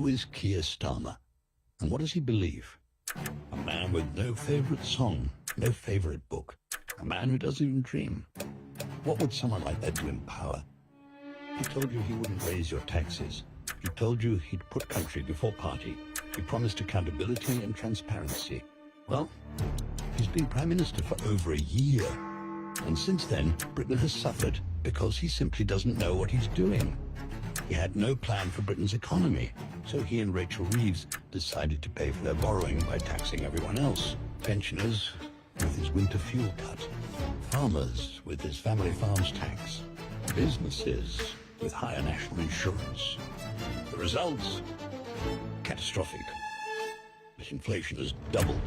Who is Keir Starmer? And what does he believe? A man with no favorite song, no favorite book. A man who doesn't even dream. What would someone like that do in power? He told you he wouldn't raise your taxes. He told you he'd put country before party. He promised accountability and transparency. Well, he's been Prime Minister for over a year. And since then, Britain has suffered because he simply doesn't know what he's doing. He had no plan for Britain's economy, so he and Rachel Reeves decided to pay for their borrowing by taxing everyone else. Pensioners with his winter fuel cut, farmers with his family farms tax, businesses with higher national insurance. The results? Catastrophic. Inflation has doubled.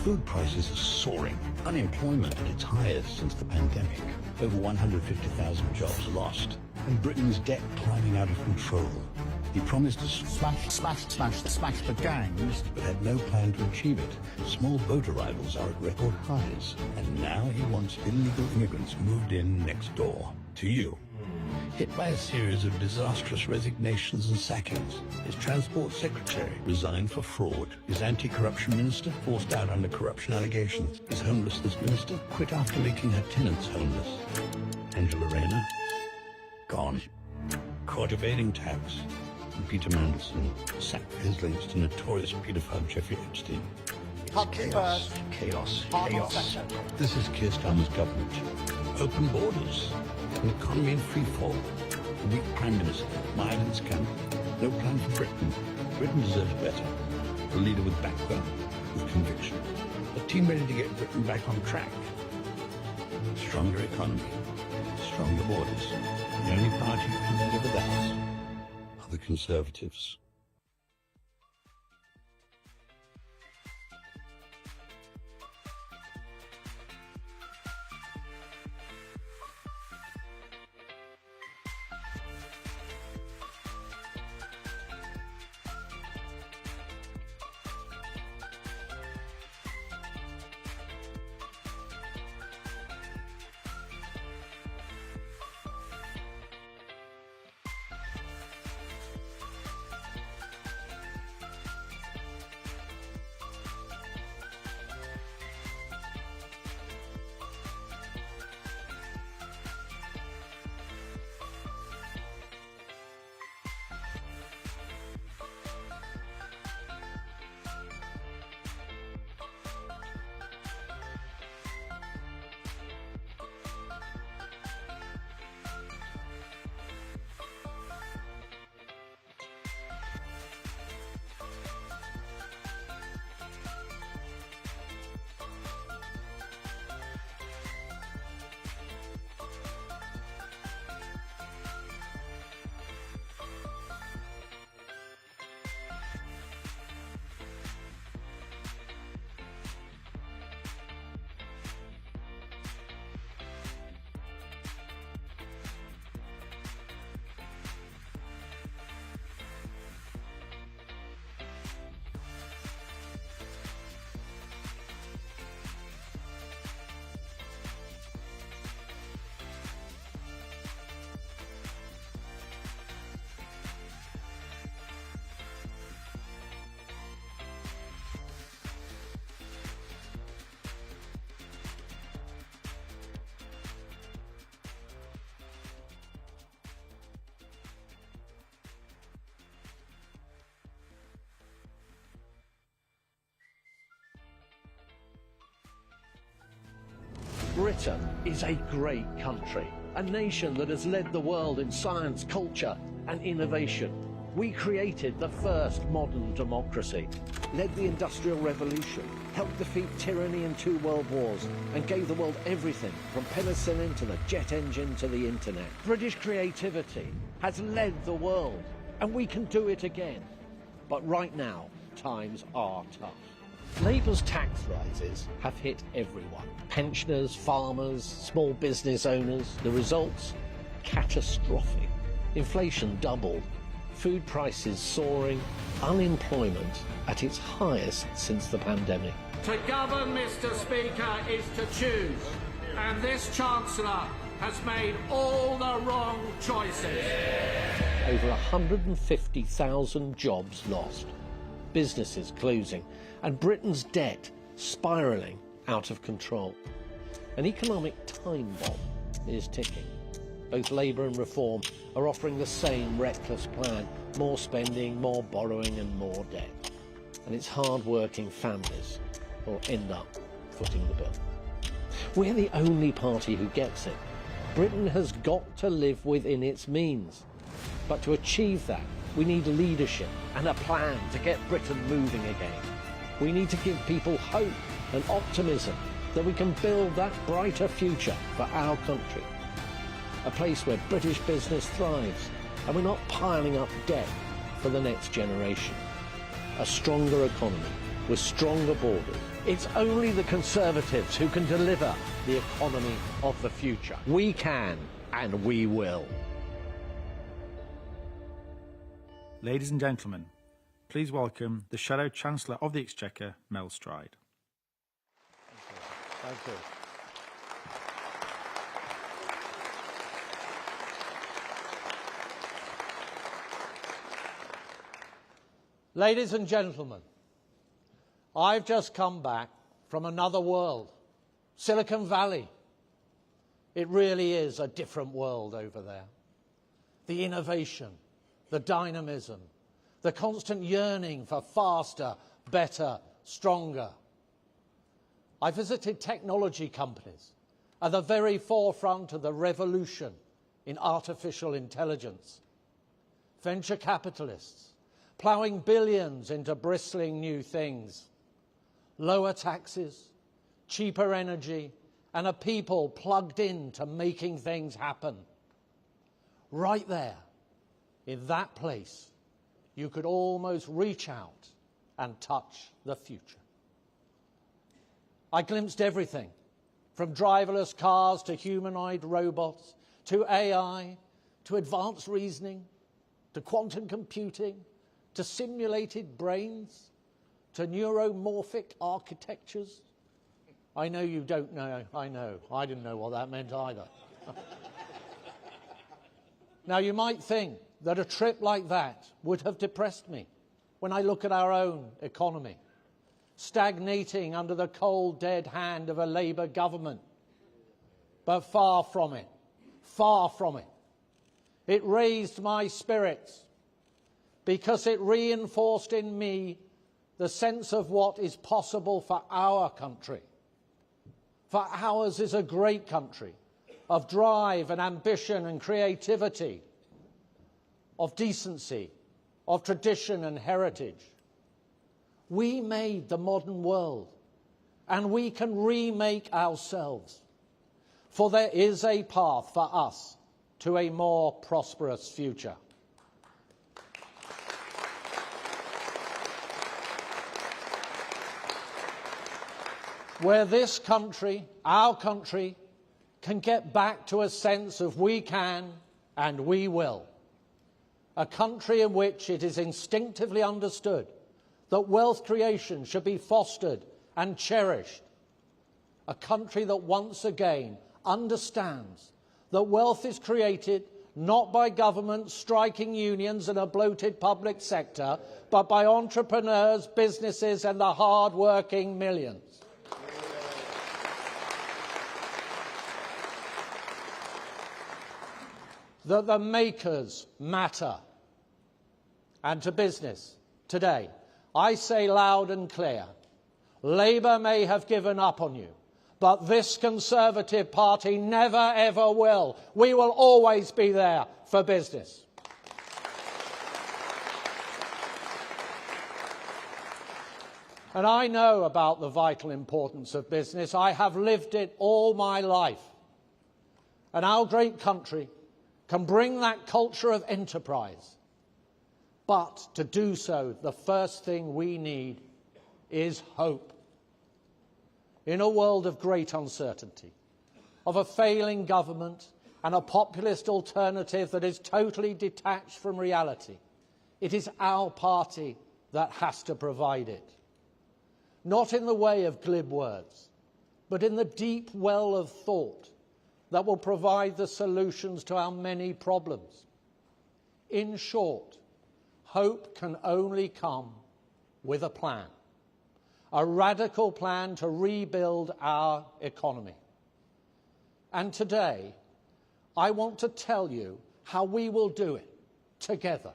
Food prices are soaring. Unemployment at its highest since the pandemic. Over 150,000 jobs lost. And Britain's debt climbing out of control. He promised to smash the gangs, but had no plan to achieve it. Small boat arrivals are at record highs. And now he wants illegal immigrants moved in next door. To you. Hit by a series of disastrous resignations and sackings. His transport secretary resigned for fraud. His anti-corruption minister forced out under corruption allegations. His homelessness minister quit after making her tenants homeless. Angela Rayner, gone. Caught evading tax. And Peter Mandelson, sacked for his links to notorious paedophile Jeffrey Epstein. Chaos. This is Keir Starmer's government. Open borders, an economy in freefall, a weak Prime Minister, mired in scandal, no plan for Britain. Britain deserves better. A leader with backbone, with conviction. A team ready to get Britain back on track. Stronger economy, stronger borders. The only party who can deliver that are the Conservatives. Britain is a great country, a nation that has led the world in science, culture and innovation. We created the first modern democracy, led the Industrial Revolution, helped defeat tyranny in 2 world wars and gave the world everything from penicillin to the jet engine to the internet. British creativity has led the world and we can do it again. But right now, times are tough. Labour's tax rises have hit everyone. Pensioners, farmers, small business owners. The results? Catastrophic. Inflation doubled. Food prices soaring. Unemployment at its highest since the pandemic. To govern, Mr. Speaker, is to choose. And this Chancellor has made all the wrong choices. over 150,000 jobs lost, businesses closing, and Britain's debt spiralling out of control. An economic time bomb is ticking. Both Labour and Reform are offering the same reckless plan: more spending, more borrowing and more debt. And it's hard-working families who'll end up footing the bill. We're the only party who gets it. Britain has got to live within its means. But to achieve that, we need leadership and a plan to get Britain moving again. We need to give people hope and optimism that we can build that brighter future for our country. A place where British business thrives and we're not piling up debt for the next generation. A stronger economy with stronger borders. It's only the Conservatives who can deliver the economy of the future. We can and we will. Ladies and gentlemen, please welcome the Shadow Chancellor of the Exchequer, Mel Stride. Thank you. Ladies and gentlemen, I've just come back from another world, Silicon Valley. It really is a different world over there. The innovation, the dynamism, the constant yearning for faster, better, stronger. I visited technology companies at the very forefront of the revolution in artificial intelligence. Venture capitalists ploughing billions into bristling new things. Lower taxes, cheaper energy, and a people plugged in to making things happen. Right there, in that place, you could almost reach out and touch the future. I glimpsed everything, from driverless cars to humanoid robots, to AI, to advanced reasoning, to quantum computing, to simulated brains, to neuromorphic architectures. I know you don't know, I know. I didn't know what that meant either. Now, you might think that a trip like that would have depressed me when I look at our own economy, stagnating under the cold, dead hand of a Labour government. But far from it, far from it. It raised my spirits because it reinforced in me the sense of what is possible for our country. For ours is a great country of drive and ambition and creativity, of decency, of tradition and heritage. We made the modern world, and we can remake ourselves. For there is a path for us to a more prosperous future. Where this country, our country, can get back to a sense of we can and we will. A country in which it is instinctively understood that wealth creation should be fostered and cherished. A country that once again understands that wealth is created not by governments, striking unions and a bloated public sector, but by entrepreneurs, businesses and the hard-working millions. That the makers matter. And to business today, I say loud and clear, Labour may have given up on you, but this Conservative Party never ever will. We will always be there for business. And I know about the vital importance of business. I have lived it all my life. And our great country can bring that culture of enterprise. But to do so, the first thing we need is hope. In a world of great uncertainty, of a failing government and a populist alternative that is totally detached from reality, it is our party that has to provide it. Not in the way of glib words, but in the deep well of thought that will provide the solutions to our many problems. In short, hope can only come with a plan. A radical plan to rebuild our economy. And today, I want to tell you how we will do it together.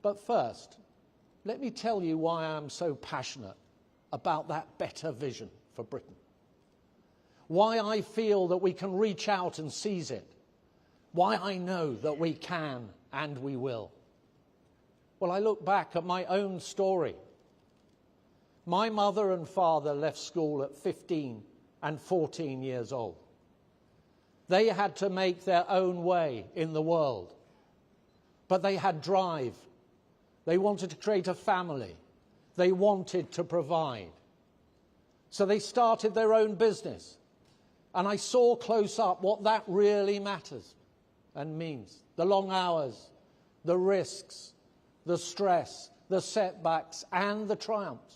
But first, let me tell you why I am so passionate about that better vision for Britain. Why I feel that we can reach out and seize it. Why I know that we can and we will. Well, I look back at my own story. My mother and father left school at 15 and 14 years old. They had to make their own way in the world. But they had drive. They wanted to create a family. They wanted to provide. So they started their own business. And I saw close up what that really matters and means. The long hours, the risks, the stress, the setbacks, and the triumphs.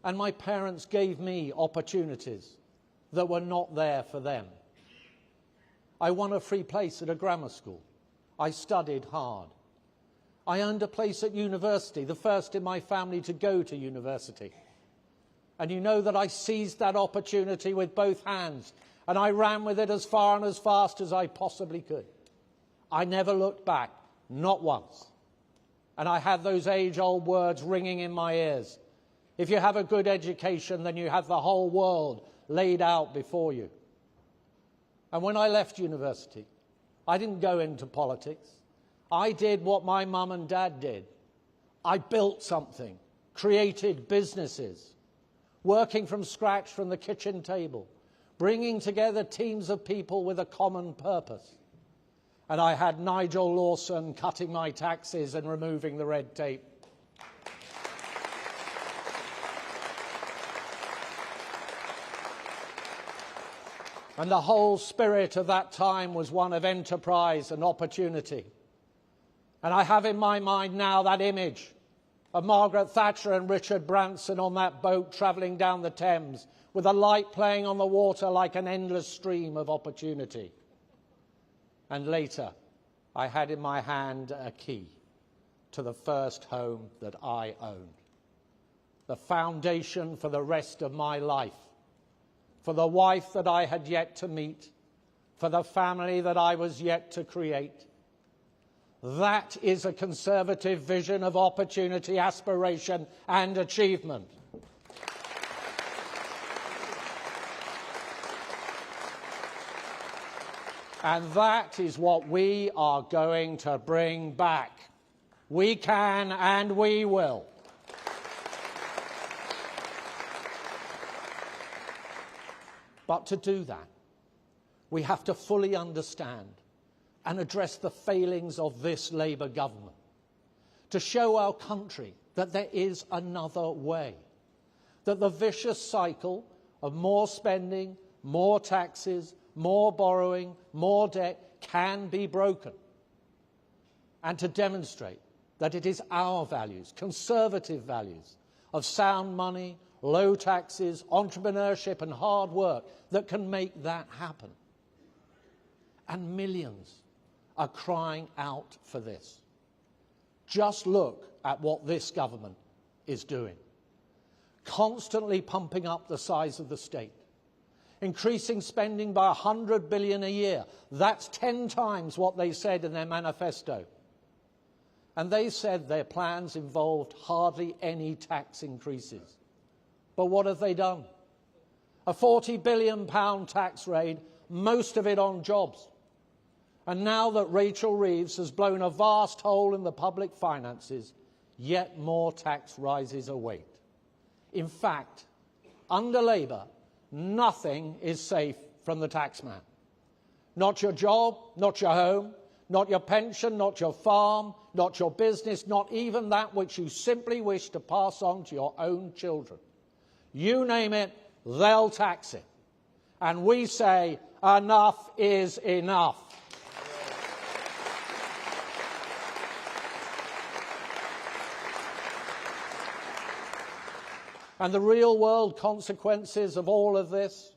And my parents gave me opportunities that were not there for them. I won a free place at a grammar school. I studied hard. I earned a place at university, the first in my family to go to university. And you know that I seized that opportunity with both hands, and I ran with it as far and as fast as I possibly could. I never looked back, not once. And I had those age-old words ringing in my ears. If you have a good education, then you have the whole world laid out before you. And when I left university, I didn't go into politics. I did what my mum and dad did. I built something, created businesses, working from scratch from the kitchen table, bringing together teams of people with a common purpose. And I had Nigel Lawson cutting my taxes and removing the red tape. And the whole spirit of that time was one of enterprise and opportunity. And I have in my mind now that image of Margaret Thatcher and Richard Branson on that boat travelling down the Thames with a light playing on the water like an endless stream of opportunity. And later, I had in my hand a key to the first home that I owned. The foundation for the rest of my life. For the wife that I had yet to meet, for the family that I was yet to create. That is a Conservative vision of opportunity, aspiration and achievement. And that is what we are going to bring back. We can and we will. But to do that, we have to fully understand and address the failings of this Labour government, to show our country that there is another way, that the vicious cycle of more spending, more taxes, more borrowing, more debt can be broken, and to demonstrate that it is our values, Conservative values, of sound money, low taxes, entrepreneurship and hard work that can make that happen. And millions are crying out for this. Just look at what this government is doing. Constantly pumping up the size of the state. Increasing spending by $100 billion a year. That's 10 times what they said in their manifesto. And they said their plans involved hardly any tax increases. But what have they done? A £40 billion tax raid, most of it on jobs. And now that Rachel Reeves has blown a vast hole in the public finances, yet more tax rises await. In fact, under Labour, nothing is safe from the taxman. Not your job, not your home, not your pension, not your farm, not your business, not even that which you simply wish to pass on to your own children. You name it, they'll tax it. And we say, enough is enough. And the real-world consequences of all of this?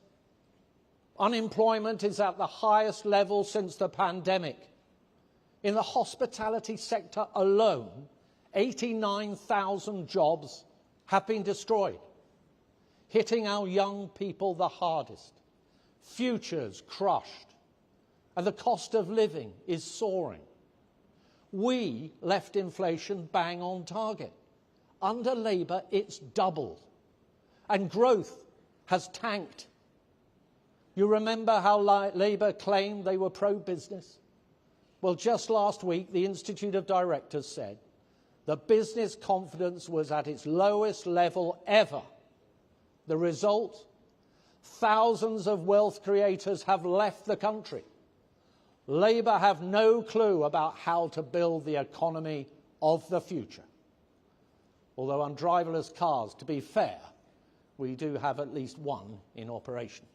Unemployment is at the highest level since the pandemic. In the hospitality sector alone, 89,000 jobs have been destroyed, hitting our young people the hardest. Futures crushed, and the cost of living is soaring. We left inflation bang on target. Under Labour, it's doubled, and growth has tanked. You remember how Labour claimed they were pro-business? Well, just last week, the Institute of Directors said that business confidence was at its lowest level ever. The result? Thousands of wealth creators have left the country. Labour have no clue about how to build the economy of the future. Although on driverless cars, to be fair, we do have at least one in operation.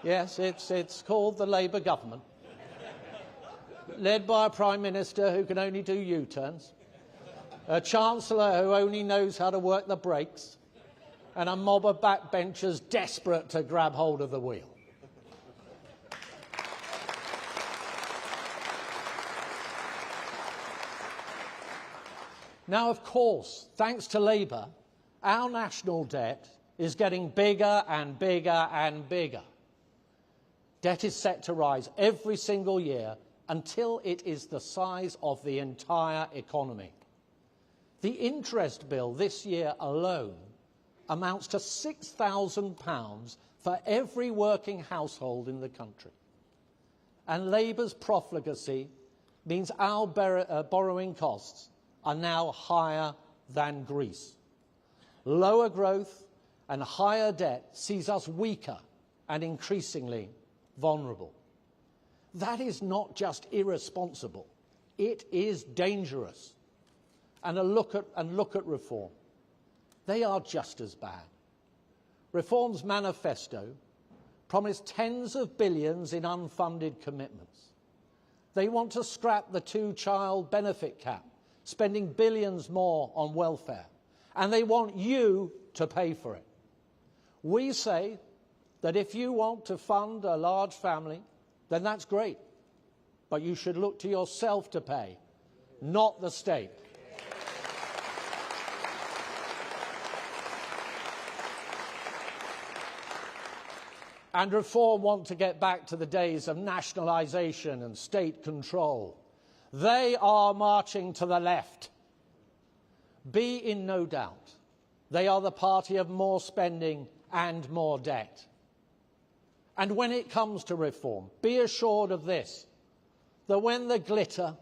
Yes, it's called the Labour government, led by a Prime Minister who can only do U-turns, a Chancellor who only knows how to work the brakes, and a mob of backbenchers desperate to grab hold of the wheel. Now, of course, thanks to Labour, our national debt is getting bigger and bigger and bigger. Debt is set to rise every single year until it is the size of the entire economy. The interest bill this year alone amounts to £6,000 for every working household in the country. And Labour's profligacy means our borrowing costs are now higher than Greece. Lower growth and higher debt sees us weaker and increasingly vulnerable. That is not just irresponsible, it is dangerous. And look at reform. They are just as bad. Reform's manifesto promised tens of billions in unfunded commitments. They want to scrap the two-child benefit cap, spending billions more on welfare, and they want you to pay for it. We say that if you want to fund a large family, then that's great, but you should look to yourself to pay, not the state. And Reform want to get back to the days of nationalisation and state control. They are marching to the left. Be in no doubt, they are the party of more spending and more debt. And when it comes to reform, be assured of this, that when the glitter,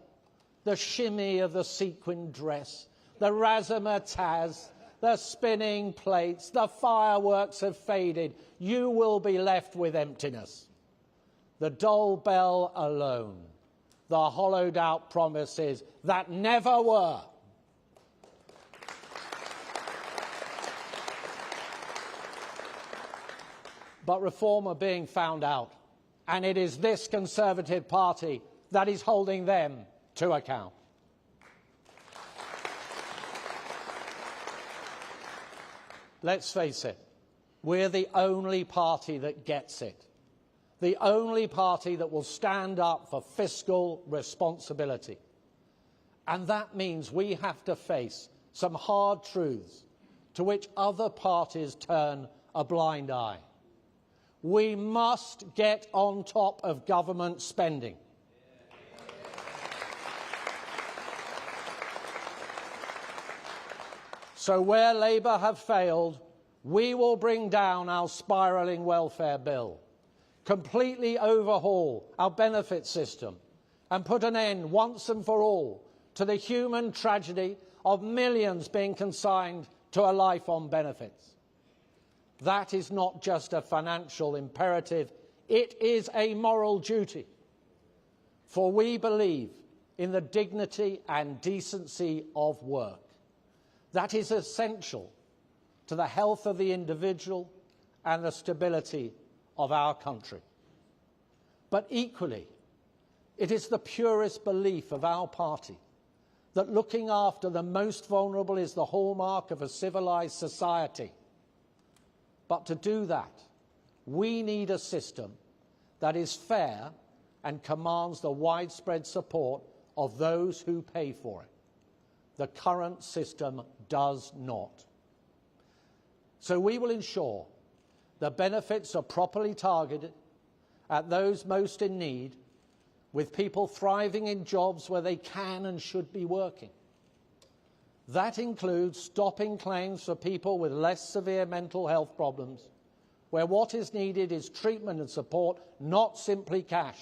the shimmy of the sequined dress, the razzmatazz, the spinning plates, the fireworks have faded, you will be left with emptiness. The dull bell alone, the hollowed out promises that never were. But Reform are being found out, and it is this Conservative Party that is holding them to account. Let's face it, we're the only party that gets it, the only party that will stand up for fiscal responsibility. And that means we have to face some hard truths to which other parties turn a blind eye. We must get on top of government spending. So where Labour have failed, we will bring down our spiralling welfare bill, completely overhaul our benefit system, and put an end once and for all to the human tragedy of millions being consigned to a life on benefits. That is not just a financial imperative, it is a moral duty. For we believe in the dignity and decency of work. That is essential to the health of the individual and the stability of our country. But equally, it is the purest belief of our party that looking after the most vulnerable is the hallmark of a civilised society. But to do that, we need a system that is fair and commands the widespread support of those who pay for it. The current system does not. So we will ensure the benefits are properly targeted at those most in need, with people thriving in jobs where they can and should be working. That includes stopping claims for people with less severe mental health problems, where what is needed is treatment and support, not simply cash.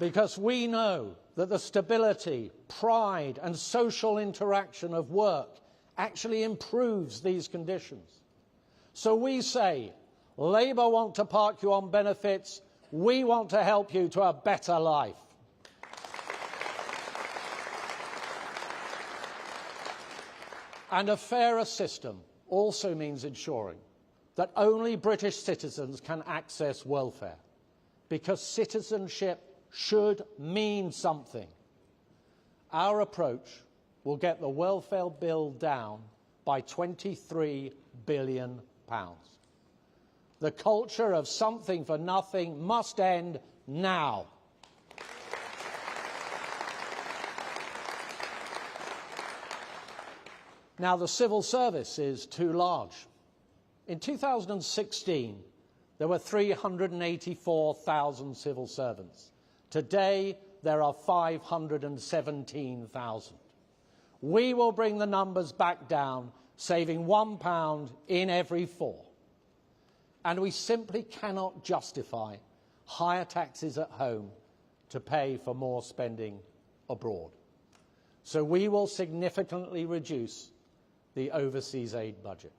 Because we know that the stability, pride and social interaction of work actually improves these conditions. So we say, Labour want to park you on benefits, we want to help you to a better life. And a fairer system also means ensuring that only British citizens can access welfare, because citizenship should mean something. Our approach will get the welfare bill down by £23 billion. The culture of something for nothing must end now. Now, the civil service is too large. In 2016, there were 384,000 civil servants. Today, there are 517,000. We will bring the numbers back down, saving £1 in every 4. And we simply cannot justify higher taxes at home to pay for more spending abroad. So we will significantly reduce the overseas aid budget.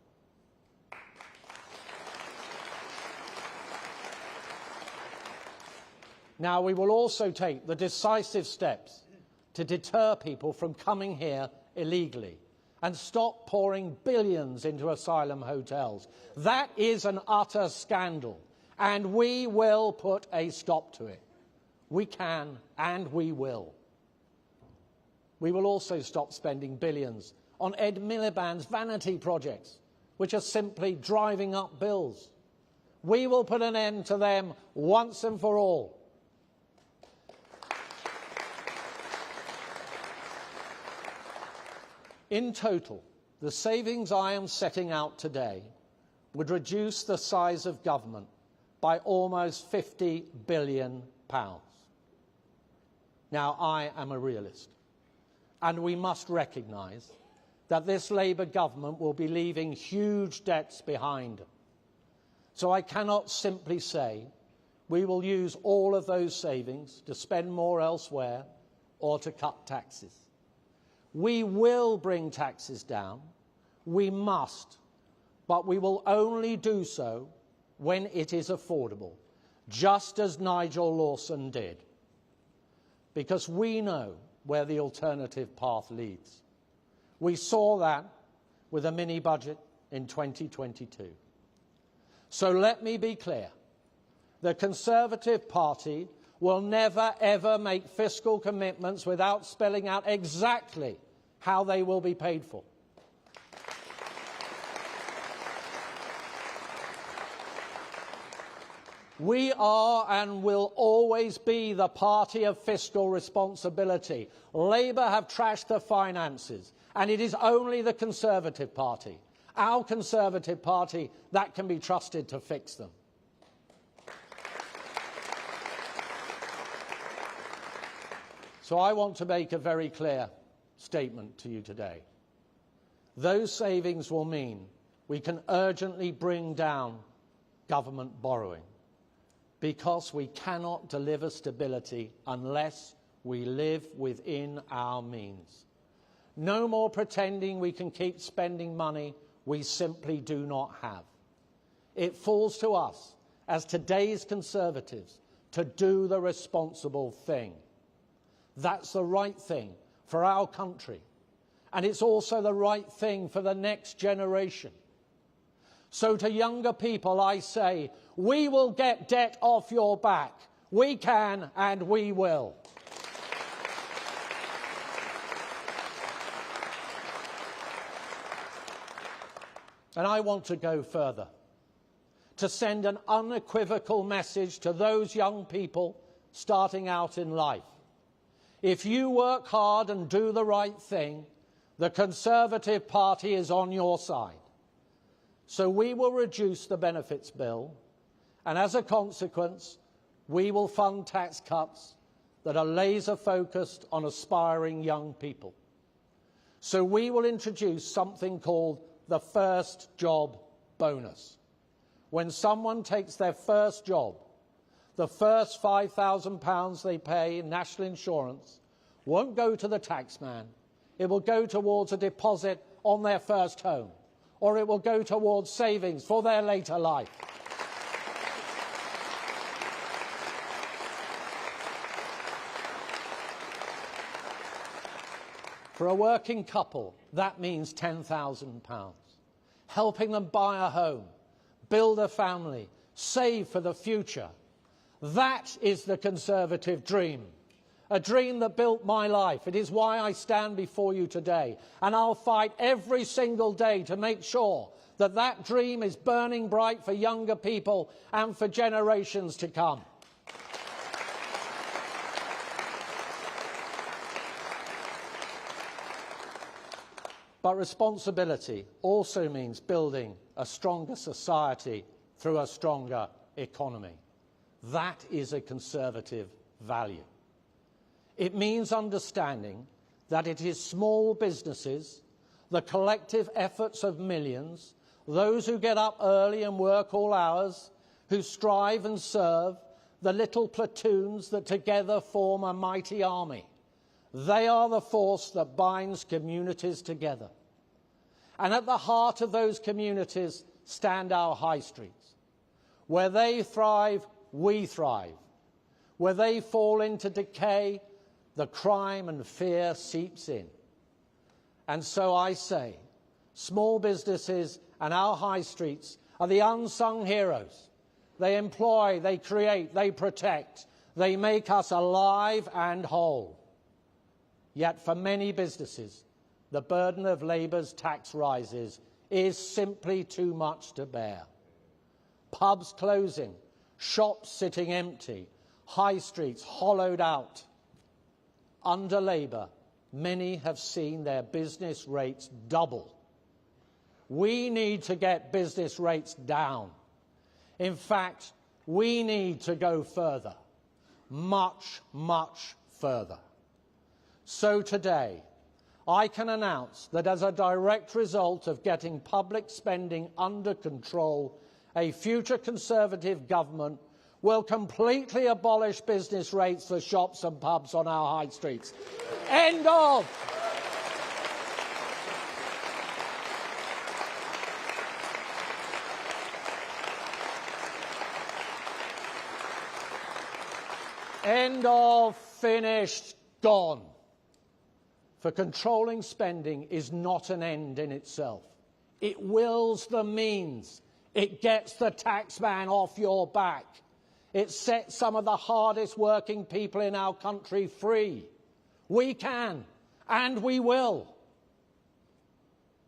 Now, we will also take the decisive steps to deter people from coming here illegally and stop pouring billions into asylum hotels. That is an utter scandal, and we will put a stop to it. We can and we will. We will also stop spending billions on Ed Miliband's vanity projects, which are simply driving up bills. We will put an end to them once and for all. In total, the savings I am setting out today would reduce the size of government by almost £50 billion. Now, I am a realist, and we must recognise that this Labour government will be leaving huge debts behind. So I cannot simply say we will use all of those savings to spend more elsewhere or to cut taxes. We will bring taxes down, we must, but we will only do so when it is affordable, just as Nigel Lawson did, because we know where the alternative path leads. We saw that with a mini-budget in 2022. So let me be clear. The Conservative Party will never, ever make fiscal commitments without spelling out exactly how they will be paid for. We are and will always be the party of fiscal responsibility. Labour have trashed the finances, and it is only the Conservative Party, our Conservative Party, that can be trusted to fix them. So I want to make a very clear statement to you today. Those savings will mean we can urgently bring down government borrowing, because we cannot deliver stability unless we live within our means. No more pretending we can keep spending money we simply do not have. It falls to us, as today's Conservatives, to do the responsible thing. That's the right thing for our country, and it's also the right thing for the next generation. So to younger people I say, we will get debt off your back. We can and we will. And I want to go further, to send an unequivocal message to those young people starting out in life. If you work hard and do the right thing, the Conservative Party is on your side. So we will reduce the benefits bill, and as a consequence, we will fund tax cuts that are laser-focused on aspiring young people. So we will introduce something called the First Job Bonus. When someone takes their first job, the first £5,000 they pay in national insurance won't go to the taxman. It will go towards a deposit on their first home, or it will go towards savings for their later life. For a working couple, that means £10,000, helping them buy a home, build a family, save for the future. That is the Conservative dream, a dream that built my life. It is why I stand before you today, and I'll fight every single day to make sure that that dream is burning bright for younger people and for generations to come. But responsibility also means building a stronger society through a stronger economy. That is a Conservative value. It means understanding that it is small businesses, the collective efforts of millions, those who get up early and work all hours, who strive and serve, the little platoons that together form a mighty army. They are the force that binds communities together. And at the heart of those communities stand our high streets. Where they thrive, we thrive. Where they fall into decay, the crime and fear seeps in. And so I say, small businesses and our high streets are the unsung heroes. They employ, they create, they protect. They make us alive and whole. Yet for many businesses, the burden of Labour's tax rises is simply too much to bear. Pubs closing, shops sitting empty, high streets hollowed out. Under Labour, many have seen their business rates double. We need to get business rates down. In fact, we need to go further, much, much further. So today, I can announce that as a direct result of getting public spending under control, a future Conservative government will completely abolish business rates for shops and pubs on our high streets. End of. End of, finished, gone. For controlling spending is not an end in itself. It wills the means. It gets the taxman off your back. It sets some of the hardest working people in our country free. We can, and we will.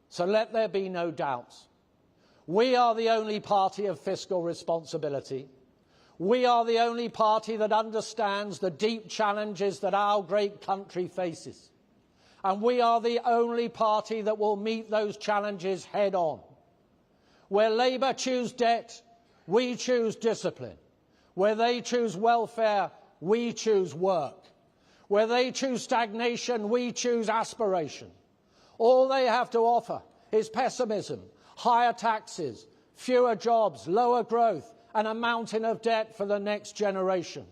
So let there be no doubts. We are the only party of fiscal responsibility. We are the only party that understands the deep challenges that our great country faces. And we are the only party that will meet those challenges head on. Where Labour choose debt, we choose discipline. Where they choose welfare, we choose work. Where they choose stagnation, we choose aspiration. All they have to offer is pessimism, higher taxes, fewer jobs, lower growth, and a mountain of debt for the next generation.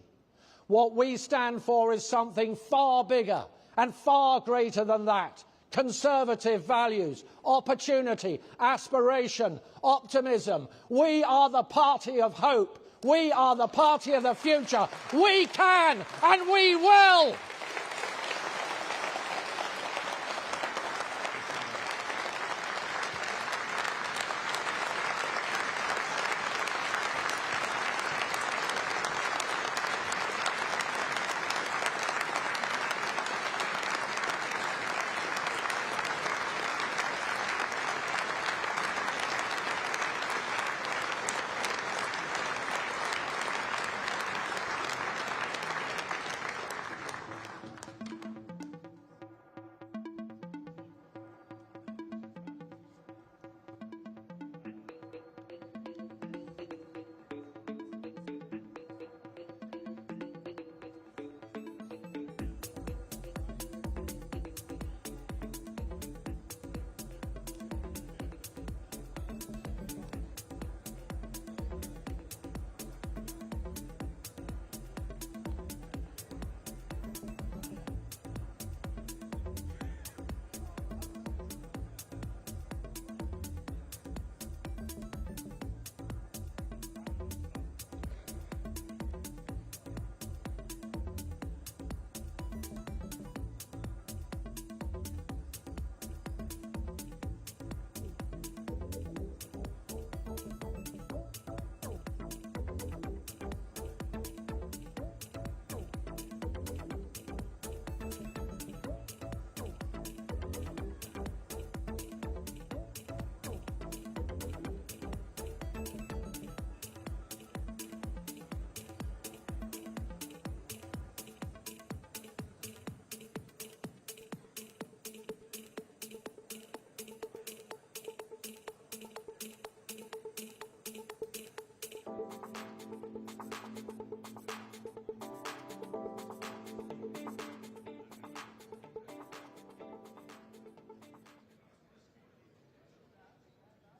What we stand for is something far bigger and far greater than that. Conservative values, opportunity, aspiration, optimism. We are the party of hope. We are the party of the future. We can and we will.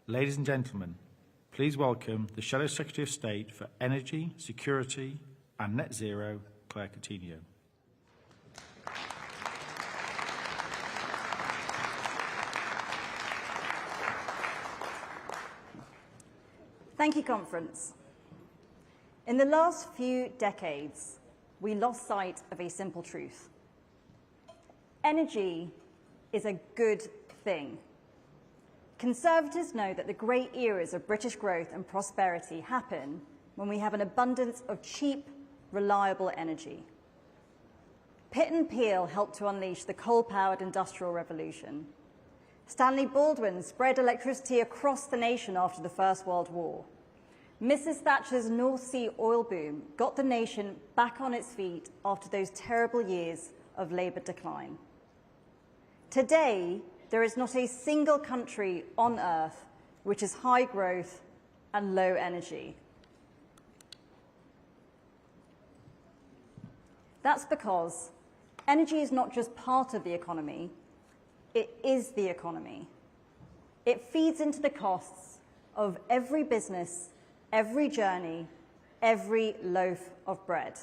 Ladies and gentlemen, please welcome the Shadow Secretary of State for Energy, Security and Net Zero, Claire Coutinho. Thank you, Conference. In the last few decades, we lost sight of a simple truth. Energy is a good thing. Conservatives know that the great eras of British growth and prosperity happen when we have an abundance of cheap, reliable energy. Pitt and Peel helped to unleash the coal-powered industrial revolution. Stanley Baldwin spread electricity across the nation after the First World War. Mrs. Thatcher's North Sea oil boom got the nation back on its feet after those terrible years of Labour decline. Today, there is not a single country on earth which is high growth and low energy. That's because energy is not just part of the economy, it is the economy. It feeds into the costs of every business, every journey, every loaf of bread.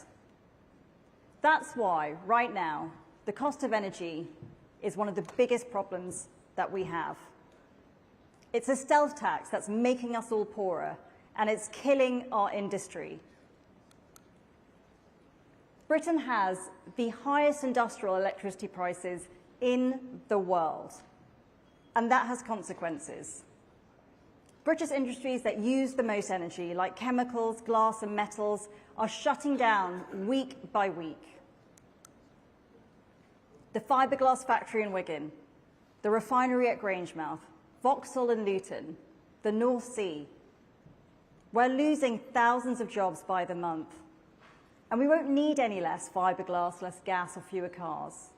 That's why, right now, the cost of energy is one of the biggest problems that we have. It's a stealth tax that's making us all poorer, and it's killing our industry. Britain has the highest industrial electricity prices in the world, and that has consequences. British industries that use the most energy, like chemicals, glass and metals, are shutting down week by week. The fiberglass factory in Wigan, the refinery at Grangemouth, Vauxhall in Luton, the North Sea. We're losing thousands of jobs by the month. And we won't need any less fiberglass, less gas or fewer cars.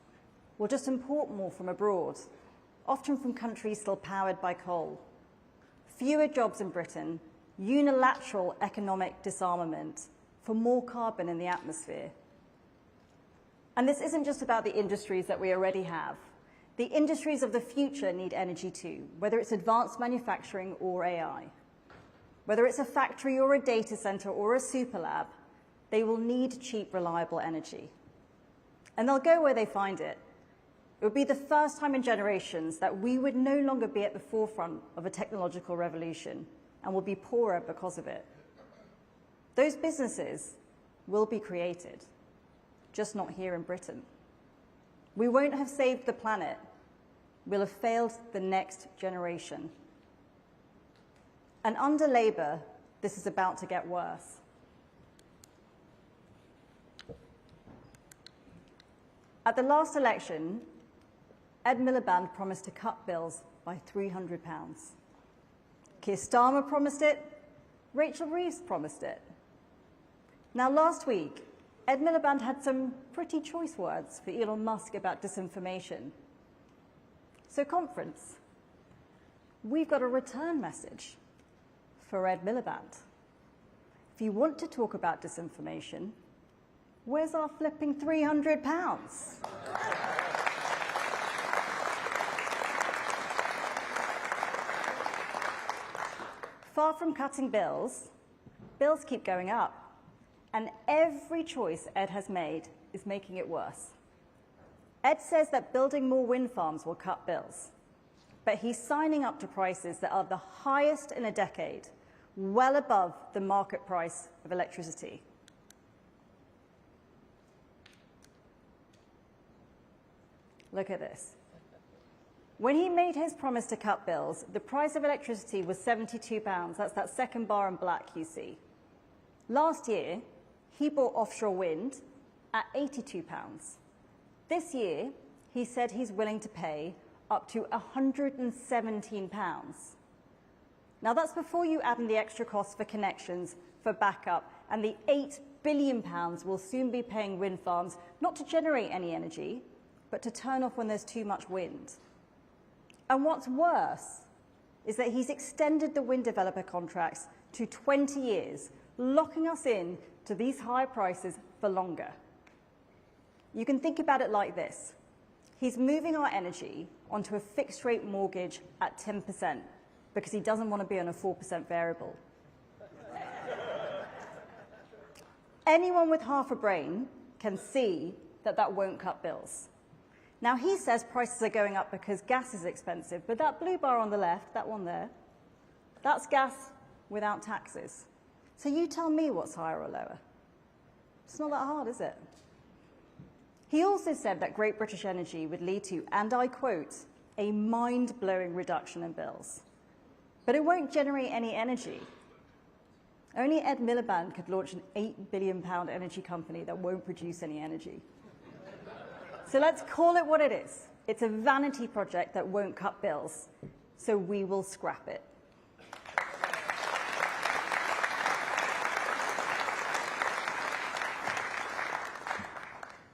We'll just import more from abroad, often from countries still powered by coal. Fewer jobs in Britain, unilateral economic disarmament for more carbon in the atmosphere. And this isn't just about the industries that we already have. The industries of the future need energy too, whether it's advanced manufacturing or AI. Whether it's a factory or a data center or a super lab, they will need cheap, reliable energy. And they'll go where they find it. It would be the first time in generations that we would no longer be at the forefront of a technological revolution and will be poorer because of it. Those businesses will be created, just not here in Britain. We won't have saved the planet. We'll have failed the next generation. And under Labour, this is about to get worse. At the last election, Ed Miliband promised to cut bills by £300. Keir Starmer promised it. Rachel Reeves promised it. Now, last week, Ed Miliband had some pretty choice words for Elon Musk about disinformation. So, Conference, we've got a return message for Ed Miliband. If you want to talk about disinformation, where's our flipping £300? Far from cutting bills, bills keep going up. And every choice Ed has made is making it worse. Ed says that building more wind farms will cut bills, but he's signing up to prices that are the highest in a decade, well above the market price of electricity. Look at this. When he made his promise to cut bills, the price of electricity was £72. That's that second bar in black you see. Last year, he bought offshore wind at £82. This year, he said he's willing to pay up to £117. Now, that's before you add in the extra costs for connections, for backup, and the £8 billion we'll soon be paying wind farms, not to generate any energy, but to turn off when there's too much wind. And what's worse is that he's extended the wind developer contracts to 20 years, locking us in to these high prices for longer. You can think about it like this. He's moving our energy onto a fixed-rate mortgage at 10%. because he doesn't want to be on a 4% variable. Anyone with half a brain can see that that won't cut bills. Now, he says prices are going up because gas is expensive, but that blue bar on the left, that one there, that's gas without taxes. So you tell me what's higher or lower. It's not that hard, is it? He also said that Great British Energy would lead to, and I quote, a mind-blowing reduction in bills. But it won't generate any energy. Only Ed Miliband could launch an £8 billion energy company that won't produce any energy. So let's call it what it is. It's a vanity project that won't cut bills, so we will scrap it.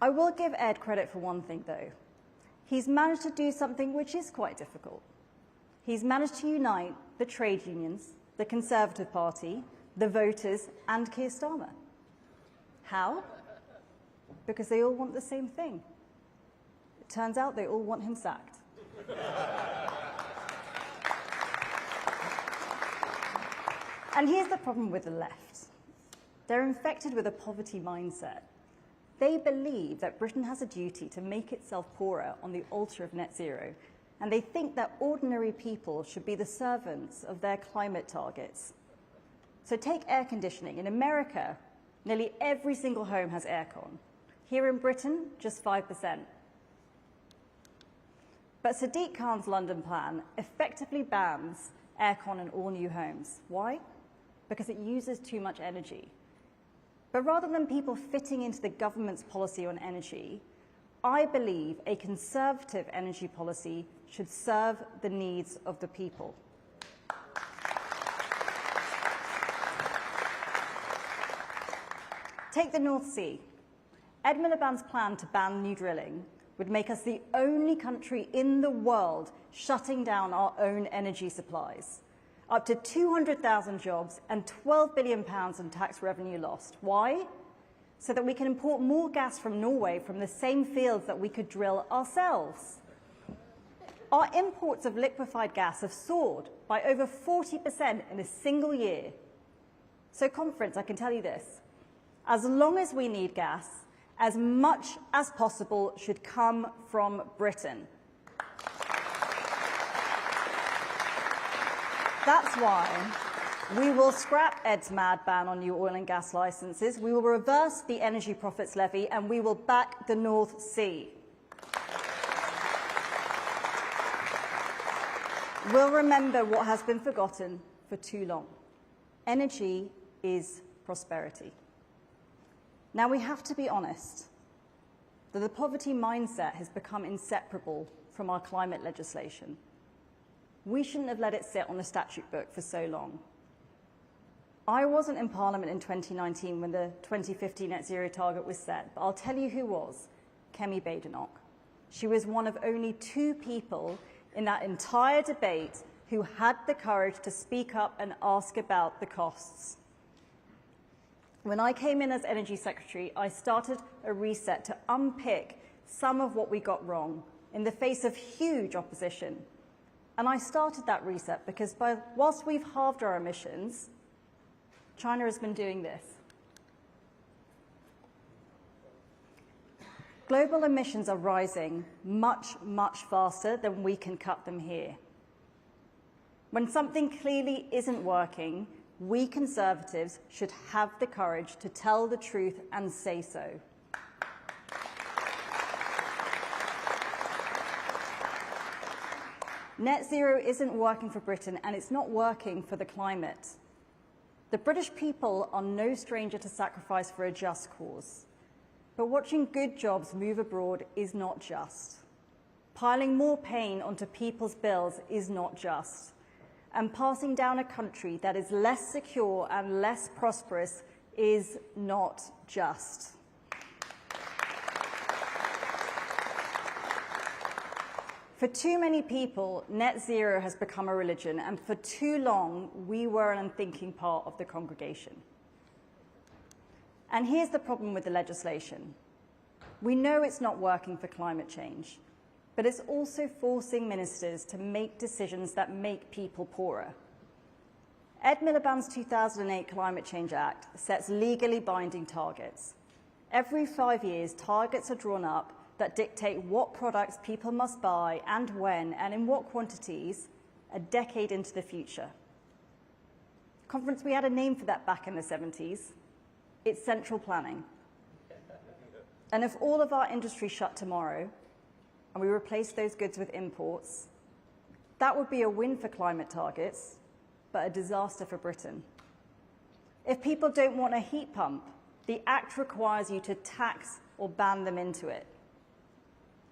I will give Ed credit for one thing, though. He's managed to do something which is quite difficult. He's managed to unite the trade unions, the Conservative Party, the voters, and Keir Starmer. How? Because they all want the same thing. It turns out they all want him sacked. And here's the problem with the left. They're infected with a poverty mindset. They believe that Britain has a duty to make itself poorer on the altar of net zero, and they think that ordinary people should be the servants of their climate targets. So take air conditioning. In America, nearly every single home has aircon. Here in Britain, just 5%. But Sadiq Khan's London plan effectively bans aircon in all new homes. Why? Because it uses too much energy. But rather than people fitting into the government's policy on energy, I believe a conservative energy policy should serve the needs of the people. Take the North Sea. Ed Miliband's plan to ban new drilling would make us the only country in the world shutting down our own energy supplies. Up to 200,000 jobs and £12 billion in tax revenue lost. Why? So that we can import more gas from Norway from the same fields that we could drill ourselves. Our imports of liquefied gas have soared by over 40% in a single year. So, conference, I can tell you this. As long as we need gas, as much as possible should come from Britain. That's why we will scrap Ed's mad ban on new oil and gas licenses, we will reverse the energy profits levy, and we will back the North Sea. We'll remember what has been forgotten for too long. Energy is prosperity. Now, we have to be honest that the poverty mindset has become inseparable from our climate legislation. We shouldn't have let it sit on the statute book for so long. I wasn't in Parliament in 2019 when the 2050 net zero target was set, but I'll tell you who was, Kemi Badenoch. She was one of only 2 people in that entire debate who had the courage to speak up and ask about the costs. When I came in as Energy Secretary, I started a reset to unpick some of what we got wrong in the face of huge opposition. And I started that reset because whilst we've halved our emissions, China has been doing this. Global emissions are rising much, much faster than we can cut them here. When something clearly isn't working, we Conservatives should have the courage to tell the truth and say so. Net zero isn't working for Britain, and it's not working for the climate. The British people are no stranger to sacrifice for a just cause. But watching good jobs move abroad is not just. Piling more pain onto people's bills is not just. And passing down a country that is less secure and less prosperous is not just. For too many people, net zero has become a religion, and for too long, we were an unthinking part of the congregation. And here's the problem with the legislation. We know it's not working for climate change, but it's also forcing ministers to make decisions that make people poorer. Ed Miliband's 2008 Climate Change Act sets legally binding targets. Every 5 years, targets are drawn up that dictate what products people must buy and when and in what quantities a decade into the future. Conference, we had a name for that back in the 70s. It's central planning. And if all of our industry shut tomorrow and we replace those goods with imports, that would be a win for climate targets, but a disaster for Britain. If people don't want a heat pump, the Act requires you to tax or ban them into it.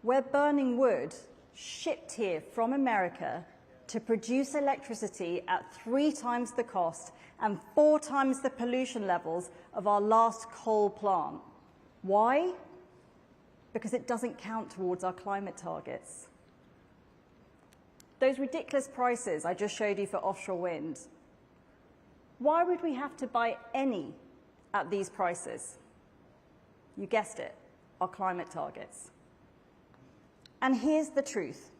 We're burning wood shipped here from America to produce electricity at 3 times the cost and 4 times the pollution levels of our last coal plant. Why? Because it doesn't count towards our climate targets. Those ridiculous prices I just showed you for offshore wind, why would we have to buy any at these prices? You guessed it, our climate targets. And here's the truth.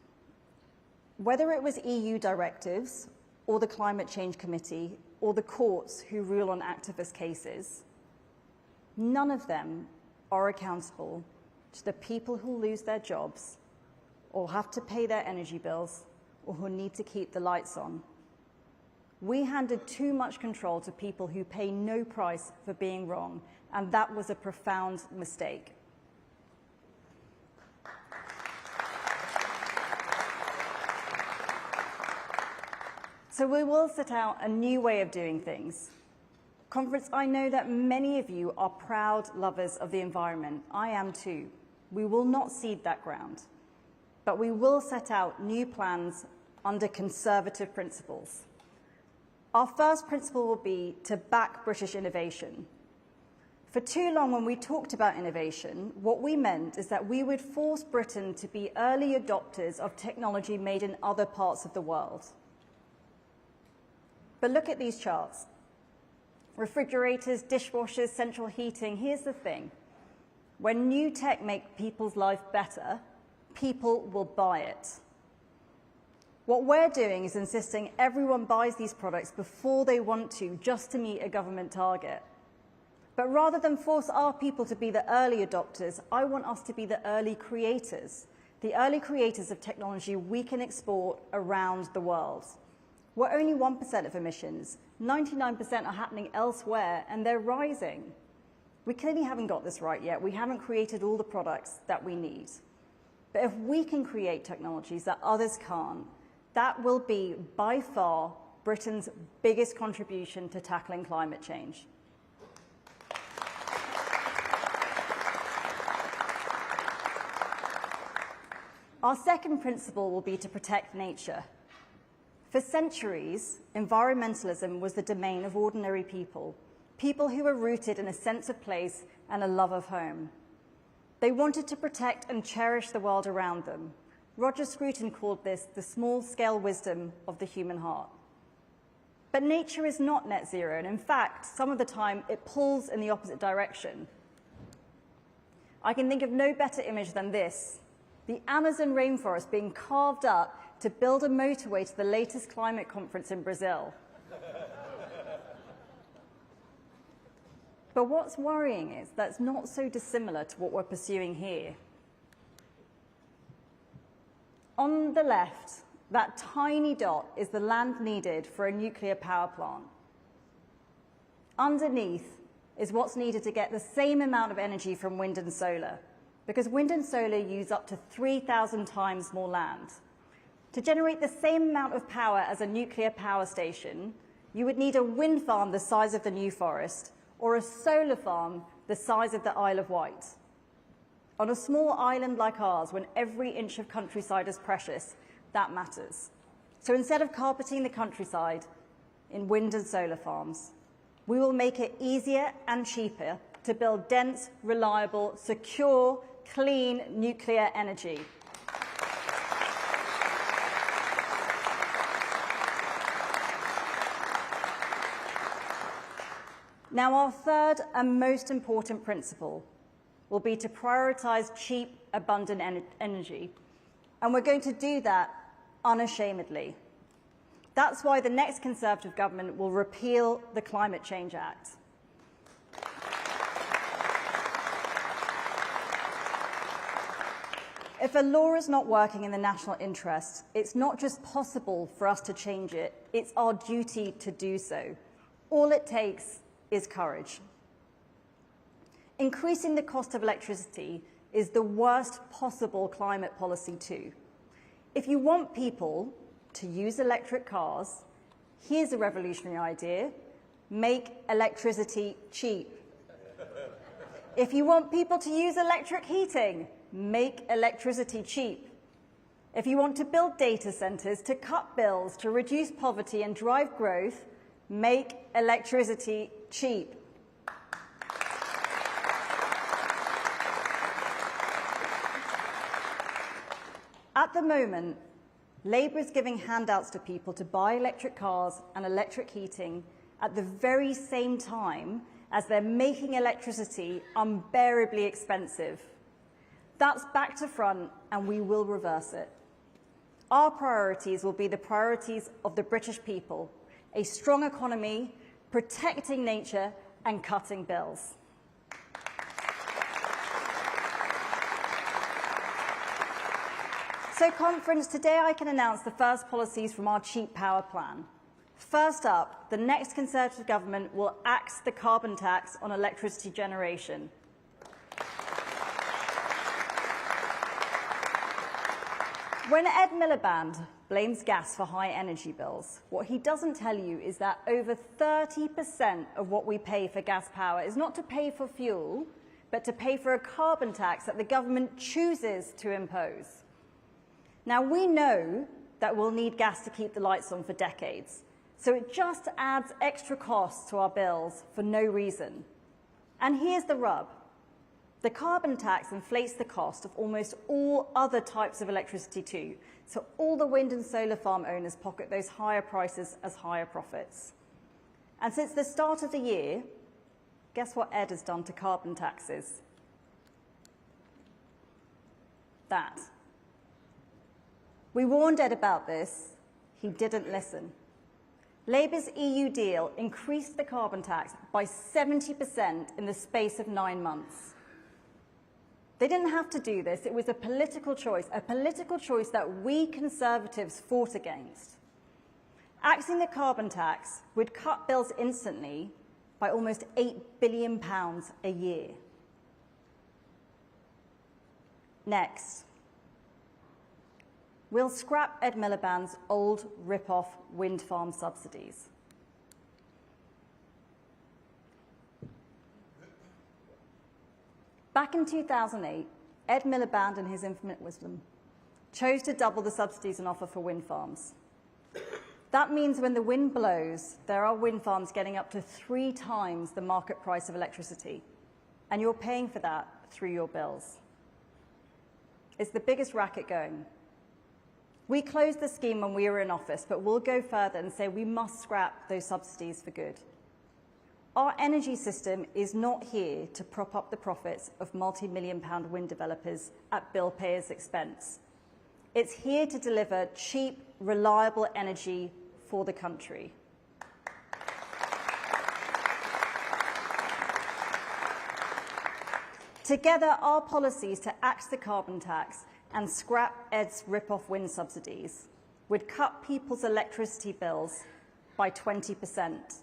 Whether it was EU directives or the Climate Change Committee or the courts who rule on activist cases, none of them are accountable to the people who lose their jobs or have to pay their energy bills or who need to keep the lights on. We handed too much control to people who pay no price for being wrong, and that was a profound mistake. So we will set out a new way of doing things. Conference, I know that many of you are proud lovers of the environment. I am too. We will not cede that ground, but we will set out new plans under conservative principles. Our first principle will be to back British innovation. For too long, when we talked about innovation, what we meant is that we would force Britain to be early adopters of technology made in other parts of the world. But look at these charts. Refrigerators, dishwashers, central heating. Here's the thing. When new tech makes people's life better, people will buy it. What we're doing is insisting everyone buys these products before they want to, just to meet a government target. But rather than force our people to be the early adopters, I want us to be the early creators of technology we can export around the world. We're only 1% of emissions. 99% are happening elsewhere, and they're rising. We clearly haven't got this right yet. We haven't created all the products that we need. But if we can create technologies that others can't, that will be, by far, Britain's biggest contribution to tackling climate change. Our second principle will be to protect nature. For centuries, environmentalism was the domain of ordinary people, people who were rooted in a sense of place and a love of home. They wanted to protect and cherish the world around them. Roger Scruton called this the small-scale wisdom of the human heart. But nature is not net zero, and in fact, some of the time, it pulls in the opposite direction. I can think of no better image than this: the Amazon rainforest being carved up to build a motorway to the latest climate conference in Brazil. But what's worrying is that's not so dissimilar to what we're pursuing here. On the left, that tiny dot is the land needed for a nuclear power plant. Underneath is what's needed to get the same amount of energy from wind and solar, because wind and solar use up to 3,000 times more land. To generate the same amount of power as a nuclear power station, you would need a wind farm the size of the New Forest or a solar farm the size of the Isle of Wight. On a small island like ours, when every inch of countryside is precious, that matters. So instead of carpeting the countryside in wind and solar farms, we will make it easier and cheaper to build dense, reliable, secure, clean nuclear energy. Now, our third and most important principle will be to prioritize cheap, abundant energy. And we're going to do that unashamedly. That's why the next Conservative government will repeal the Climate Change Act. If a law is not working in the national interest, it's not just possible for us to change it, it's our duty to do so. All it takes is courage. Increasing the cost of electricity is the worst possible climate policy too. If you want people to use electric cars, here's a revolutionary idea: make electricity cheap. If you want people to use electric heating, make electricity cheap. If you want to build data centers to cut bills, to reduce poverty and drive growth, make electricity cheap. At the moment, Labour is giving handouts to people to buy electric cars and electric heating at the very same time as they're making electricity unbearably expensive. That's back to front, and we will reverse it. Our priorities will be the priorities of the British people: a strong economy, protecting nature, and cutting bills. So, conference, today I can announce the first policies from our cheap power plan. First up, the next Conservative government will axe the carbon tax on electricity generation. When Ed Miliband blames gas for high energy bills, what he doesn't tell you is that over 30% of what we pay for gas power is not to pay for fuel, but to pay for a carbon tax that the government chooses to impose. Now, we know that we'll need gas to keep the lights on for decades, so it just adds extra costs to our bills for no reason. And here's the rub. The carbon tax inflates the cost of almost all other types of electricity too, so all the wind and solar farm owners pocket those higher prices as higher profits. And since the start of the year, guess what Ed has done to carbon taxes? That. We warned Ed about this. He didn't listen. Labour's EU deal increased the carbon tax by 70% in the space of 9 months. They didn't have to do this. It was a political choice that we Conservatives fought against. Axing the carbon tax would cut bills instantly by almost £8 billion a year. Next, we'll scrap Ed Miliband's old rip-off wind farm subsidies. Back in 2008, Ed Miliband, in his infinite wisdom, chose to double the subsidies on offer for wind farms. That means when the wind blows, there are wind farms getting up to 3 times the market price of electricity, and you're paying for that through your bills. It's the biggest racket going. We closed the scheme when we were in office, but we'll go further and say we must scrap those subsidies for good. Our energy system is not here to prop up the profits of multi-million-pound wind developers at bill payers' expense. It's here to deliver cheap, reliable energy for the country. Together, our policies to axe the carbon tax and scrap Ed's rip-off wind subsidies would cut people's electricity bills by 20%.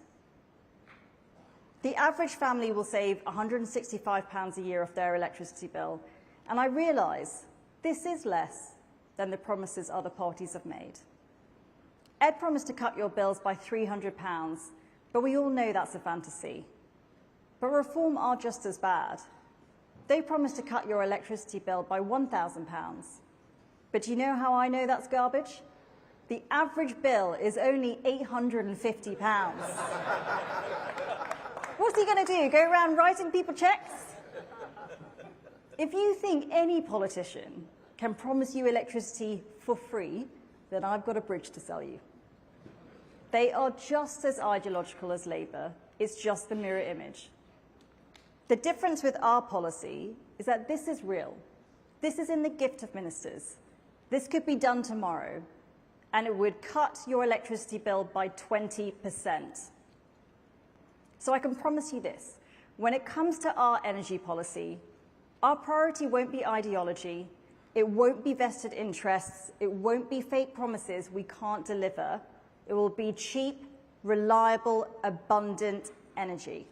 The average family will save £165 a year off their electricity bill, and I realise this is less than the promises other parties have made. Ed promised to cut your bills by £300, but we all know that's a fantasy. But Reform are just as bad. They promised to cut your electricity bill by £1,000. But do you know how I know that's garbage? The average bill is only £850. What's he going to do, go around writing people checks? If you think any politician can promise you electricity for free, then I've got a bridge to sell you. They are just as ideological as Labour. It's just the mirror image. The difference with our policy is that this is real. This is in the gift of ministers. This could be done tomorrow, and it would cut your electricity bill by 20%. So I can promise you this, when it comes to our energy policy, our priority won't be ideology, it won't be vested interests, it won't be fake promises we can't deliver. It will be cheap, reliable, abundant energy.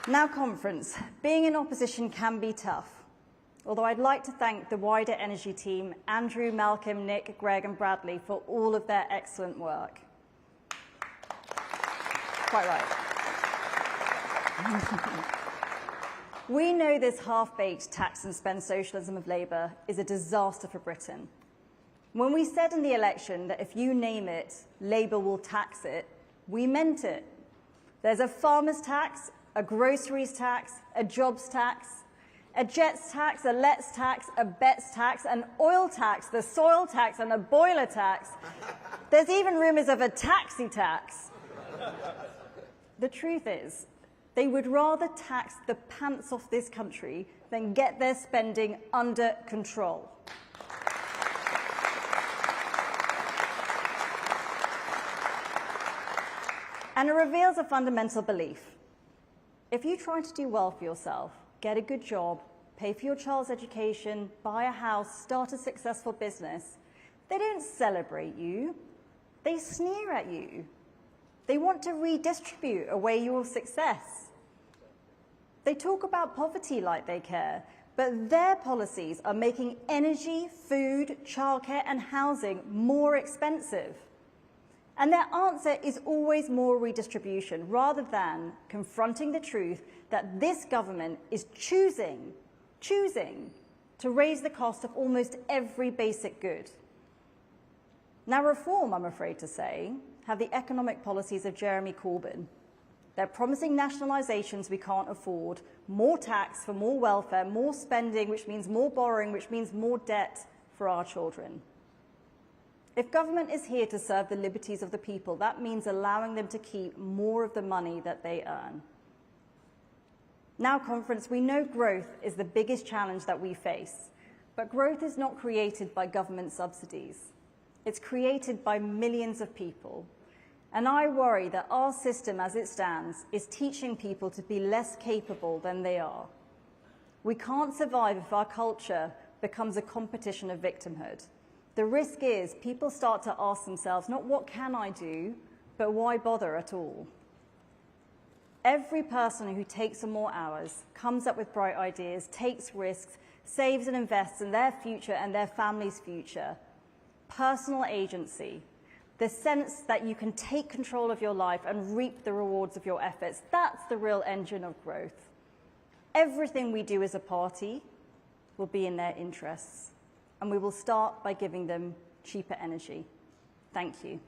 Now, conference. Being in opposition can be tough. Although I'd like to thank the wider energy team, Andrew, Malcolm, Nick, Greg and Bradley, for all of their excellent work. Quite right. We know this half-baked tax and spend socialism of Labour is a disaster for Britain. When we said in the election that if you name it, Labour will tax it, we meant it. There's a farmer's tax, a groceries tax, a jobs tax, a jets tax, a let's tax, a bets tax, an oil tax, the soil tax, and a boiler tax. There's even rumours of a taxi tax. The truth is, they would rather tax the pants off this country than get their spending under control. And it reveals a fundamental belief. If you try to do well for yourself, get a good job, pay for your child's education, buy a house, start a successful business, they don't celebrate you. They sneer at you. They want to redistribute away your success. They talk about poverty like they care, but their policies are making energy, food, childcare and housing more expensive. And their answer is always more redistribution, rather than confronting the truth that this government is choosing to raise the cost of almost every basic good. Now, Reform, I'm afraid to say, have the economic policies of Jeremy Corbyn. They're promising nationalisations we can't afford, more tax for more welfare, more spending, which means more borrowing, which means more debt for our children. If government is here to serve the liberties of the people, that means allowing them to keep more of the money that they earn. Now, conference, we know growth is the biggest challenge that we face, but growth is not created by government subsidies. It's created by millions of people. And I worry that our system as it stands is teaching people to be less capable than they are. We can't survive if our culture becomes a competition of victimhood. The risk is people start to ask themselves, not what can I do, but why bother at all? Every person who takes some more hours, comes up with bright ideas, takes risks, saves and invests in their future and their family's future. Personal agency, the sense that you can take control of your life and reap the rewards of your efforts, that's the real engine of growth. Everything we do as a party will be in their interests. And we will start by giving them cheaper energy. Thank you.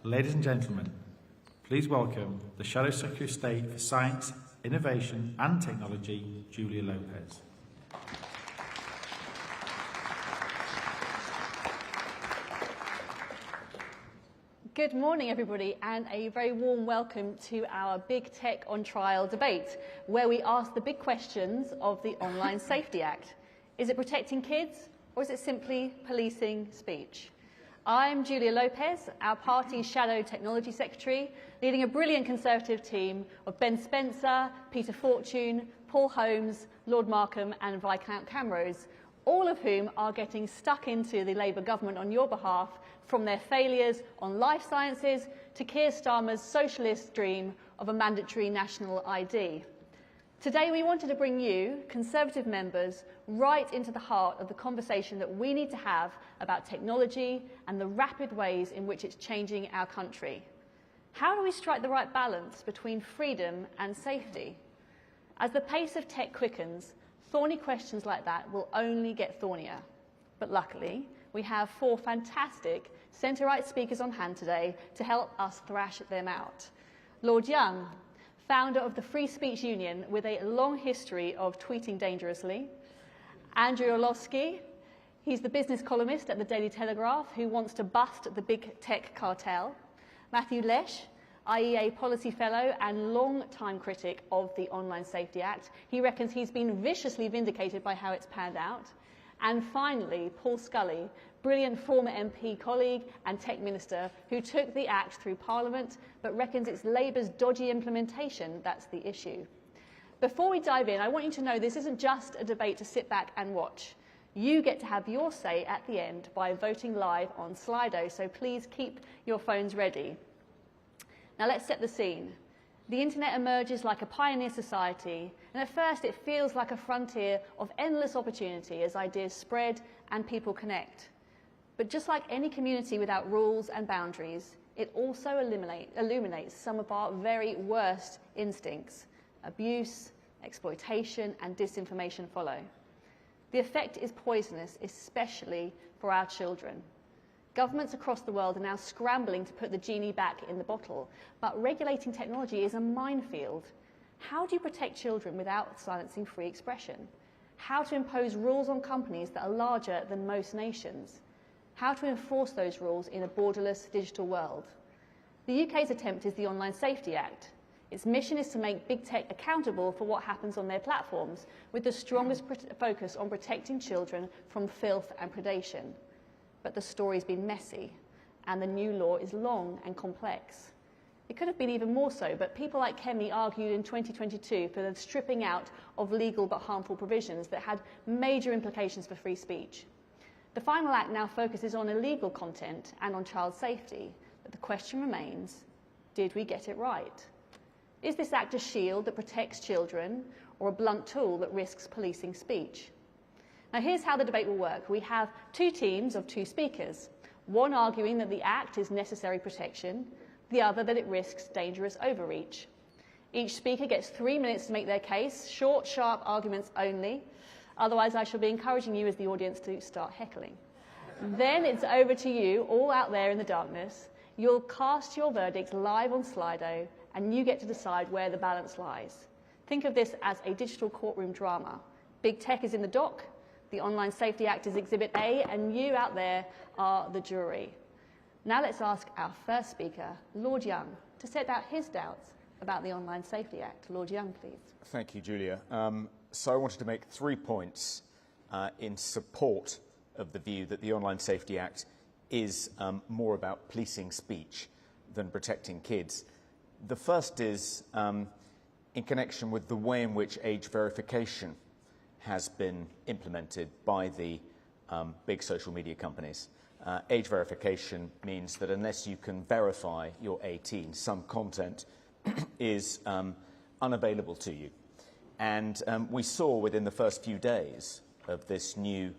Ladies and gentlemen, please welcome the Shadow Secretary of State for Science, Innovation and Technology, Julia Lopez. Good morning, everybody, and a very warm welcome to our Big Tech on Trial debate, where we ask the big questions of the Online Safety Act. Is it protecting kids, or is it simply policing speech? I'm Julia Lopez, our party's Shadow Technology Secretary, leading a brilliant Conservative team of Ben Spencer, Peter Fortune, Paul Holmes, Lord Markham and Viscount Camrose, all of whom are getting stuck into the Labour government on your behalf, from their failures on life sciences to Keir Starmer's socialist dream of a mandatory national ID. Today we wanted to bring you, Conservative members, right into the heart of the conversation that we need to have about technology and the rapid ways in which it's changing our country. How do we strike the right balance between freedom and safety? As the pace of tech quickens, thorny questions like that will only get thornier. But luckily, we have 4 fantastic centre-right speakers on hand today to help us thrash them out. Lord Young, founder of the Free Speech Union with a long history of tweeting dangerously. Andrew Orlovsky, he's the business columnist at the Daily Telegraph who wants to bust the big tech cartel. Matthew Lesh, IEA Policy Fellow and long-time critic of the Online Safety Act. He reckons he's been viciously vindicated by how it's panned out. And finally, Paul Scully, brilliant former MP colleague and tech minister who took the Act through Parliament but reckons it's Labour's dodgy implementation that's the issue. Before we dive in, I want you to know this isn't just a debate to sit back and watch. You get to have your say at the end by voting live on Slido, so please keep your phones ready. Now let's set the scene. The internet emerges like a pioneer society, and at first it feels like a frontier of endless opportunity as ideas spread and people connect. But just like any community without rules and boundaries, it also illuminates some of our very worst instincts. Abuse, exploitation, and disinformation follow. The effect is poisonous, especially for our children. Governments across the world are now scrambling to put the genie back in the bottle, but regulating technology is a minefield. How do you protect children without silencing free expression? How to impose rules on companies that are larger than most nations? How to enforce those rules in a borderless digital world? The UK's attempt is the Online Safety Act. Its mission is to make big tech accountable for what happens on their platforms, with the strongest focus on protecting children from filth and predation. But the story's been messy, and the new law is long and complex. It could have been even more so, but people like Kemi argued in 2022 for the stripping out of legal but harmful provisions that had major implications for free speech. The final act now focuses on illegal content and on child safety, but the question remains, did we get it right? Is this act a shield that protects children, or a blunt tool that risks policing speech? Now here's how the debate will work. We have 2 teams of 2 speakers, one arguing that the Act is necessary protection, the other that it risks dangerous overreach. Each speaker gets 3 minutes to make their case, short, sharp arguments only. Otherwise, I shall be encouraging you as the audience to start heckling. Then it's over to you, all out there in the darkness. You'll cast your verdicts live on Slido, and you get to decide where the balance lies. Think of this as a digital courtroom drama. Big tech is in the dock, the Online Safety Act is Exhibit A, and you out there are the jury. Now let's ask our first speaker, Lord Young, to set out his doubts about the Online Safety Act. Lord Young, please. Thank you, Julia. So I wanted to make 3 points in support of the view that the Online Safety Act is more about policing speech than protecting kids. The first is in connection with the way in which age verification has been implemented by the big social media companies. Age verification means that unless you can verify you're 18, some content is unavailable to you. And we saw within the first few days of this new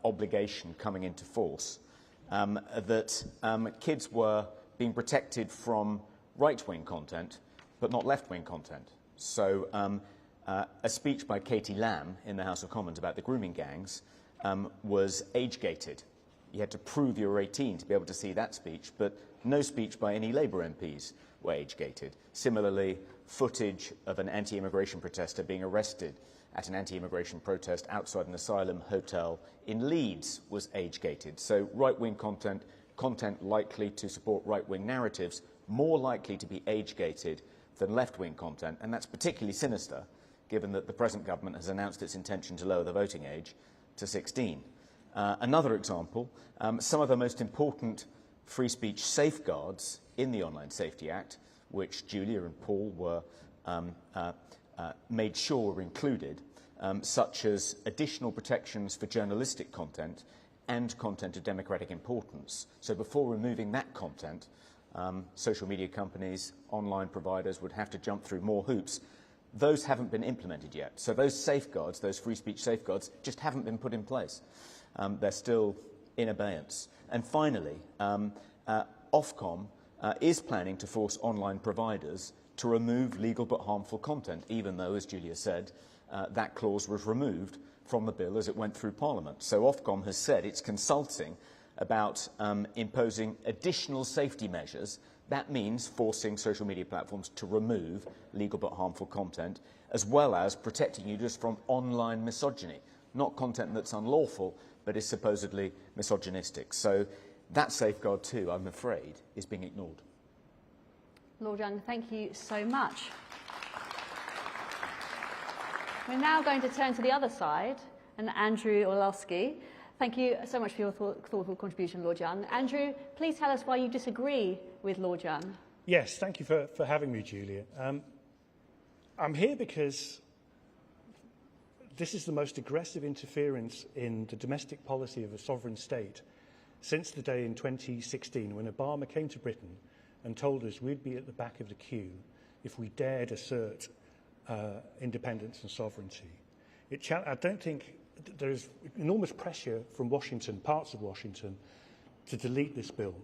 obligation coming into force that kids were being protected from right-wing content, but not left-wing content. So a speech by Katie Lamb in the House of Commons about the grooming gangs was age-gated. You had to prove you were 18 to be able to see that speech, but no speech by any Labour MPs were age-gated. Similarly, footage of an anti-immigration protester being arrested at an anti-immigration protest outside an asylum hotel in Leeds was age-gated. So right-wing content likely to support right-wing narratives, more likely to be age-gated than left-wing content, and that's particularly sinister, given that the present government has announced its intention to lower the voting age to 16. Another example, some of the most important free speech safeguards in the Online Safety Act, which Julia and Paul were made sure were included, such as additional protections for journalistic content and content of democratic importance. So before removing that content, social media companies, online providers would have to jump through more hoops. Those haven't been implemented yet. So those safeguards, those free speech safeguards, just haven't been put in place. They're still in abeyance. And finally, Ofcom is planning to force online providers to remove legal but harmful content, even though, as Julia said, that clause was removed from the bill as it went through Parliament. So Ofcom has said it's consulting about imposing additional safety measures. That means forcing social media platforms to remove legal but harmful content, as well as protecting you just from online misogyny, not content that's unlawful, but is supposedly misogynistic. So that safeguard too, I'm afraid, is being ignored. Lord Young, thank you so much. We're now going to turn to the other side, and Andrew Orlowski. Thank you so much for your thoughtful contribution, Lord Young. Andrew, please tell us why you disagree with Lord Young. Yes, thank you for having me, Julia. I'm here because this is the most aggressive interference in the domestic policy of a sovereign state since the day in 2016 when Obama came to Britain and told us we'd be at the back of the queue if we dared assert independence and sovereignty. I don't think there's enormous pressure from Washington, parts of Washington, to delete this bill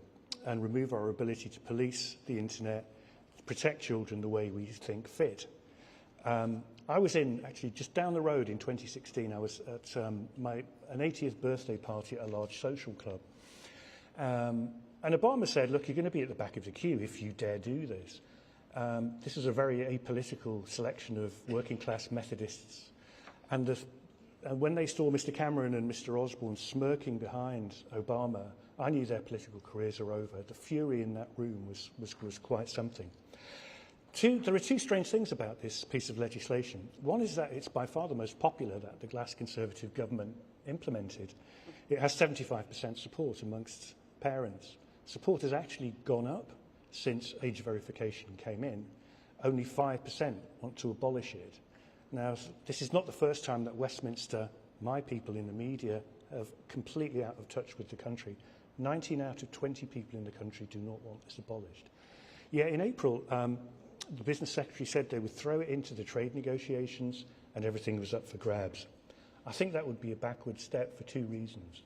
and remove our ability to police the internet, to protect children the way we think fit. I was actually just down the road in 2016, I was at an 80th birthday party at a large social club. And Obama said, look, you're going to be at the back of the queue if you dare do this. This is a very apolitical selection of working class Methodists. And when they saw Mr. Cameron and Mr. Osborne smirking behind Obama, I knew their political careers are over. The fury in that room was quite something. There are two strange things about this piece of legislation. One is that it's by far the most popular that the last Conservative government implemented. It has 75% support amongst parents. Support has actually gone up since age verification came in. Only 5% want to abolish it. Now, this is not the first time that Westminster, my people in the media, have completely out of touch with the country. 19 out of 20 people in the country do not want this abolished. Yet in April, the business secretary said they would throw it into the trade negotiations and everything was up for grabs. I think that would be a backward step for two reasons.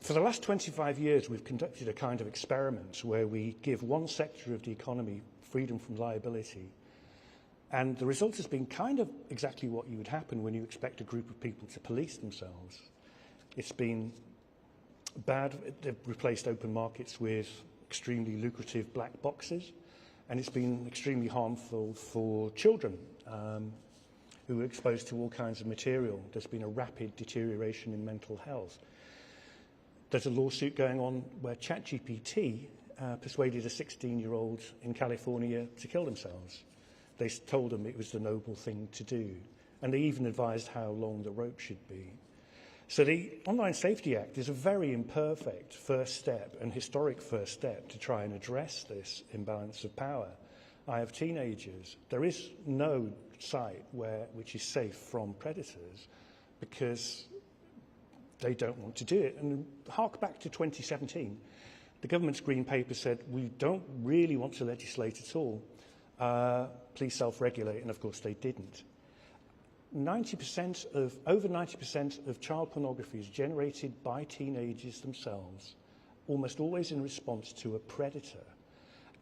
For the last 25 years, we've conducted a kind of experiment where we give one sector of the economy freedom from liability. And the result has been kind of exactly what you would happen when you expect a group of people to police themselves. It's been bad. They've replaced open markets with extremely lucrative black boxes. And it's been extremely harmful for children who are exposed to all kinds of material. There's been a rapid deterioration in mental health. There's a lawsuit going on where ChatGPT persuaded a 16-year-old in California to kill themselves. They told them it was the noble thing to do. And they even advised how long the rope should be. So the Online Safety Act is a very imperfect first step and historic first step to try and address this imbalance of power. I have teenagers. There is no site which is safe from predators because they don't want to do it. And hark back to 2017. The government's Green Paper said, we don't really want to legislate at all. Please self-regulate, and of course they didn't. Over 90% of child pornography is generated by teenagers themselves, almost always in response to a predator.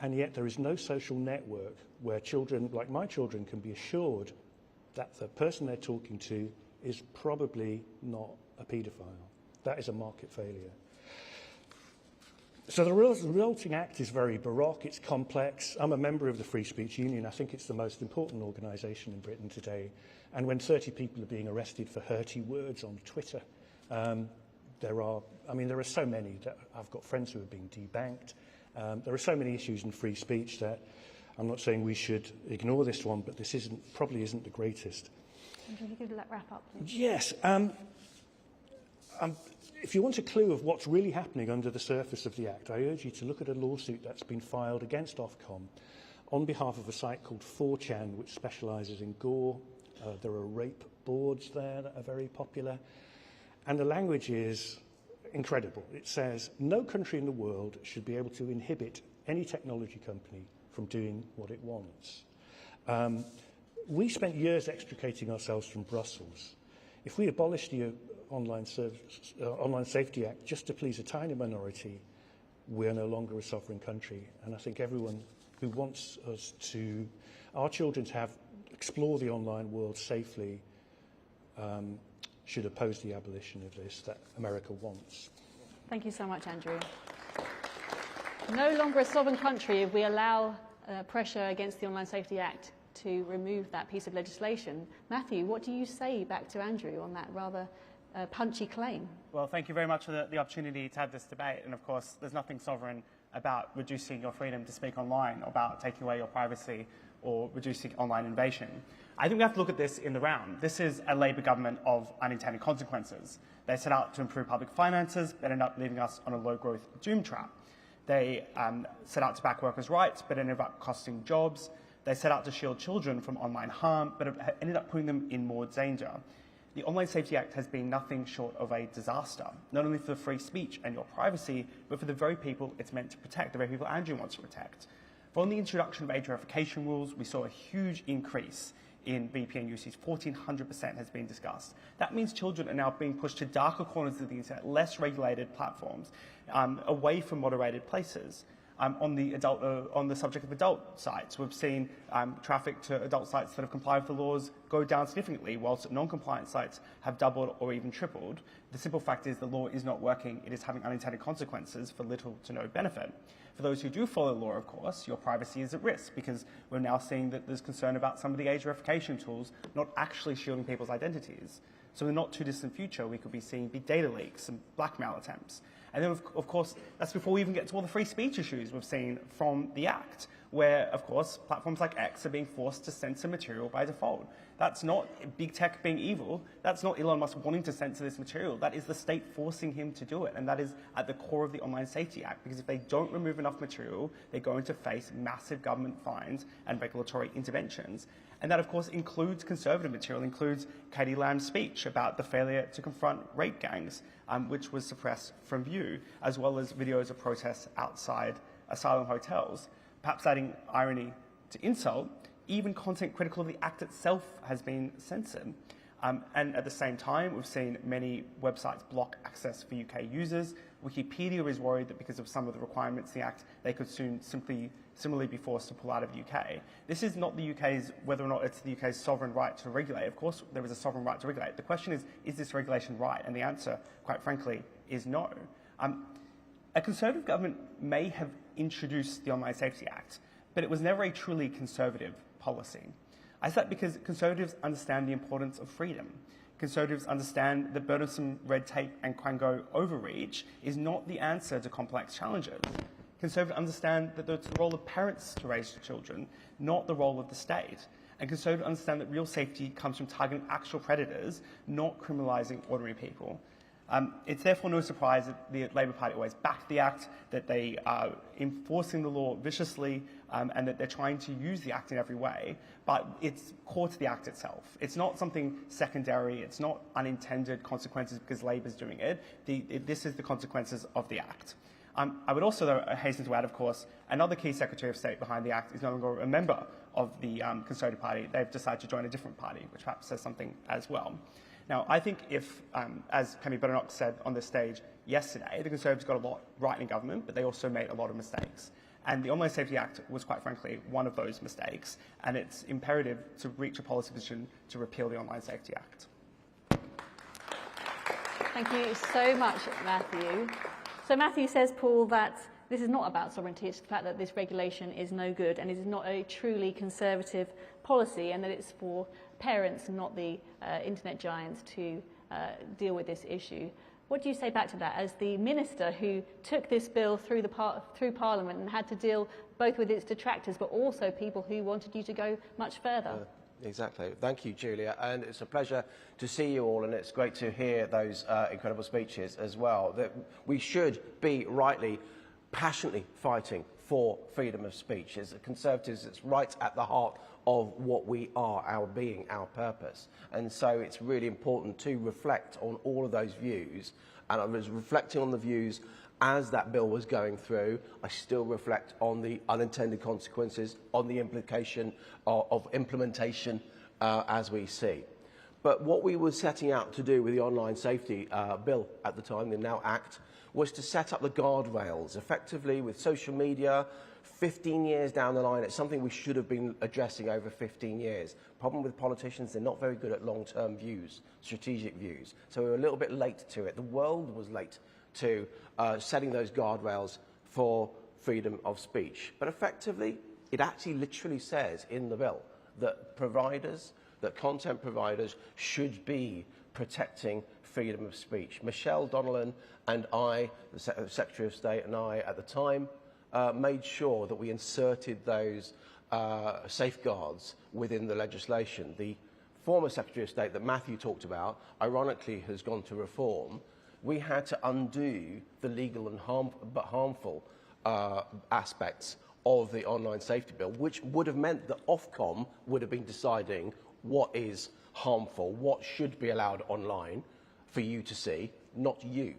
And yet there is no social network where children, like my children, can be assured that the person they're talking to is probably not a paedophile. That is a market failure. So the resulting act is very baroque, it's complex. I'm a member of the Free Speech Union. I think it's the most important organisation in Britain today. And when 30 people are being arrested for hurty words on Twitter, there are so many. That I've got friends who are being debanked. There are so many issues in free speech that I'm not saying we should ignore this one, but this probably isn't the greatest. Andrew, if you could wrap up, please. Yes. If you want a clue of what's really happening under the surface of the Act, I urge you to look at a lawsuit that's been filed against Ofcom on behalf of a site called 4chan, which specialises in gore. There are rape boards there that are very popular. And the language is incredible. It says, no country in the world should be able to inhibit any technology company from doing what it wants. We spent years extricating ourselves from Brussels. If we abolish the Online Safety Act just to please a tiny minority, we're no longer a sovereign country. And I think everyone who wants our children to explore the online world safely should oppose the abolition of this that America wants. Thank you so much, Andrew. No longer a sovereign country if we allow pressure against the Online Safety Act to remove that piece of legislation. Matthew, what do you say back to Andrew on that rather punchy claim? Well, thank you very much for the opportunity to have this debate. And of course, there's nothing sovereign about reducing your freedom to speak online, or about taking away your privacy or reducing online invasion. I think we have to look at this in the round. This is a Labor government of unintended consequences. They set out to improve public finances, but ended up leaving us on a low-growth doom trap. They set out to back workers' rights, but ended up costing jobs. They set out to shield children from online harm, but have ended up putting them in more danger. The Online Safety Act has been nothing short of a disaster, not only for free speech and your privacy, but for the very people it's meant to protect, the very people Andrew wants to protect. From the introduction of age verification rules, we saw a huge increase in VPN usage. 1,400% has been discussed. That means children are now being pushed to darker corners of the internet, less regulated platforms, away from moderated places. On the subject of adult sites, we've seen traffic to adult sites that have complied with the laws go down significantly, whilst non-compliant sites have doubled or even tripled. The simple fact is the law is not working. It is having unintended consequences for little to no benefit. For those who do follow the law, of course, your privacy is at risk, because we're now seeing that there's concern about some of the age verification tools not actually shielding people's identities. So in the not too distant future, we could be seeing big data leaks and blackmail attempts. And then, of course, that's before we even get to all the free speech issues we've seen from the Act, where, of course, platforms like X are being forced to censor material by default. That's not big tech being evil. That's not Elon Musk wanting to censor this material. That is the state forcing him to do it. And that is at the core of the Online Safety Act, because if they don't remove enough material, they're going to face massive government fines and regulatory interventions. And that, of course, includes conservative material, includes Katie Lamb's speech about the failure to confront rape gangs, which was suppressed from view, as well as videos of protests outside asylum hotels. Perhaps adding irony to insult, even content critical of the Act itself has been censored. And at the same time, we've seen many websites block access for UK users. Wikipedia is worried that because of some of the requirements in the Act, they could soon similarly be forced to pull out of the UK. This is not the UK's, whether or not it's the UK's sovereign right to regulate. Of course, there is a sovereign right to regulate. The question is this regulation right? And the answer, quite frankly, is no. A Conservative government may have introduced the Online Safety Act, but it was never a truly conservative policy. I say that because Conservatives understand the importance of freedom. Conservatives understand that burdensome red tape and quango overreach is not the answer to complex challenges. Conservatives understand that it's the role of parents to raise children, not the role of the state. And Conservatives understand that real safety comes from targeting actual predators, not criminalising ordinary people. It's therefore no surprise that the Labor Party always backed the Act, that they are enforcing the law viciously, and that they're trying to use the Act in every way. But it's core to the Act itself. It's not something secondary. It's not unintended consequences because Labor's doing it. This is the consequences of the Act. I would also, though, hasten to add, of course, another key Secretary of State behind the Act is no longer a member of the Conservative Party. They've decided to join a different party, which perhaps says something as well. Now, I think if, as Kemi Badenoch said on this stage yesterday, the Conservatives got a lot right in government, but they also made a lot of mistakes. And the Online Safety Act was, quite frankly, one of those mistakes, and it's imperative to reach a policy position to repeal the Online Safety Act. Thank you so much, Matthew. So Matthew says, Paul, that this is not about sovereignty, it's the fact that this regulation is no good and is not a truly conservative policy, and that it's for parents, not the internet giants, to deal with this issue. What do you say back to that, as the minister who took this bill through Parliament and had to deal both with its detractors but also people who wanted you to go much further? Exactly. Thank you, Julia. And it's a pleasure to see you all, and it's great to hear those incredible speeches as well. That we should be rightly, passionately fighting for freedom of speech. As Conservatives, it's right at the heart of what we are, our being, our purpose. And so it's really important to reflect on all of those views. And I was reflecting on the views as that bill was going through. I still reflect on the unintended consequences, on the implication of implementation as we see. But what we were setting out to do with the online safety bill at the time, the Now Act, was to set up the guardrails effectively with social media. 15 years down the line, it's something we should have been addressing over 15 years. Problem with politicians, they're not very good at long-term views, strategic views. So we were a little bit late to it. The world was late to setting those guardrails for freedom of speech. But effectively, it actually literally says in the bill that content providers should be protecting freedom of speech. Michelle Donnellan and I, the Secretary of State and I at the time, made sure that we inserted those safeguards within the legislation. The former Secretary of State that Matthew talked about, ironically, has gone to reform. We had to undo the legal and harmful aspects of the online safety bill, which would have meant that Ofcom would have been deciding what is harmful, what should be allowed online for you to see, not you.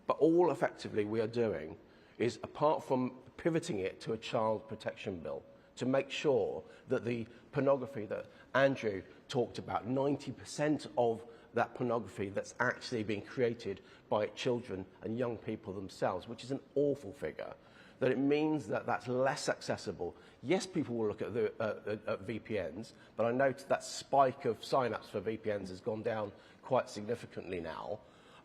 But all effectively we are doing is, apart from pivoting it to a child protection bill, to make sure that the pornography that Andrew talked about, 90% of that pornography that's actually being created by children and young people themselves, which is an awful figure, that it means that that's less accessible. Yes, people will look at VPNs, but I noticed that spike of sign-ups for VPNs has gone down quite significantly now.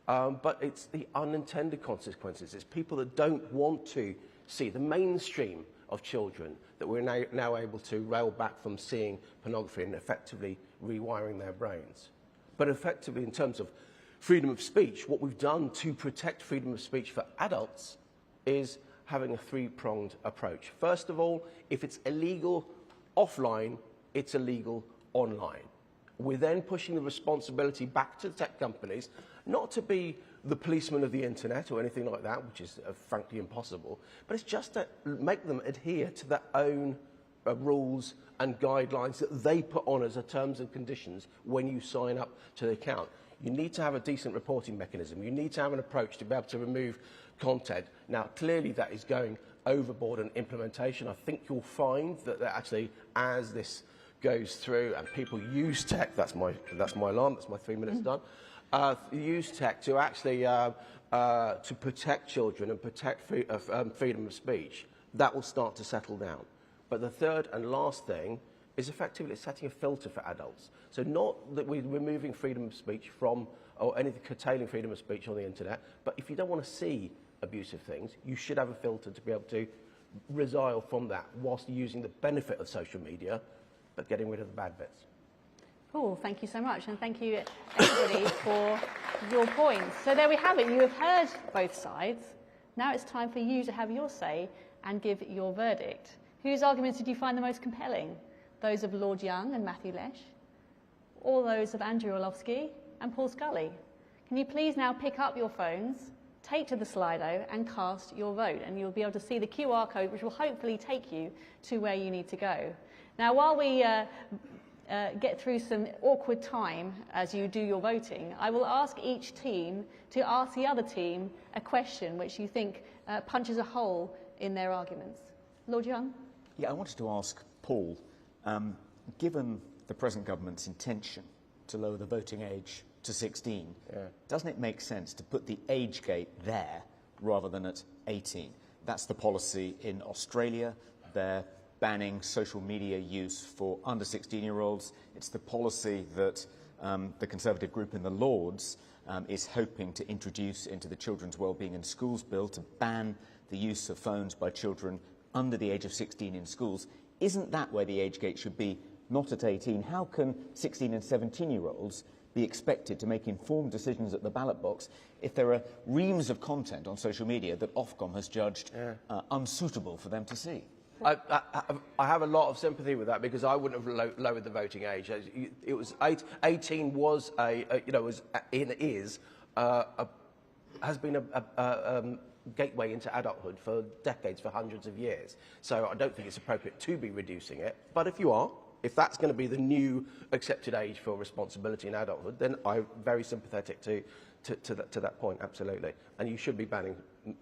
But it's the unintended consequences. It's people that don't want to see the mainstream of children that we're now able to rail back from seeing pornography and effectively rewiring their brains. But effectively, in terms of freedom of speech, what we've done to protect freedom of speech for adults is having a three-pronged approach. First of all, if it's illegal offline, it's illegal online. We're then pushing the responsibility back to the tech companies, not to be the policeman of the internet or anything like that, which is frankly impossible, but it's just to make them adhere to their own rules and guidelines that they put on as a terms and conditions when you sign up to the account. You need to have a decent reporting mechanism. You need to have an approach to be able to remove content. Now, clearly that is going overboard in implementation. I think you'll find that actually, as this goes through and people use tech, that's my alarm, that's my 3 minutes done, use tech to actually to protect children and protect freedom of speech, that will start to settle down. But the third and last thing is effectively setting a filter for adults. So not that we're removing freedom of speech from, or anything curtailing freedom of speech on the internet, but if you don't want to see abusive things, you should have a filter to be able to resile from that whilst using the benefit of social media, but getting rid of the bad bits. Paul, thank you so much, and thank you, everybody, for your points. So there we have it. You have heard both sides. Now it's time for you to have your say and give your verdict. Whose arguments did you find the most compelling? Those of Lord Young and Matthew Lesh, or those of Andrew Orlovsky and Paul Scully? Can you please now pick up your phones, take to the Slido and cast your vote, and you'll be able to see the QR code, which will hopefully take you to where you need to go. Now, while we get through some awkward time as you do your voting, I will ask each team to ask the other team a question which you think punches a hole in their arguments. Lord Young? Yeah, I wanted to ask Paul, given the present government's intention to lower the voting age to 16, doesn't it make sense to put the age gate there rather than at 18? That's the policy in Australia. They're banning social media use for under 16-year-olds. It's the policy that the Conservative group in the Lords is hoping to introduce into the Children's Wellbeing in Schools Bill to ban the use of phones by children under the age of 16 in schools. Isn't that where the age gate should be, not at 18? How can 16 and 17-year-olds be expected to make informed decisions at the ballot box if there are reams of content on social media that Ofcom has judged unsuitable for them to see? I have a lot of sympathy with that, because I wouldn't have lowered the voting age. It was 18 was has been a gateway into adulthood for decades, for hundreds of years. So I don't think it's appropriate to be reducing it. But if that's going to be the new accepted age for responsibility in adulthood, then I'm very sympathetic to that point, absolutely. And you should be banning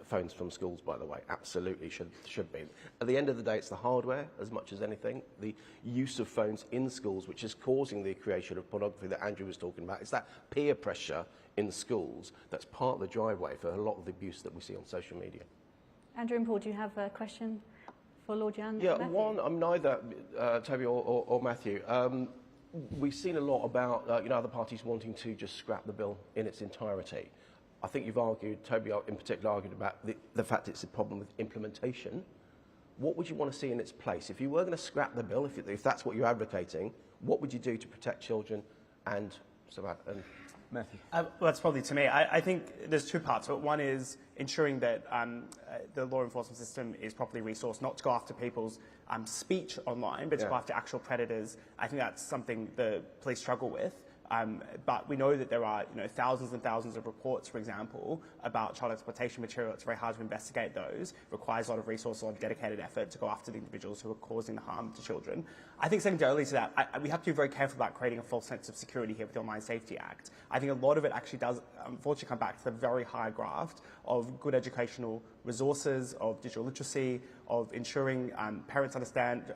phones from schools, by the way, absolutely should be. At the end of the day, it's the hardware as much as anything, the use of phones in schools, which is causing the creation of pornography that Andrew was talking about. It's that peer pressure in schools that's part of the driveway for a lot of the abuse that we see on social media. Andrew and Paul, do you have a question for Lord Young? Yeah, Matthew? one, I'm neither Toby or Matthew. We've seen a lot about other parties wanting to just scrap the bill in its entirety. I think you've argued, Toby in particular argued about the fact it's a problem with implementation. What would you want to see in its place? If you were going to scrap the bill, if that's what you're advocating, what would you do to protect children and Matthew? Well, that's probably to me. I think there's two parts to it. One is ensuring that the law enforcement system is properly resourced, not to go after people's speech online, but to go after actual predators. I think that's something the police struggle with. But we know that there are thousands and thousands of reports, for example, about child exploitation material. It's very hard to investigate those. It requires a lot of resources, a lot of dedicated effort to go after the individuals who are causing the harm to children. I think secondarily to that, we have to be very careful about creating a false sense of security here with the Online Safety Act. I think a lot of it actually does, unfortunately, come back to the very high graft of good educational resources, of digital literacy, of ensuring parents understand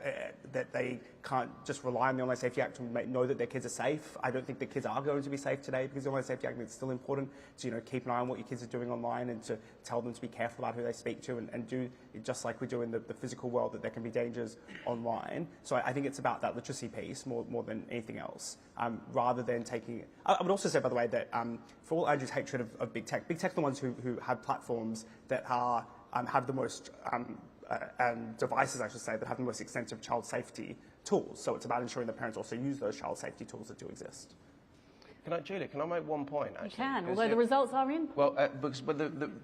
that they can't just rely on the Online Safety Act to know that their kids are safe. I don't think the kids are going to be safe today because the Online Safety Act is still important to keep an eye on what your kids are doing online and to tell them to be careful about who they speak to and do just like we do in the physical world, that there can be dangers online. So I think it's about that literacy piece more than anything else, rather than taking... I would also say, by the way, that for all Andrew's hatred of big tech are the ones who have platforms that are have the most and devices, I should say, that have the most extensive child safety tools. So it's about ensuring that parents also use those child safety tools that do exist. Julia, can I make one point, actually? You can, although the results are in. Well, because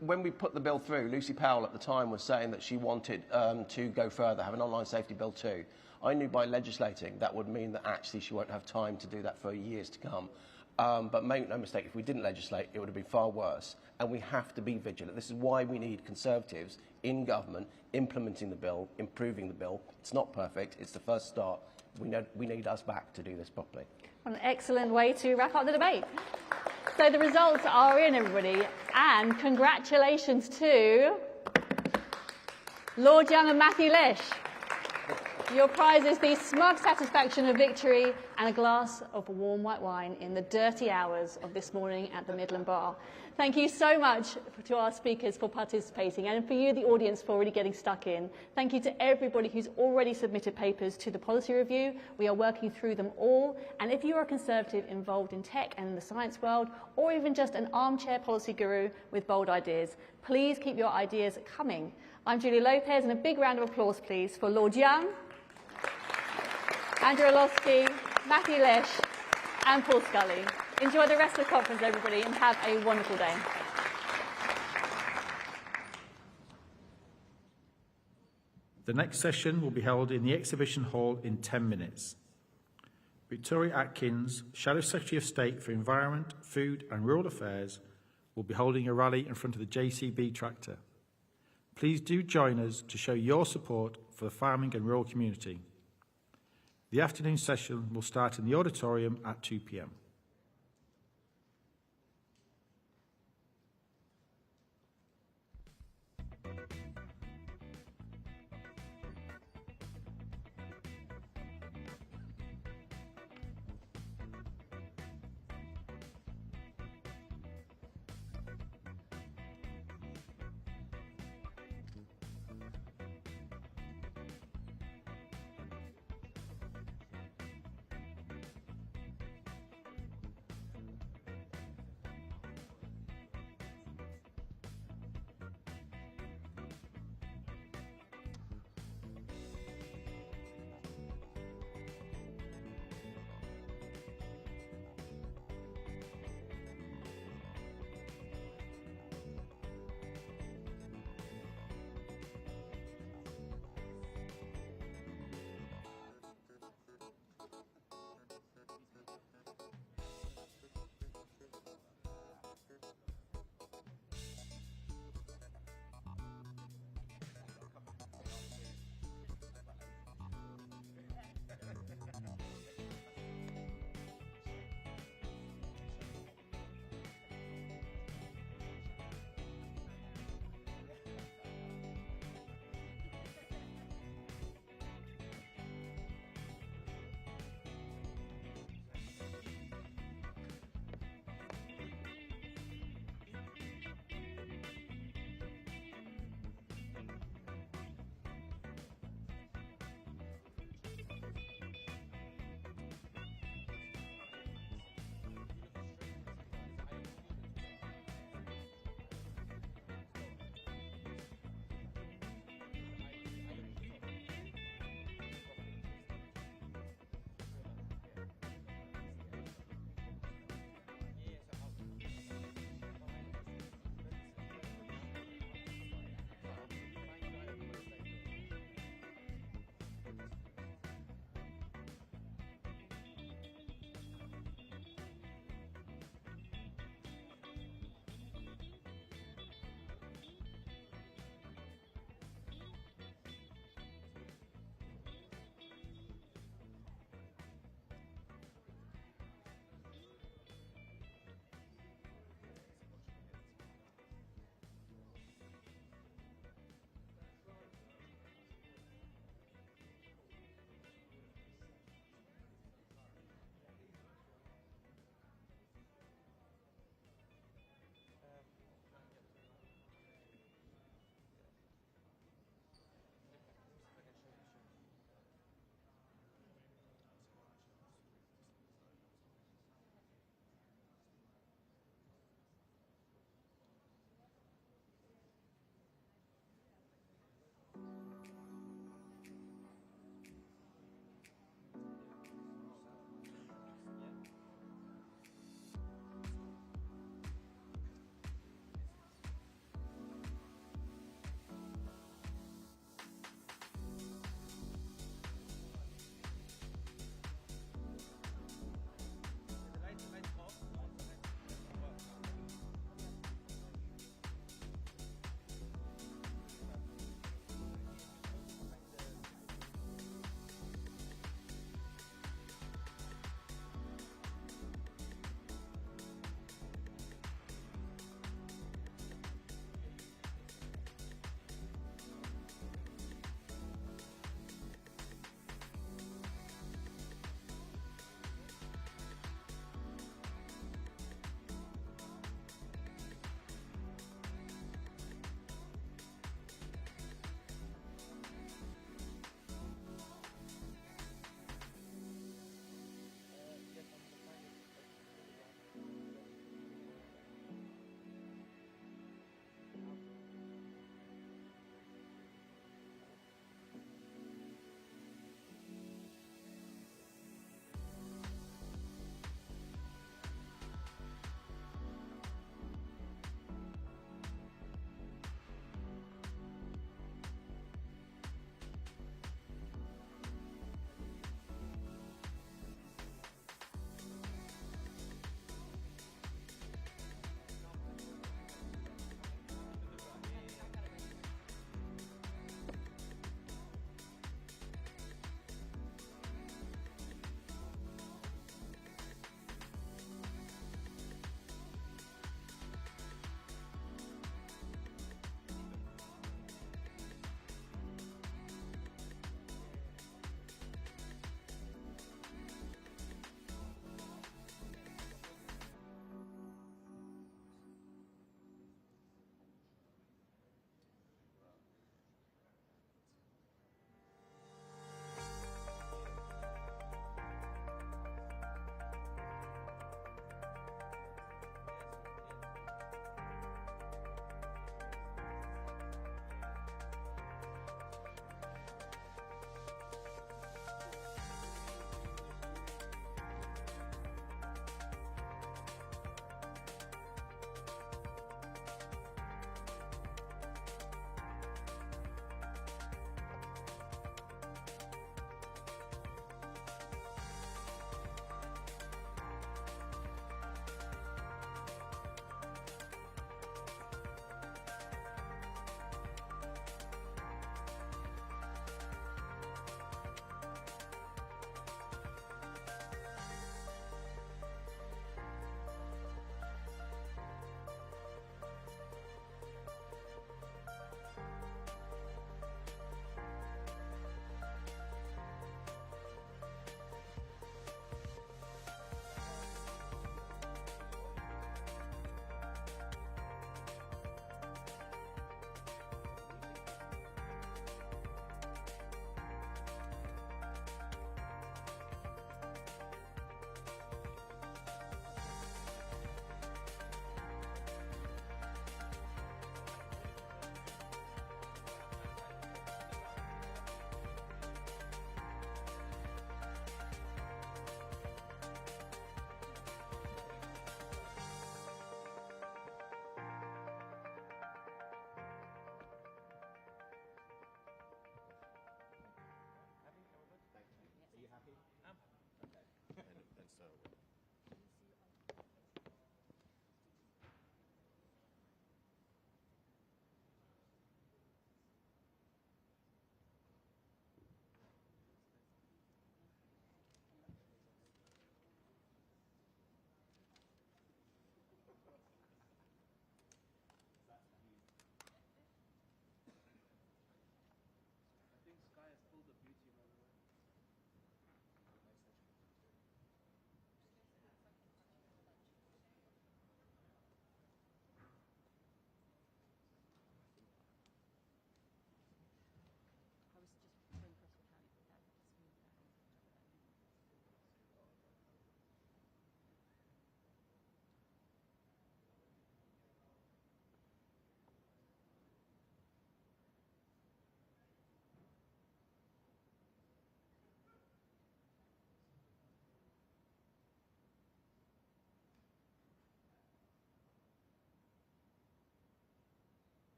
when we put the bill through, Lucy Powell at the time was saying that she wanted to go further, have an online safety bill too. I knew by legislating that would mean that actually she won't have time to do that for years to come. But make no mistake, if we didn't legislate, it would have been far worse. And we have to be vigilant. This is why we need Conservatives in government implementing the bill, improving the bill. It's not perfect. It's the first start. We need us back to do this properly. An excellent way to wrap up the debate. So the results are in, everybody. And congratulations to Lord Young and Matthew Lesh. Your prize is the smug satisfaction of victory and a glass of warm white wine in the dirty hours of this morning at the Midland Bar. Thank you so much to our speakers for participating, and for you, the audience, for already getting stuck in. Thank you to everybody who's already submitted papers to the policy review. We are working through them all, and if you're a Conservative involved in tech and the science world, or even just an armchair policy guru with bold ideas, please keep your ideas coming. I'm Julia Lopez, and a big round of applause, please, for Lord Young, Andrew Orlowski, Matthew Lesh and Paul Scully. Enjoy the rest of the conference, everybody, and have a wonderful day. The next session will be held in the exhibition hall in 10 minutes. Victoria Atkins, Shadow Secretary of State for Environment, Food and Rural Affairs, will be holding a rally in front of the JCB tractor. Please do join us to show your support for the farming and rural community. The afternoon session will start in the auditorium at 2 p.m.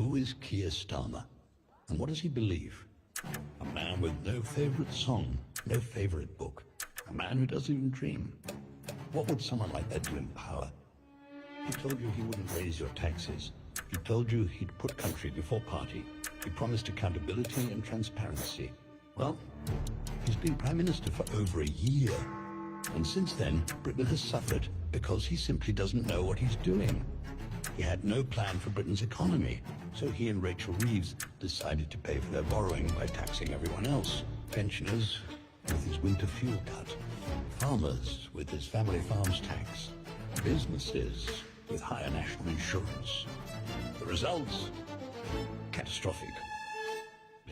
Who is Keir Starmer? And what does he believe? A man with no favorite song, no favorite book. A man who doesn't even dream. What would someone like that do in power? He told you he wouldn't raise your taxes. He told you he'd put country before party. He promised accountability and transparency. Well, he's been Prime Minister for over a year. And since then, Britain has suffered because he simply doesn't know what he's doing. He had no plan for Britain's economy, so he and Rachel Reeves decided to pay for their borrowing by taxing everyone else. Pensioners with his winter fuel cut, farmers with his family farms tax, businesses with higher national insurance. The results? Catastrophic.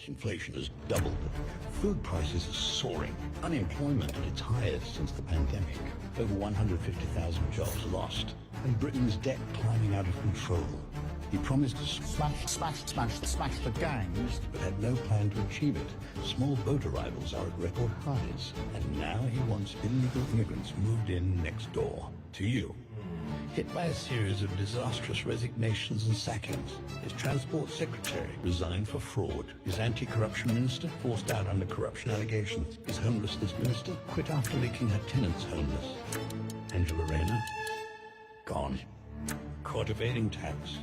Inflation has doubled. Food prices are soaring. Unemployment at its highest since the pandemic. Over 150,000 jobs lost. And Britain's debt climbing out of control. He promised to smash the gangs, but had no plan to achieve it. Small boat arrivals are at record highs. And now he wants illegal immigrants moved in next door. To you. Hit by a series of disastrous resignations and sackings. His transport secretary resigned for fraud. His anti-corruption minister forced out under corruption allegations. His homelessness minister quit after making her tenants homeless. Angela Rayner, gone. Caught evading tax.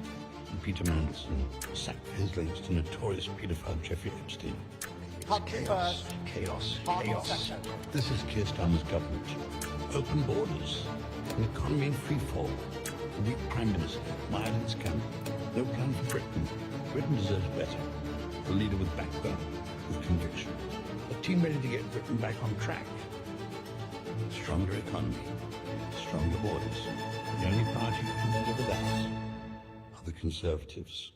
And Peter Mandelson, sacked for his links to notorious paedophile Jeffrey Epstein. Chaos. This is Keir Starmer's government. Open borders. An economy in free fall. A weak Prime Minister, mired in scandal. No plan for Britain. Britain deserves better. A leader with backbone, with conviction. A team ready to get Britain back on track. Stronger economy. Stronger borders. The only party who can deliver that are the Conservatives.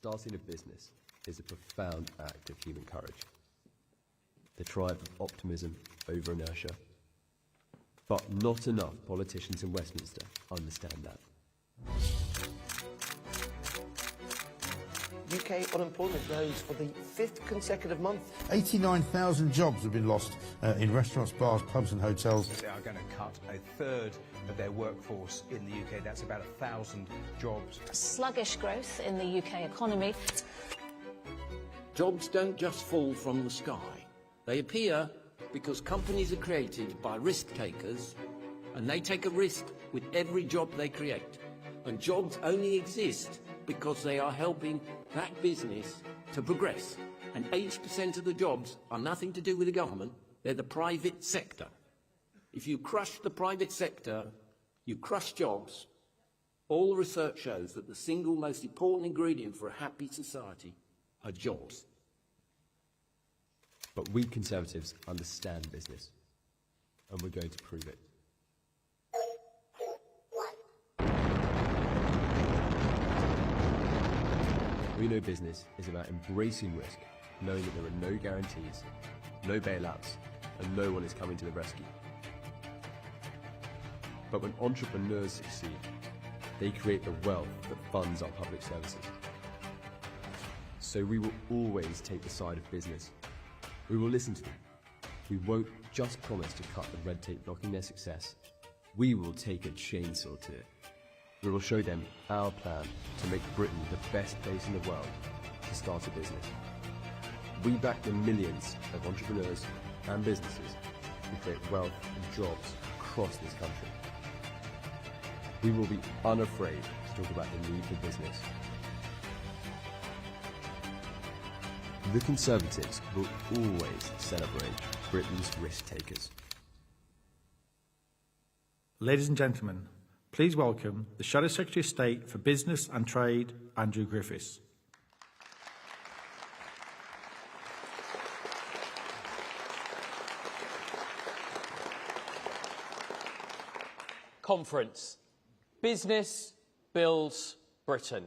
Starting a business is a profound act of human courage. The triumph of optimism over inertia. But not enough politicians in Westminster understand that. UK unemployment rose for the 5th consecutive month. 89,000 jobs have been lost in restaurants, bars, pubs and hotels. They are going to cut a third of their workforce in the UK. That's about 1,000 jobs. Sluggish growth in the UK economy. Jobs don't just fall from the sky. They appear because companies are created by risk takers, and they take a risk with every job they create. And jobs only exist because they are helping that business to progress. And 80% of the jobs are nothing to do with the government, they're the private sector. If you crush the private sector, you crush jobs. All research shows that the single most important ingredient for a happy society are jobs. But we Conservatives understand business, and we're going to prove it. We know business is about embracing risk, knowing that there are no guarantees, no bailouts, and no one is coming to the rescue. But when entrepreneurs succeed, they create the wealth that funds our public services. So we will always take the side of business. We will listen to them. We won't just promise to cut the red tape blocking their success. We will take a chainsaw to it. We will show them our plan to make Britain the best place in the world to start a business. We back the millions of entrepreneurs and businesses who create wealth and jobs across this country. We will be unafraid to talk about the need for business. The Conservatives will always celebrate Britain's risk takers. Ladies and gentlemen, please welcome the Shadow Secretary of State for Business and Trade, Andrew Griffiths. Conference. Business builds Britain.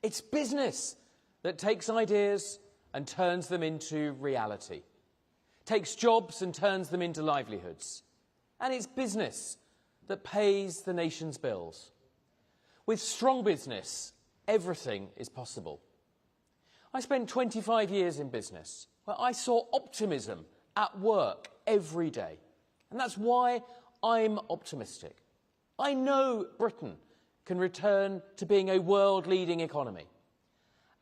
It's business that takes ideas and turns them into reality, takes jobs and turns them into livelihoods. And it's business that pays the nation's bills. With strong business, everything is possible. I spent 25 years in business, where I saw optimism at work every day. And that's why I'm optimistic. I know Britain can return to being a world-leading economy.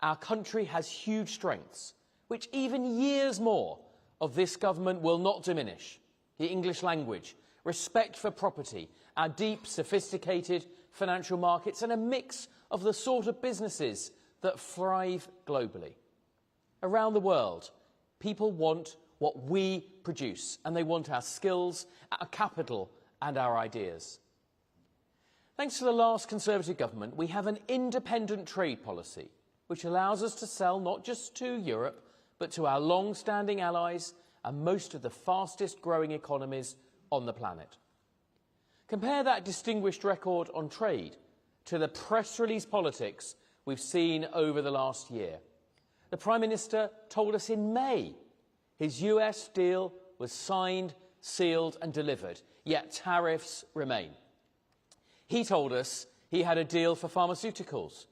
Our country has huge strengths, which even years more of this government will not diminish. The English language, respect for property, our deep, sophisticated financial markets, and a mix of the sort of businesses that thrive globally. Around the world, people want what we produce, and they want our skills, our capital, and our ideas. Thanks to the last Conservative government, we have an independent trade policy, which allows us to sell not just to Europe, but to our long-standing allies and most of the fastest-growing economies on the planet. Compare that distinguished record on trade to the press release politics we've seen over the last year. The Prime Minister told us in May his US deal was signed, sealed and delivered, yet tariffs remain. He told us he had a deal for pharmaceuticals,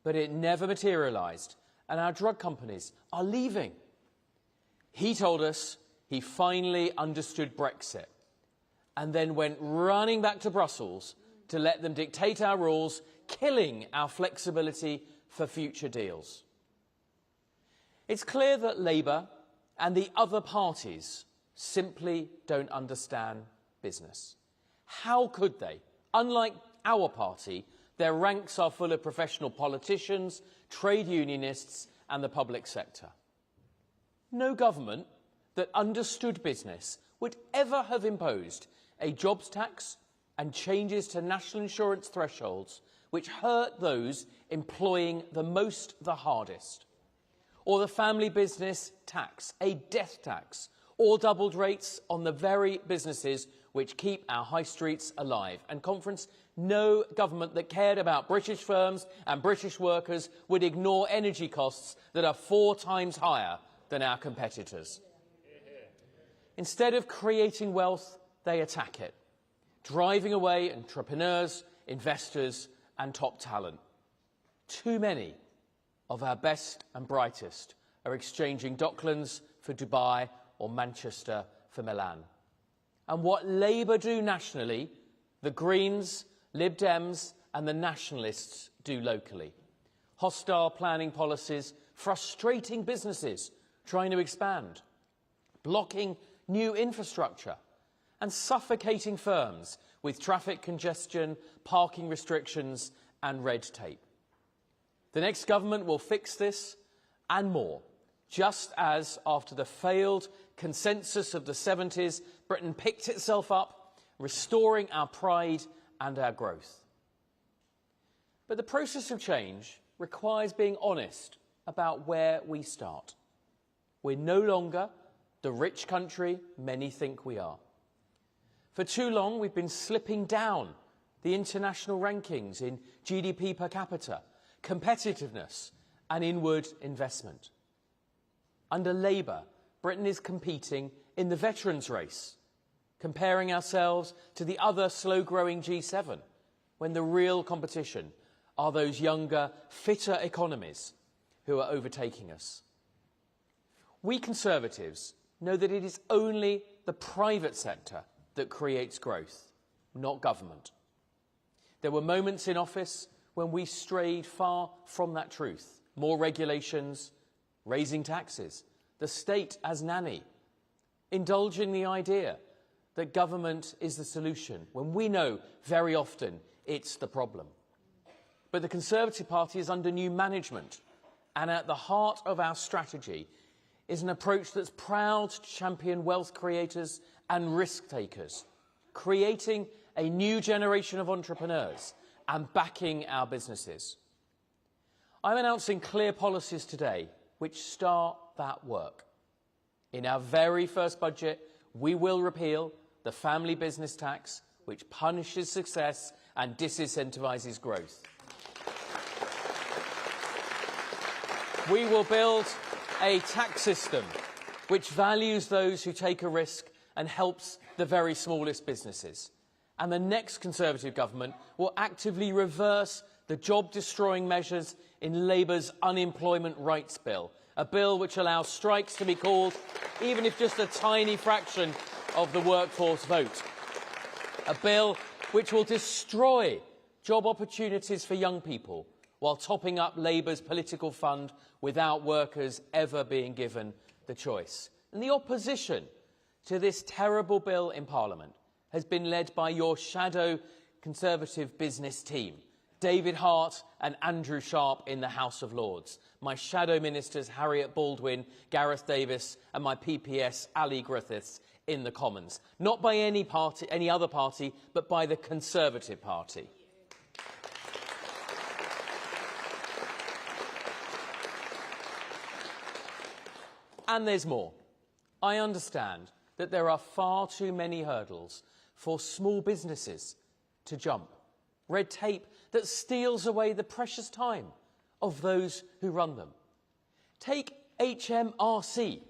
but it never materialised, and our drug companies are leaving. He told us he finally understood Brexit, and then went running back to Brussels to let them dictate our rules, killing our flexibility for future deals. It's clear that Labour and the other parties simply don't understand business. How could they? Unlike our party, their ranks are full of professional politicians, trade unionists and the public sector. No government that understood business would ever have imposed a jobs tax and changes to national insurance thresholds which hurt those employing the most the hardest, or the family business tax, a death tax, or doubled rates on the very businesses which keep our high streets alive. And conference, no government that cared about British firms and British workers would ignore energy costs that are 4 times higher than our competitors. Instead of creating wealth, they attack it, driving away entrepreneurs, investors and top talent. Too many of our best and brightest are exchanging Docklands for Dubai or Manchester for Milan. And what Labour do nationally, the Greens, Lib Dems and the Nationalists do locally. Hostile planning policies, frustrating businesses trying to expand, blocking new infrastructure and suffocating firms with traffic congestion, parking restrictions and red tape. The next government will fix this and more, just as after the failed consensus of the 70s, Britain picked itself up, restoring our pride and our growth. But the process of change requires being honest about where we start. We're no longer the rich country many think we are. For too long, we've been slipping down the international rankings in GDP per capita, competitiveness and inward investment. Under Labour, Britain is competing in the veterans' race, comparing ourselves to the other slow-growing G7, when the real competition are those younger, fitter economies who are overtaking us. We Conservatives know that it is only the private sector that creates growth, not government. There were moments in office when we strayed far from that truth. More regulations, raising taxes, the state as nanny, indulging the idea that government is the solution, when we know very often it's the problem. But the Conservative Party is under new management, and at the heart of our strategy is an approach that's proud to champion wealth creators and risk takers, creating a new generation of entrepreneurs and backing our businesses. I'm announcing clear policies today which start that work. In our very first budget, we will repeal the family business tax, which punishes success and disincentivises growth. We will build a tax system which values those who take a risk and helps the very smallest businesses. And the next Conservative government will actively reverse the job-destroying measures in Labour's Unemployment Rights Bill, a bill which allows strikes to be called even if just a tiny fraction of the workforce vote. A bill which will destroy job opportunities for young people while topping up Labour's political fund without workers ever being given the choice. And the opposition to this terrible bill in Parliament has been led by your shadow Conservative business team, David Hart and Andrew Sharp in the House of Lords, my shadow ministers Harriet Baldwin, Gareth Davis and my PPS Ali Griffiths in the Commons. Not by any other party, but by the Conservative Party. And there's more. I understand that there are far too many hurdles for small businesses to jump. Red tape that steals away the precious time of those who run them. Take HMRC,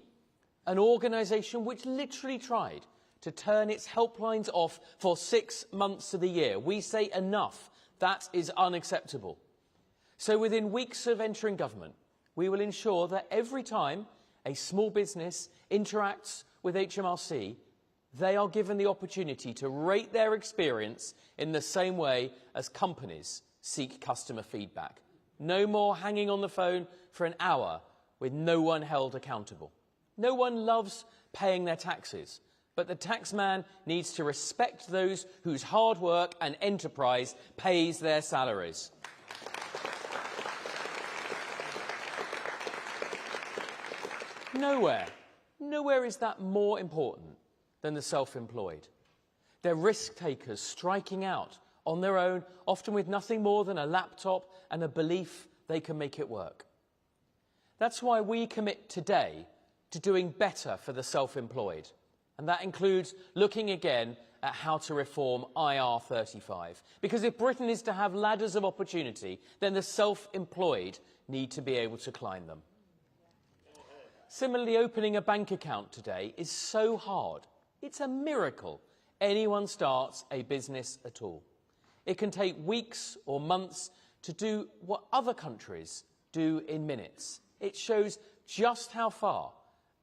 an organisation which literally tried to turn its helplines off for 6 months of the year. We say enough. That is unacceptable. So within weeks of entering government, we will ensure that every time a small business interacts with HMRC, they are given the opportunity to rate their experience in the same way as companies seek customer feedback. No more hanging on the phone for an hour with no one held accountable. No one loves paying their taxes, but the taxman needs to respect those whose hard work and enterprise pays their salaries. Nowhere is that more important than the self-employed. They're risk takers striking out on their own, often with nothing more than a laptop and a belief they can make it work. That's why we commit today to doing better for the self-employed. And that includes looking again at how to reform IR35. Because if Britain is to have ladders of opportunity, then the self-employed need to be able to climb them. Similarly, opening a bank account today is so hard. It's a miracle anyone starts a business at all. It can take weeks or months to do what other countries do in minutes. It shows just how far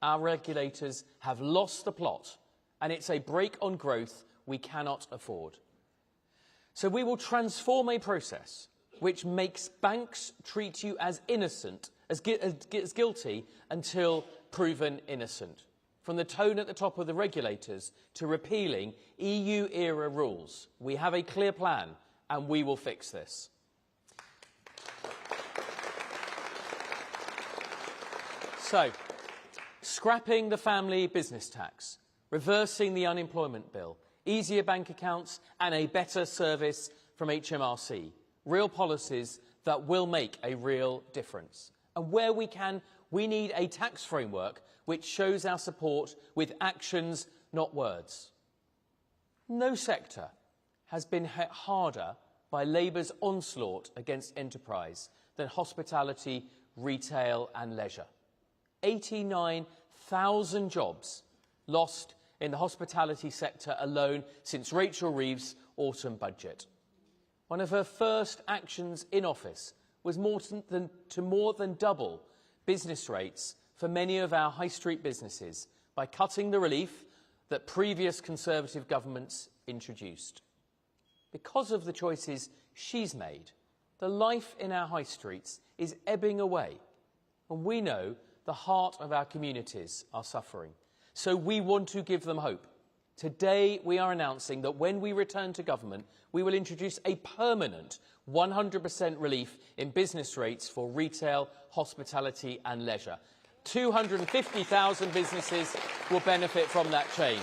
our regulators have lost the plot, and it's a brake on growth we cannot afford. So we will transform a process which makes banks treat you as innocent, as guilty, until proven innocent. From the tone at the top of the regulators to repealing EU-era rules, we have a clear plan, and we will fix this. So, scrapping the family business tax, reversing the unemployment bill, easier bank accounts and a better service from HMRC. Real policies that will make a real difference. And where we can, we need a tax framework which shows our support with actions, not words. No sector has been hit harder by Labour's onslaught against enterprise than hospitality, retail and leisure. 89,000 jobs lost in the hospitality sector alone since Rachel Reeves' autumn budget. One of her first actions in office was more than double business rates for many of our high street businesses by cutting the relief that previous Conservative governments introduced. Because of the choices she's made, the life in our high streets is ebbing away, and we know the heart of our communities are suffering. So we want to give them hope. Today we are announcing that when we return to government, we will introduce a permanent 100% relief in business rates for retail, hospitality and leisure. 250,000 businesses will benefit from that change.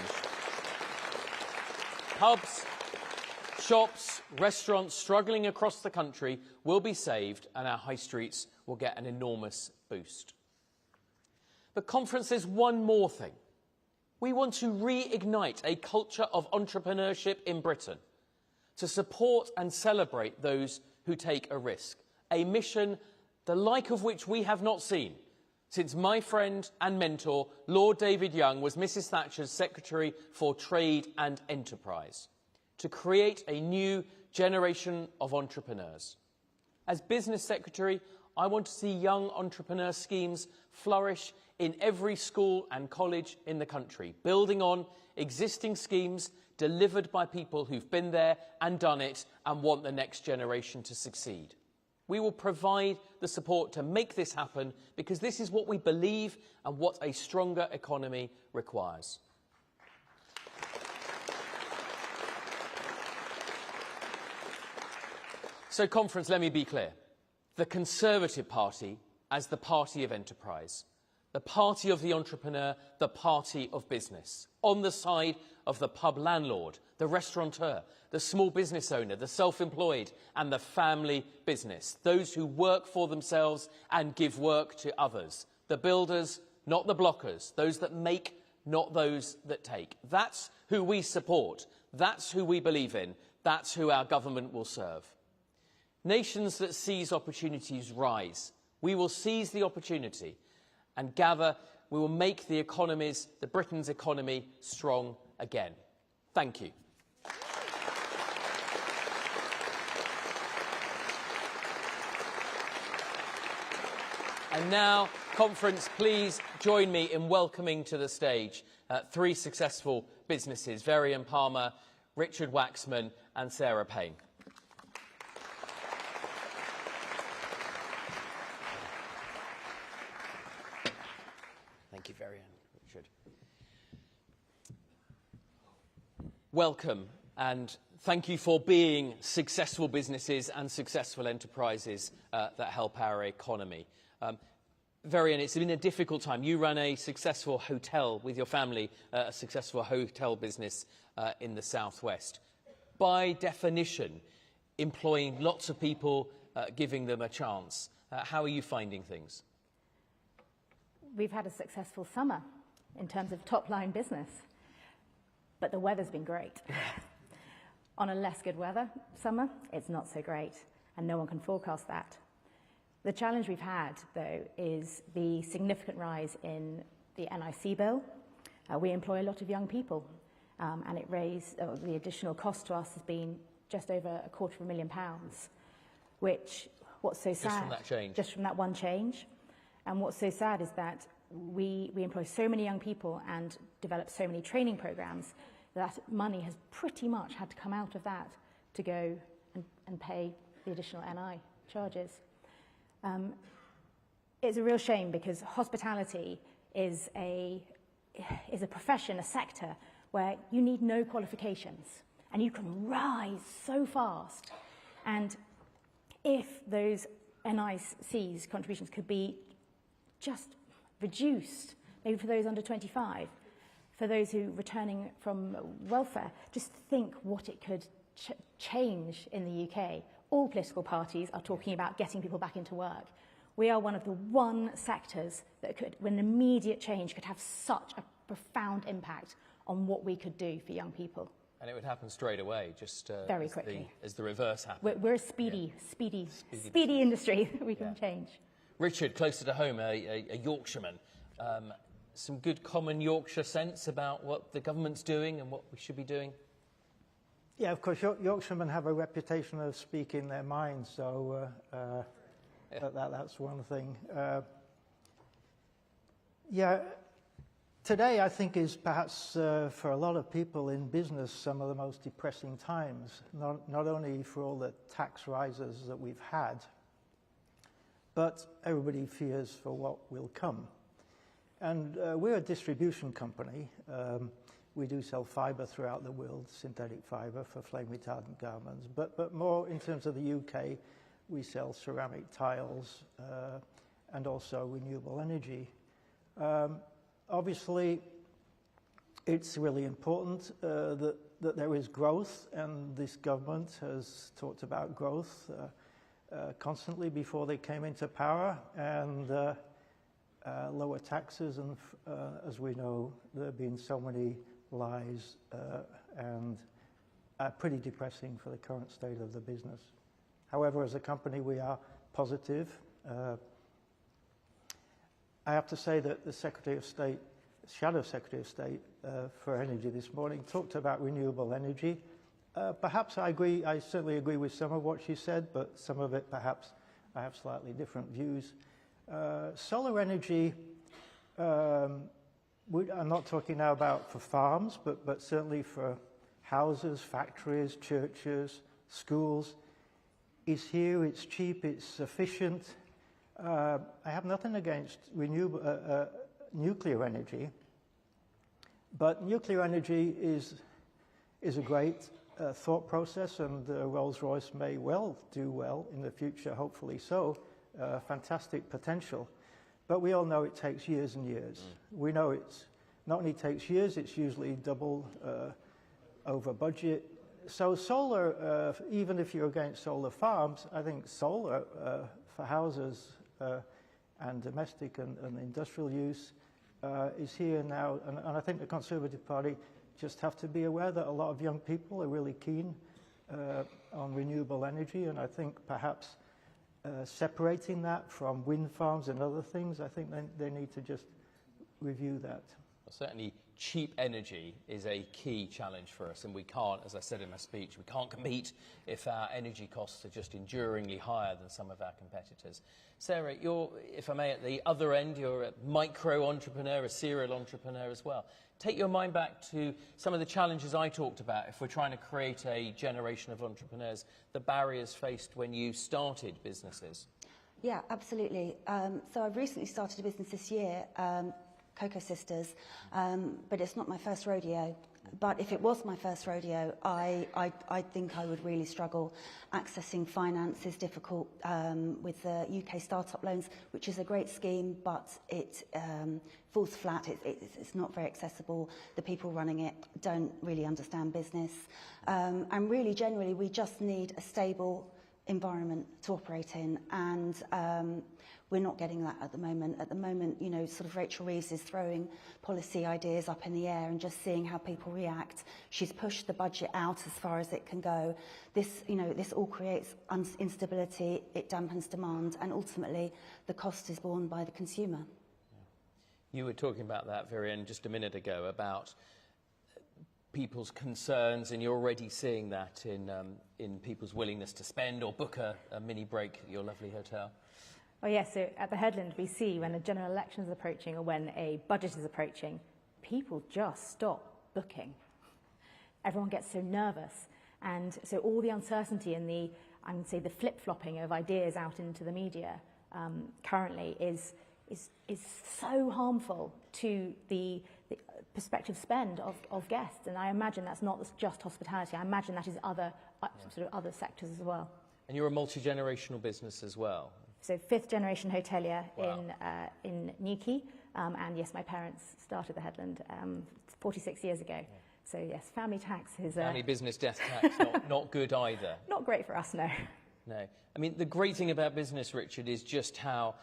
Pubs, shops, restaurants struggling across the country will be saved, and our high streets will get an enormous boost. The conference says one more thing. We want to reignite a culture of entrepreneurship in Britain, to support and celebrate those who take a risk, a mission the like of which we have not seen since my friend and mentor, Lord David Young, was Mrs Thatcher's Secretary for Trade and Enterprise, to create a new generation of entrepreneurs. As Business Secretary, I want to see young entrepreneur schemes flourish in every school and college in the country, building on existing schemes delivered by people who've been there and done it and want the next generation to succeed. We will provide the support to make this happen because this is what we believe and what a stronger economy requires. So, conference, let me be clear. The Conservative Party as the party of enterprise, the party of the entrepreneur, the party of business, on the side of the pub landlord, the restaurateur, the small business owner, the self-employed and the family business, those who work for themselves and give work to others, the builders, not the blockers, those that make, not those that take. That's who we support, that's who we believe in, that's who our government will serve. Nations that seize opportunities rise. We will seize the opportunity and gather, we will make the Britain's economy strong again. Thank you. And now, conference, please join me in welcoming to the stage three successful businesses, Varian Palmer, Richard Waxman and Sarah Payne. Thank you, Varian. Richard. Welcome, and thank you for being successful businesses and successful enterprises that help our economy. Varian, it's been a difficult time. You run a successful hotel with your family, a successful hotel business in the southwest. By definition, employing lots of people, giving them a chance. How are you finding things? we've had a successful summer in terms of top-line business, but the weather's been great. On a less good weather summer, it's not so great, and no one can forecast that. The challenge we've had, though, is the significant rise in the NIC bill. We employ a lot of young people, and it raised, the additional cost to us has been just over £250,000, which, what's so sad... Just from that change? Just from that one change. And what's so sad is that we employ so many young people and develop so many training programs that money has pretty much had to come out of that to go and pay the additional NI charges. It's a real shame because hospitality is a profession, a sector, where you need no qualifications and you can rise so fast. And if those NIC's contributions could be just reduced, maybe for those under 25, for those who are returning from welfare, just think what it could change in the UK. All political parties are talking about getting people back into work. We are one of the sectors that could, with an immediate change, could have such a profound impact on what we could do for young people. And it would happen straight away, just very quickly. As the reverse happens. We're a speedy industry that we can change. Richard, closer to home, a Yorkshireman. Some good common Yorkshire sense about what the government's doing and what we should be doing? Yeah, of course, Yorkshiremen have a reputation of speaking their minds, so that's one thing. Today I think is perhaps for a lot of people in business some of the most depressing times, not only for all the tax rises that we've had, but everybody fears for what will come. And we're a distribution company. We do sell fibre throughout the world, synthetic fibre for flame retardant garments, but more in terms of the UK, we sell ceramic tiles and also renewable energy. Obviously, it's really important that there is growth, and this government has talked about growth constantly before they came into power, and lower taxes, and as we know, there have been so many lies and pretty depressing for the current state of the business. However, as a company, we are positive. I have to say that the Secretary of State, Shadow Secretary of State for Energy this morning talked about renewable energy. Perhaps I certainly agree with some of what she said, but some of it perhaps I have slightly different views. Solar energy, I'm not talking now about for farms, but certainly for houses, factories, churches, schools. It's here, it's cheap, it's efficient. I have nothing against nuclear energy, but nuclear energy is a great thought process, and Rolls-Royce may well do well in the future, hopefully so. Fantastic potential. But we all know it takes years and years. We know it's not only takes years, it's usually double over budget. So solar, even if you're against solar farms, I think solar for houses and domestic and industrial use is here now. And I think the Conservative Party just have to be aware that a lot of young people are really keen on renewable energy, and I think perhaps separating that from wind farms and other things, I think they need to just review that. Well, certainly cheap energy is a key challenge for us, and we can't, as I said in my speech, we can't compete if our energy costs are just enduringly higher than some of our competitors. Sarah, you're, if I may, at the other end, you're a micro-entrepreneur, a serial entrepreneur as well. Take your mind back to some of the challenges I talked about if we're trying to create a generation of entrepreneurs, the barriers faced when you started businesses. Yeah, absolutely. So I've recently started a business this year, Cocoa Sisters, but it's not my first rodeo. But if it was my first rodeo, I think I would really struggle. Accessing finance is difficult with the UK startup loans, which is a great scheme, but it falls flat. It's not very accessible. The people running it don't really understand business. And really, generally, we just need a stable environment to operate in. And We're not getting that at the moment. At the moment, you know, sort of Rachel Reeves is throwing policy ideas up in the air and just seeing how people react. She's pushed the budget out as far as it can go. This, you know, this all creates instability, it dampens demand, and ultimately the cost is borne by the consumer. You were talking about that, Virian, just a minute ago, about people's concerns, and you're already seeing that in people's willingness to spend or book a mini break at your lovely hotel. Oh yes, so at the Headland we see when a general election is approaching or when a budget is approaching, people just stop booking. Everyone gets so nervous, and so all the uncertainty and the, I would say, the flip-flopping of ideas out into the media currently is so harmful to the prospective spend of guests. And I imagine that's not just hospitality. I imagine that is other sort of other sectors as well. And you're a multi-generational business as well. So fifth generation hotelier in Newquay, and yes, my parents started the Headland 46 years ago. Yeah. So yes, family tax is family business death tax not good either. Not great for us, no. No, I mean the great thing about business, Richard, is just how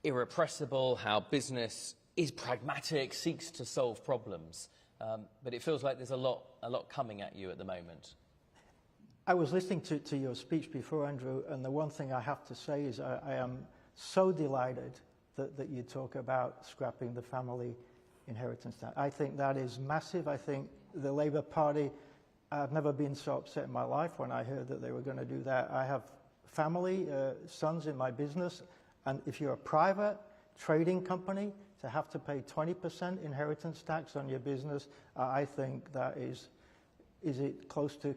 irrepressible, how business is pragmatic, seeks to solve problems. But it feels like there's a lot coming at you at the moment. I was listening to your speech before, Andrew, and the one thing I have to say is I am so delighted that you talk about scrapping the family inheritance tax. I think that is massive. I think the Labour Party, I've never been so upset in my life when I heard that they were going to do that. I have family, sons in my business, and if you're a private trading company, to have to pay 20% inheritance tax on your business, I think that is it close to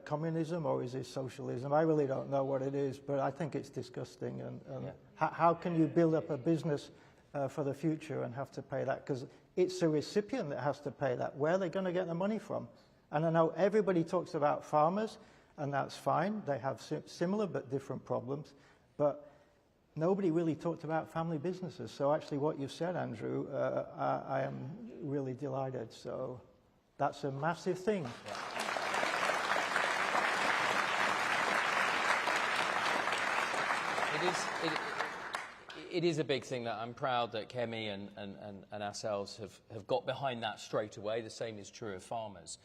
communism or is it socialism? I really don't know what it is, but I think it's disgusting. And how can you build up a business for the future and have to pay that? Because it's the recipient that has to pay that. Where are they going to get the money from? And I know everybody talks about farmers, and that's fine. They have similar but different problems. But nobody really talked about family businesses. So actually what you said, Andrew, I am really delighted. So that's a massive thing. It is a big thing that I'm proud that Kemi and ourselves have got behind that straight away. The same is true of farmers.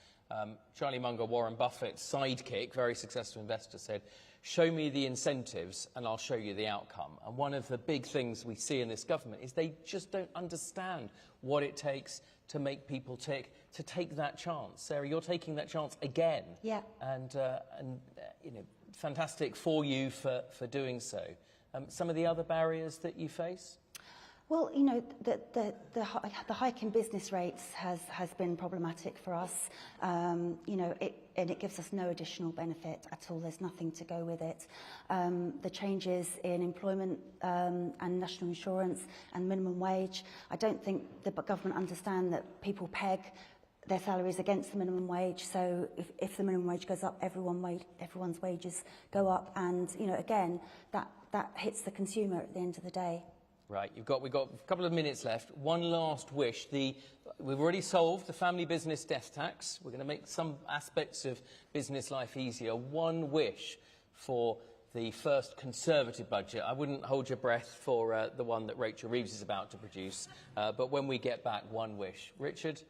Charlie Munger, Warren Buffett's sidekick, very successful investor, said, "Show me the incentives and I'll show you the outcome." And one of the big things we see in this government is they just don't understand what it takes to make people tick, to take that chance. Sarah, you're taking that chance again. Yeah. And you know, fantastic for you for doing so. Some of the other barriers that you face? Well, you know, the hike in business rates has been problematic for us. You know, it gives us no additional benefit at all. There's nothing to go with it. The changes in employment and national insurance and minimum wage, I don't think the government understand that people peg their salaries against the minimum wage. So if the minimum wage goes up, everyone's wages go up, and you know, again, that hits the consumer at the end of the day. Right, we've got a couple of minutes left. One last wish. We've already solved the family business death tax. We're going to make some aspects of business life easier. One wish for the first Conservative budget. I wouldn't hold your breath for the one that Rachel Reeves is about to produce, but when we get back, one wish. Richard?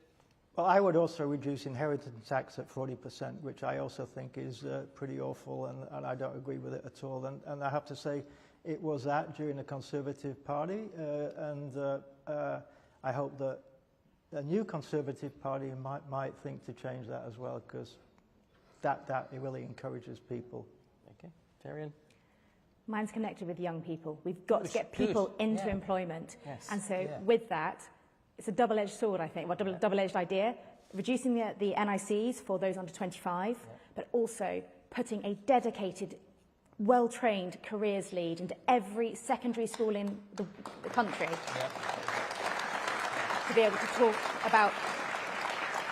Well, I would also reduce inheritance tax at 40%, which I also think is pretty awful, and I don't agree with it at all. And I have to say, it was that during the Conservative Party, and I hope that a new Conservative Party might think to change that as well, because that really encourages people. Okay, Varian? Mine's connected with young people. We've got to get people into employment. Yes. And so with that, it's a double-edged sword, I think, double-edged idea. Reducing the NICs for those under 25, but also putting a dedicated, well-trained careers lead into every secondary school in the country to be able to talk about,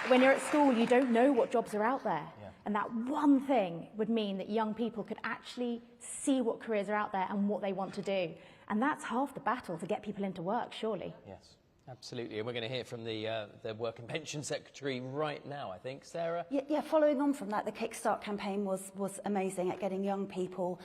when you're at school, you don't know what jobs are out there. And that one thing would mean that young people could actually see what careers are out there and what they want to do. And that's half the battle to get people into work, surely. Yes. Absolutely, and we're going to hear from the Work and Pension Secretary right now, I think. Sarah? Yeah, following on from that, the Kickstart campaign was amazing at getting young people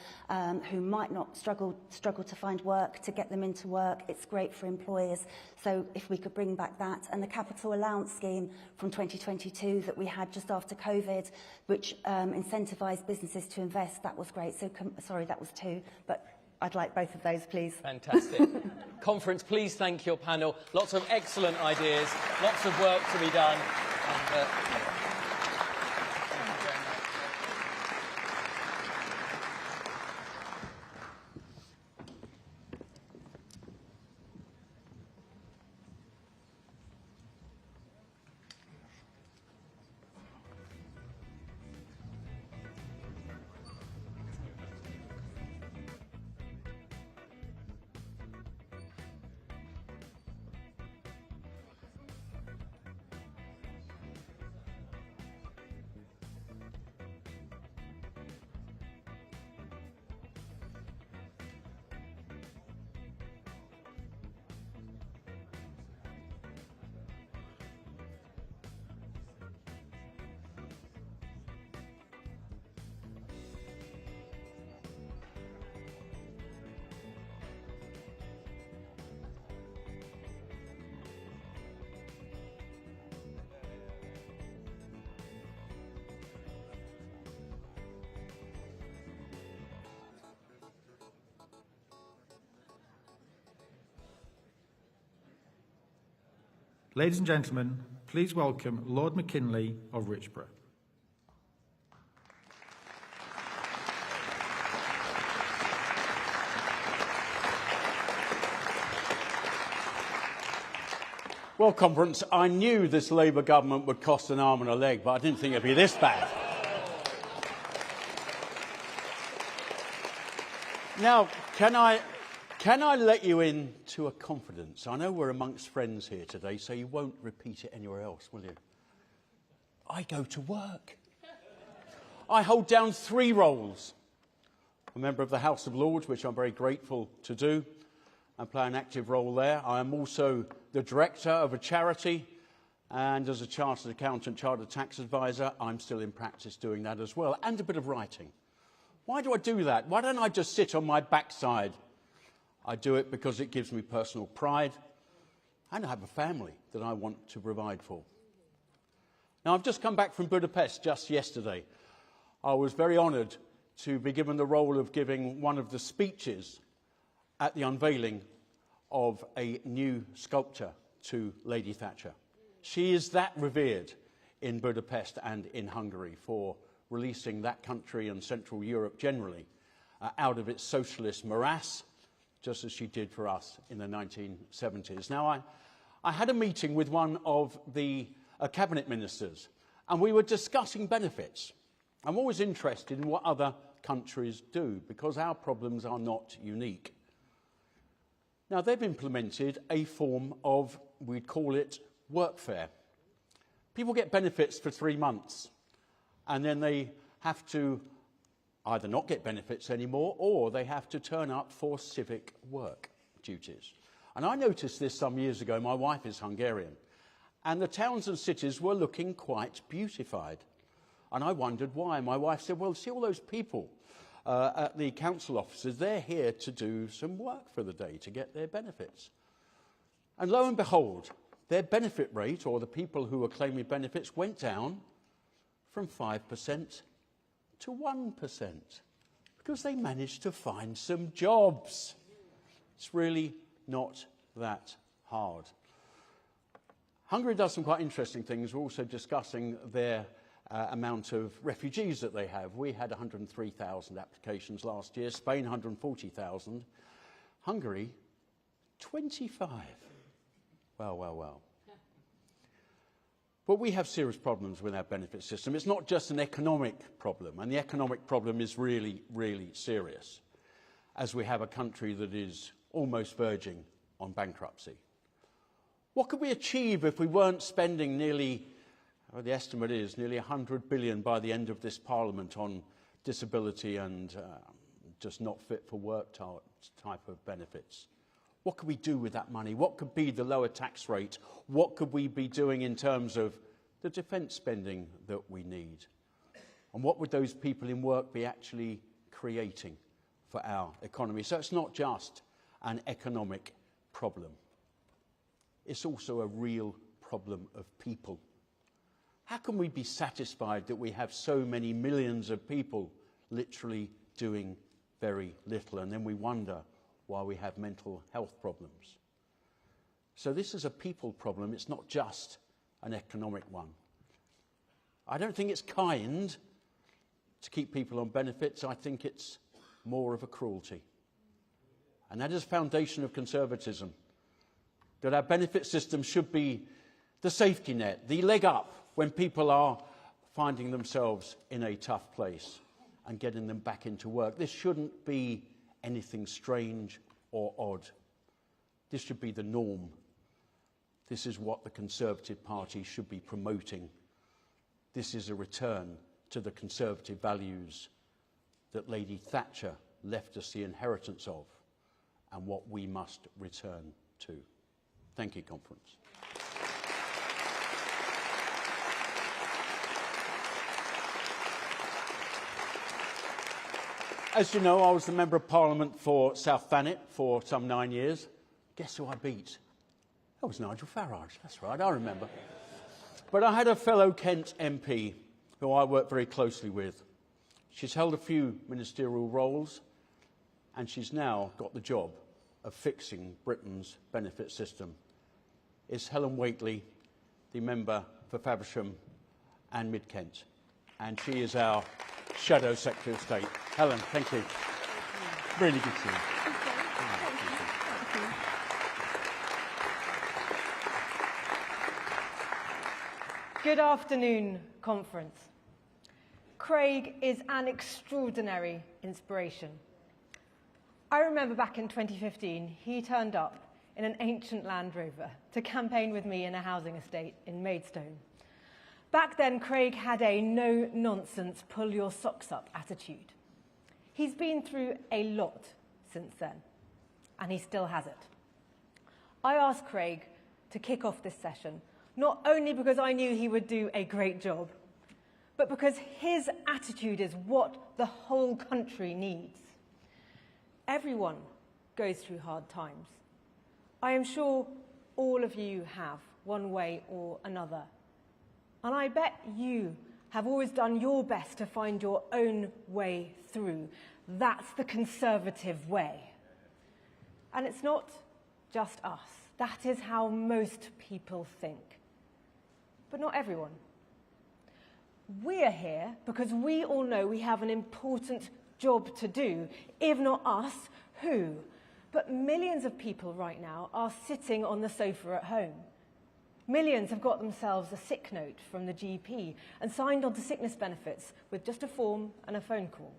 who might not struggle to find work, to get them into work. It's great for employers. So if we could bring back that, and the capital allowance scheme from 2022 that we had just after COVID, which incentivised businesses to invest, that was great. So, sorry, that was 2, but I'd like both of those, please. Fantastic. Conference, please thank your panel. Lots of excellent ideas, lots of work to be done. And, Ladies and gentlemen, please welcome Lord McKinley of Richborough. Well, Conference, I knew this Labour government would cost an arm and a leg, but I didn't think it'd be this bad. Now, can I let you into a confidence? I know we're amongst friends here today, so you won't repeat it anywhere else, will you? I go to work. I hold down 3 roles. A member of the House of Lords, which I'm very grateful to do, and play an active role there. I am also the director of a charity, and as a chartered accountant, chartered tax advisor, I'm still in practice doing that as well, and a bit of writing. Why do I do that? Why don't I just sit on my backside? I do it because it gives me personal pride, and I have a family that I want to provide for. Now, I've just come back from Budapest just yesterday. I was very honoured to be given the role of giving one of the speeches at the unveiling of a new sculpture to Lady Thatcher. She is that revered in Budapest and in Hungary for releasing that country and Central Europe generally out of its socialist morass, just as she did for us in the 1970s. Now, I had a meeting with one of the cabinet ministers, and we were discussing benefits. I'm always interested in what other countries do, because our problems are not unique. Now, they've implemented a form of, we'd call it, workfare. People get benefits for 3 months, and then they have to either not get benefits anymore, or they have to turn up for civic work duties. And I noticed this some years ago. My wife is Hungarian, and the towns and cities were looking quite beautified. And I wondered why. My wife said, well, see all those people at the council offices, they're here to do some work for the day, to get their benefits. And lo and behold, their benefit rate, or the people who were claiming benefits, went down from 5% to 1%, because they managed to find some jobs. It's really not that hard. Hungary does some quite interesting things. We're also discussing their amount of refugees that they have. We had 103,000 applications last year, Spain 140,000, Hungary 25. Well, well, well. But we have serious problems with our benefit system. It's not just an economic problem, and the economic problem is really, really serious, as we have a country that is almost verging on bankruptcy. What could we achieve if we weren't spending nearly, the estimate is, nearly 100 billion by the end of this Parliament on disability and just not fit for work type of benefits? What could we do with that money? What could be the lower tax rate? What could we be doing in terms of the defence spending that we need? And what would those people in work be actually creating for our economy? So it's not just an economic problem. It's also a real problem of people. How can we be satisfied that we have so many millions of people literally doing very little, and then we wonder why we have mental health problems? So this is a people problem. It's not just an economic one. I don't think it's kind to keep people on benefits. I think it's more of a cruelty. And that is the foundation of conservatism, that our benefit system should be the safety net, the leg up when people are finding themselves in a tough place and getting them back into work. This shouldn't be anything strange or odd. This should be the norm. This is what the Conservative Party should be promoting. This is a return to the conservative values that Lady Thatcher left us the inheritance of, and what we must return to. Thank you, Conference. As you know, I was the Member of Parliament for South Thanet for some 9 years. Guess who I beat? That was Nigel Farage. That's right, I remember. But I had a fellow Kent MP who I worked very closely with. She's held a few ministerial roles, and she's now got the job of fixing Britain's benefit system. It's Helen Whately, the member for Faversham and Mid-Kent, and she is our Shadow Secretary of State. Helen, thank you. Really good to see you. Good afternoon, Conference. Craig is an extraordinary inspiration. I remember back in 2015, he turned up in an ancient Land Rover to campaign with me in a housing estate in Maidstone. Back then, Craig had a no-nonsense, pull-your-socks-up attitude. He's been through a lot since then, and he still has it. I asked Craig to kick off this session, not only because I knew he would do a great job, but because his attitude is what the whole country needs. Everyone goes through hard times. I am sure all of you have, one way or another. And I bet you have always done your best to find your own way through. That's the Conservative way. And it's not just us. That is how most people think. But not everyone. We are here because we all know we have an important job to do. If not us, who? But millions of people right now are sitting on the sofa at home. Millions have got themselves a sick note from the GP and signed on to sickness benefits with just a form and a phone call.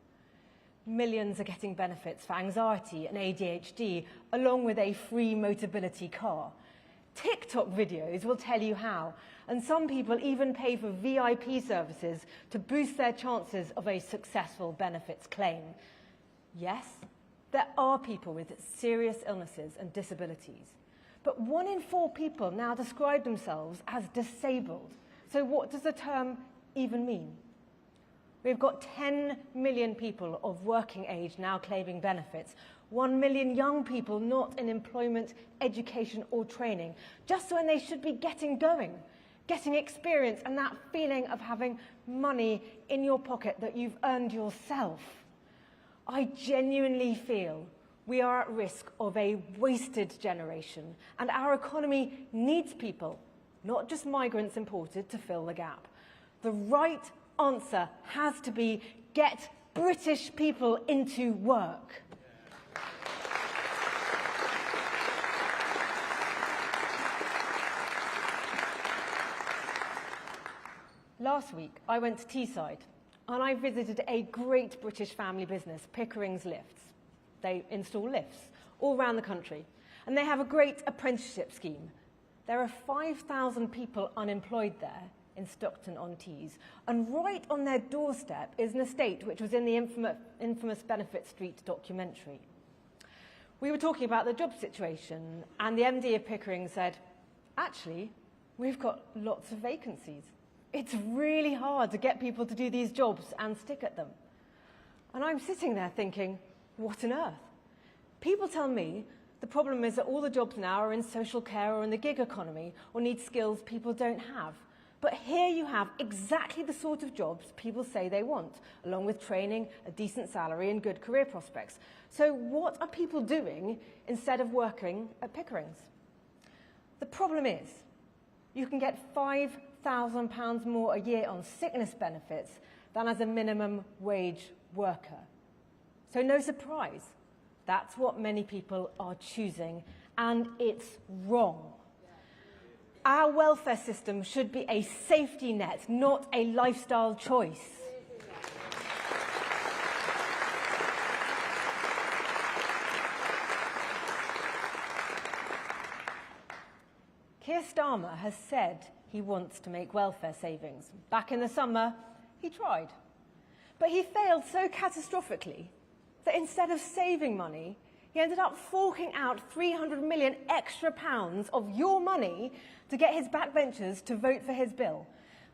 Millions are getting benefits for anxiety and ADHD, along with a free Motability car. TikTok videos will tell you how, and some people even pay for VIP services to boost their chances of a successful benefits claim. Yes, there are people with serious illnesses and disabilities, but 1 in 4 people now describe themselves as disabled. So what does the term even mean? We've got 10 million people of working age now claiming benefits, 1 million young people not in employment, education or training, just when they should be getting going, getting experience and that feeling of having money in your pocket that you've earned yourself. I genuinely feel we are at risk of a wasted generation, and our economy needs people, not just migrants imported, to fill the gap. The right answer has to be get British people into work. Last week, I went to Teesside, and I visited a great British family business, Pickering's Lifts. They install lifts all around the country, and they have a great apprenticeship scheme. There are 5,000 people unemployed there in Stockton-on-Tees, and right on their doorstep is an estate which was in the infamous Benefit Street documentary. We were talking about the job situation, and the MD of Pickering said, actually, we've got lots of vacancies. It's really hard to get people to do these jobs and stick at them. And I'm sitting there thinking, what on earth? People tell me the problem is that all the jobs now are in social care or in the gig economy or need skills people don't have. But here you have exactly the sort of jobs people say they want, along with training, a decent salary and good career prospects. So what are people doing instead of working at Pickering's? The problem is, you can get £5,000 more a year on sickness benefits than as a minimum wage worker. So no surprise, that's what many people are choosing, and it's wrong. Our welfare system should be a safety net, not a lifestyle choice. Keir Starmer has said he wants to make welfare savings. Back in the summer, he tried. But he failed so catastrophically that instead of saving money, he ended up forking out £300 million extra of your money to get his backbenchers to vote for his bill.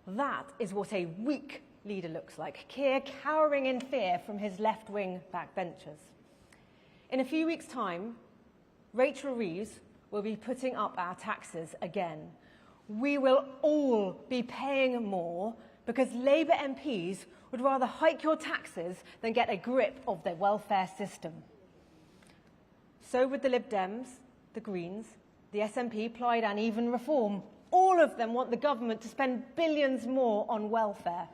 That is what a weak leader looks like, Keir cowering in fear from his left-wing backbenchers. In a few weeks' time, Rachel Reeves will be putting up our taxes again. We will all be paying more because Labour MPs would rather hike your taxes than get a grip of their welfare system. So would the Lib Dems, the Greens, the SNP, Plaid and even Reform. All of them want the government to spend billions more on welfare.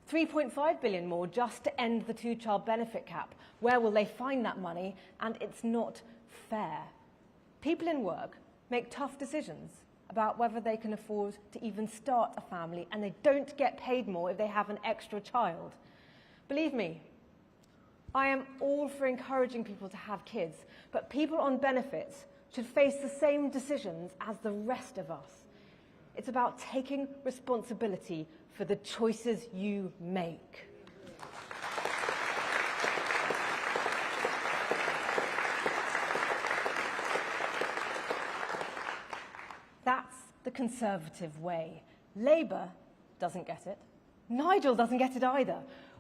3.5 billion more just to end the two-child benefit cap. Where will they find that money? And it's not fair. People in work make tough decisions about whether they can afford to even start a family, and they don't get paid more if they have an extra child. Believe me, I am all for encouraging people to have kids, but people on benefits should face the same decisions as the rest of us. It's about taking responsibility for the choices you make. That's the Conservative way. Labour doesn't get it. Nigel doesn't get it either.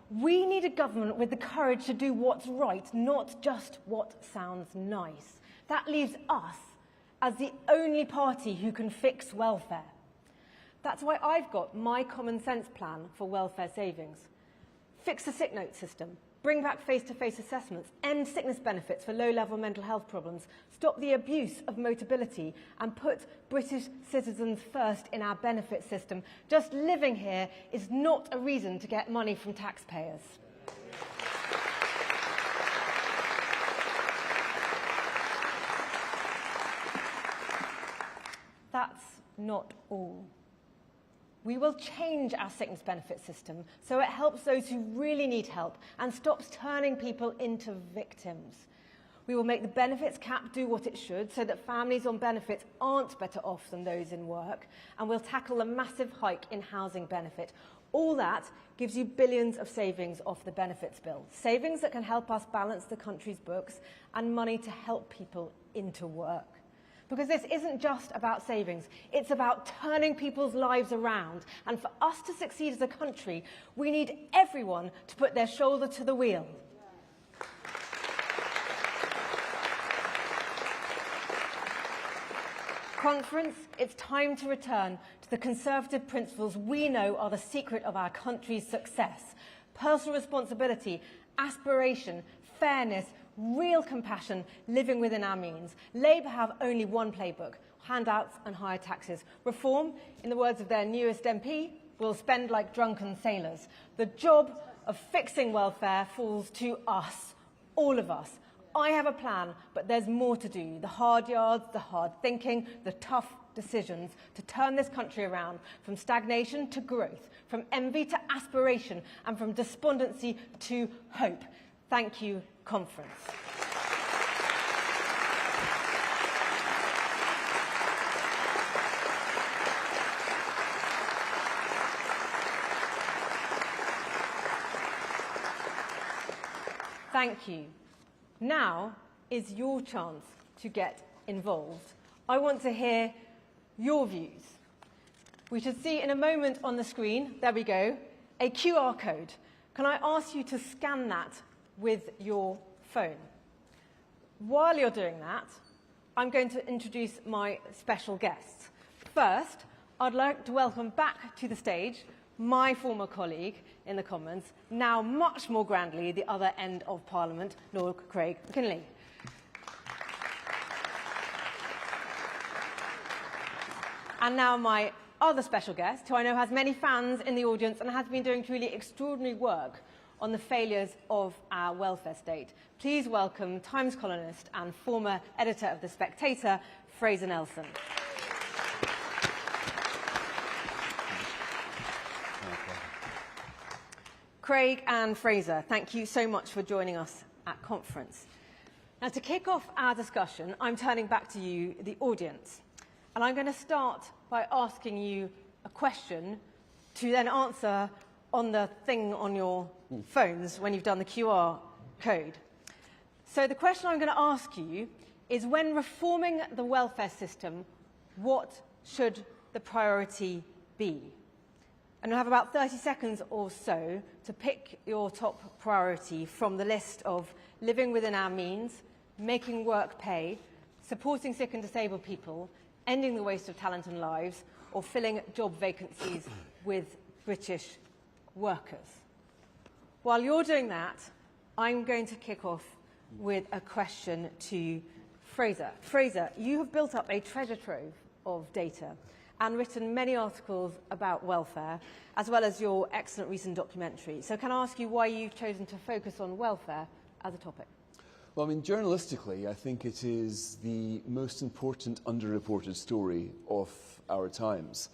We need a government with the courage to do what's right, not just what sounds nice. That leaves us as the only party who can fix welfare. That's why I've got my common sense plan for welfare savings. Fix the sick note system, bring back face-to-face assessments, end sickness benefits for low-level mental health problems, stop the abuse of Motability, and put British citizens first in our benefit system. Just living here is not a reason to get money from taxpayers. That's not all. We will change our sickness benefit system so it helps those who really need help and stops turning people into victims. We will make the benefits cap do what it should so that families on benefits aren't better off than those in work, and we'll tackle a massive hike in housing benefit. All that gives you billions of savings off the benefits bill. Savings that can help us balance the country's books and money to help people into work. Because this isn't just about savings, it's about turning people's lives around. And for us to succeed as a country, we need everyone to put their shoulder to the wheel. Conference, it's time to return to the Conservative principles we know are the secret of our country's success. Personal responsibility, aspiration, fairness, real compassion, living within our means. Labour have only one playbook: handouts and higher taxes. Reform, in the words of their newest MP, will spend like drunken sailors. The job of fixing welfare falls to us, all of us. I have a plan, but there's more to do. The hard yards, the hard thinking, the tough decisions to turn this country around from stagnation to growth, from envy to aspiration, and from despondency to hope. Thank you, Conference. Thank you. Now, is your chance to get involved. I want to hear your views. We should see in a moment on the screen, there we go, a QR code. Can I ask you to scan that with your phone? While you're doing that, I'm going to introduce my special guests. First, I'd like to welcome back to the stage my former colleague in the Commons, now much more grandly the other end of Parliament, Lord Craig McKinley. And now my other special guest, who I know has many fans in the audience and has been doing truly extraordinary work on the failures of our welfare state. Please welcome Times columnist and former editor of The Spectator, Fraser Nelson. Craig and Fraser, thank you so much for joining us at conference. Now, to kick off our discussion, I'm turning back to you, the audience. And I'm going to start by asking you a question to then answer on the thing on your phones when you've done the QR code. So the question I'm going to ask you is, when reforming the welfare system, what should the priority be? And you'll have about 30 seconds or so to pick your top priority from the list of living within our means, making work pay, supporting sick and disabled people, ending the waste of talent and lives, or filling job vacancies with British workers. While you're doing that, I'm going to kick off with a question to Fraser. Fraser, you have built up a treasure trove of data and written many articles about welfare, as well as your excellent recent documentary. So can I ask you why you've chosen to focus on welfare as a topic? Well, I mean, journalistically, I think it is the most important underreported story of our times.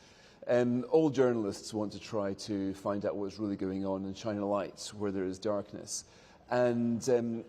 All journalists want to try to find out what's really going on and shine a light where there is darkness. And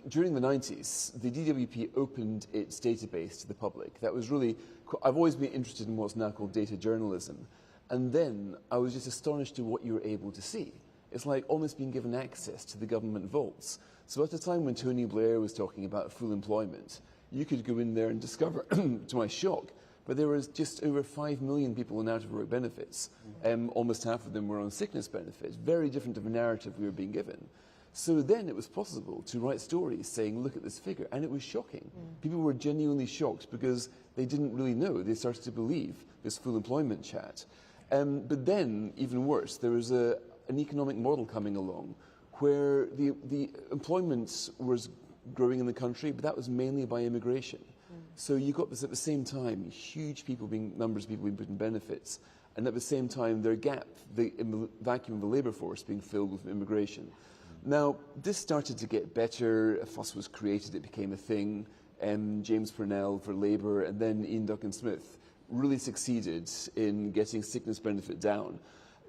during the 90s, the DWP opened its database to the public. That was really, I've always been interested in what's now called data journalism. And then I was just astonished at what you were able to see. It's like almost being given access to the government vaults. So at the time when Tony Blair was talking about full employment, you could go in there and discover, to my shock, but there was just over 5 million people on out-of-work benefits. Almost half of them were on sickness benefits. Very different of a narrative we were being given. So then it was possible to write stories saying, look at this figure, and it was shocking. People were genuinely shocked because they didn't really know. They started to believe this full employment chat. But then, even worse, there was an economic model coming along where the employment was growing in the country, but that was mainly by immigration. So you got this at the same time, numbers of people being put in benefits, and at the same time their gap, the vacuum of the labour force being filled with immigration. Now, this started to get better, a fuss was created, it became a thing. James Purnell for Labour, and then Ian Duncan-Smith really succeeded in getting sickness benefit down,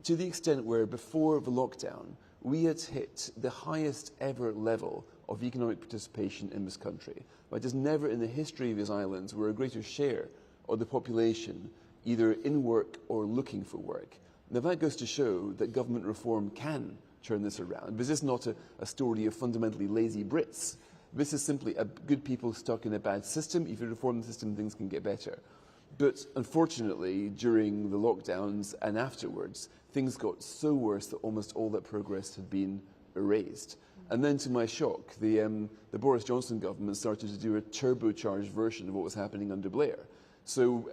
to the extent where before the lockdown, we had hit the highest ever level of economic participation in this country. But there's never in the history of these islands where a greater share of the population either in work or looking for work. Now that goes to show that government reform can turn this around. This is not a story of fundamentally lazy Brits. This is simply good people stuck in a bad system. If you reform the system, things can get better. But unfortunately, during the lockdowns and afterwards, things got so worse that almost all that progress had been erased. And then, to my shock, the Boris Johnson government started to do a turbocharged version of what was happening under Blair. So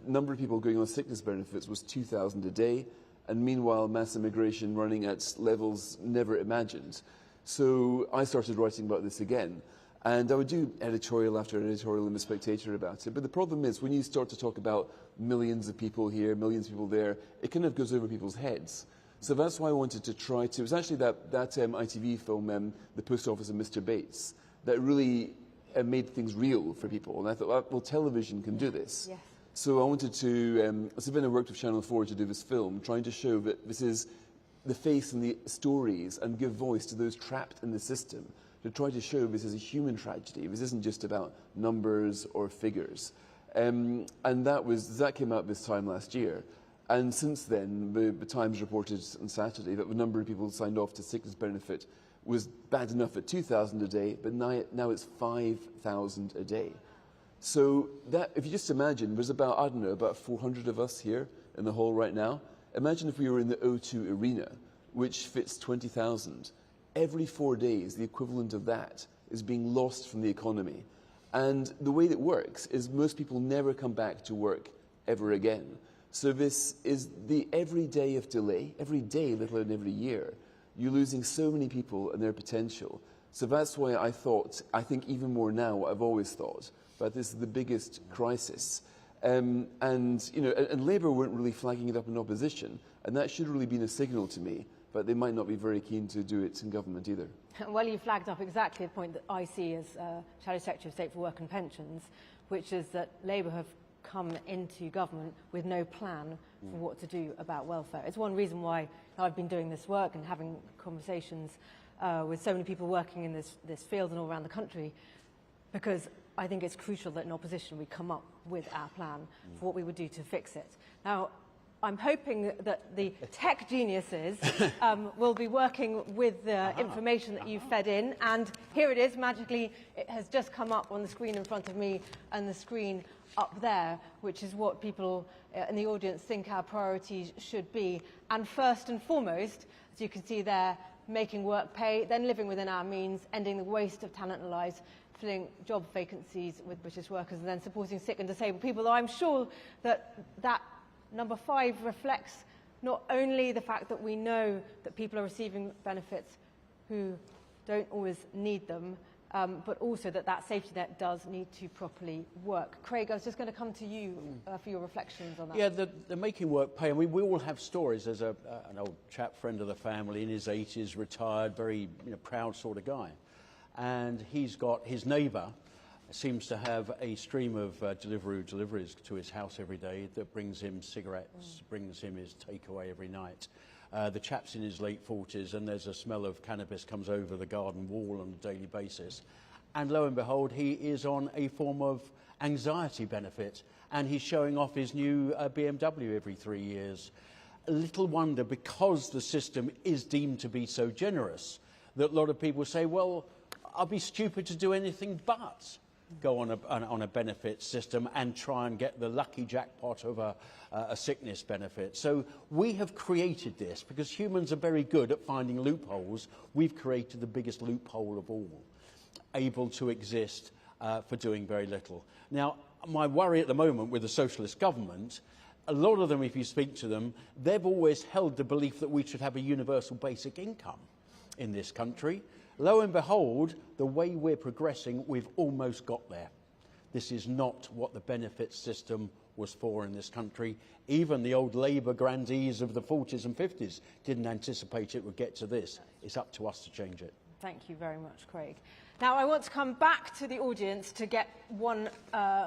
number of people going on sickness benefits was 2,000 a day, and meanwhile mass immigration running at levels never imagined. So I started writing about this again. And I would do editorial after editorial in The Spectator about it. But the problem is, when you start to talk about millions of people here, millions of people there, it kind of goes over people's heads. So that's why I wanted to try to... It was actually that ITV film, The Post Office of Mr. Bates, that really made things real for people. And I thought, well, television can do this. Yes. So I wanted to... so then I worked with Channel 4 to do this film, trying to show that this is the face and the stories and give voice to those trapped in the system, to try to show this is a human tragedy. This isn't just about numbers or figures. And that came out this time last year. And since then, the Times reported on Saturday that the number of people signed off to sickness benefit was bad enough at 2,000 a day, but now it's 5,000 a day. So that, if you just imagine, there's about, I don't know, about 400 of us here in the hall right now. Imagine if we were in the O2 Arena, which fits 20,000. Every 4 days, the equivalent of that is being lost from the economy. And the way that works is most people never come back to work ever again. So this is the every day of delay, every day, let alone every year. You're losing so many people and their potential. So that's why I think even more now what I've always thought, but this is the biggest crisis. And Labour weren't really flagging it up in opposition, and that should really been a signal to me, but they might not be very keen to do it in government either. Well, you flagged up exactly the point that I see as Shadow Secretary of State for Work and Pensions, which is that Labour have come into government with no plan for what to do about welfare. It's one reason why I've been doing this work and having conversations with so many people working in this field and all around the country, because I think it's crucial that in opposition we come up with our plan for what we would do to fix it. Now, I'm hoping that the tech geniuses will be working with the information that you've fed in, and here it is, magically, it has just come up on the screen in front of me and the screen up there, which is what people in the audience think our priorities should be. And first and foremost, as you can see there, making work pay, then living within our means, ending the waste of talent and lives, filling job vacancies with British workers, and then supporting sick and disabled people. Though I'm sure that number 5 reflects not only the fact that we know that people are receiving benefits who don't always need them, but also that safety net does need to properly work. Craig, I was just going to come to you for your reflections on that. Yeah, the making work pay, and we all have stories. There's an old chap, friend of the family, in his 80s, retired, very proud sort of guy. And he's got his neighbour, seems to have a stream of deliveries to his house every day that brings him cigarettes, brings him his takeaway every night. The chap's in his late 40s, and there's a smell of cannabis comes over the garden wall on a daily basis. And lo and behold, he is on a form of anxiety benefit, and he's showing off his new BMW every 3 years. Little wonder, because the system is deemed to be so generous, that a lot of people say, well, I'll be stupid to do anything but go on a benefit system and try and get the lucky jackpot of a sickness benefit. So we have created this because humans are very good at finding loopholes. We've created the biggest loophole of all, able to exist for doing very little. Now, my worry at the moment with the socialist government, a lot of them, if you speak to them, they've always held the belief that we should have a universal basic income in this country. Lo and behold, the way we're progressing, we've almost got there. This is not what the benefit system was for in this country. Even the old Labour grandees of the 40s and 50s didn't anticipate it would get to this. It's up to us to change it. Thank you very much, Craig. Now, I want to come back to the audience to get one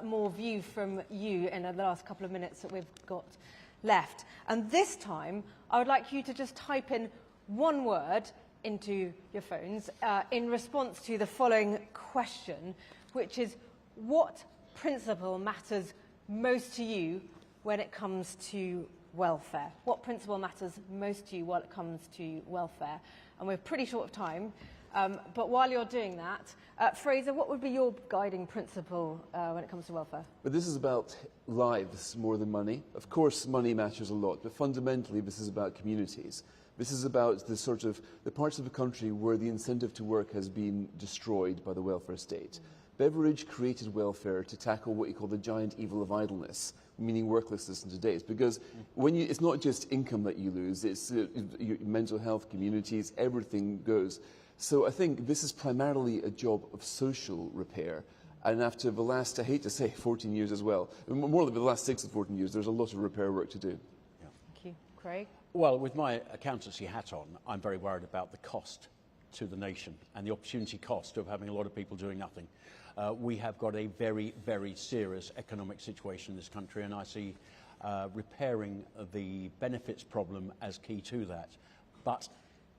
more view from you in the last couple of minutes that we've got left. And this time, I would like you to just type in one word into your phones in response to the following question, which is, what principle matters most to you when it comes to welfare? What principle matters most to you when it comes to welfare? And we're pretty short of time, but while you're doing that, Fraser, what would be your guiding principle when it comes to welfare? But this is about lives more than money. Of course, money matters a lot, but fundamentally this is about communities. This is about the parts of the country where the incentive to work has been destroyed by the welfare state. Beveridge created welfare to tackle what you call the giant evil of idleness, meaning worklessness in today's. Because it's not just income that you lose, it's your mental health, communities, everything goes. So I think this is primarily a job of social repair. And after the last, I hate to say, 14 years as well, more than the last 6 or 14 years, there's a lot of repair work to do. Thank you. Craig? Well, with my accountancy hat on, I'm very worried about the cost to the nation and the opportunity cost of having a lot of people doing nothing. We have got a very, very serious economic situation in this country, and I see repairing the benefits problem as key to that. But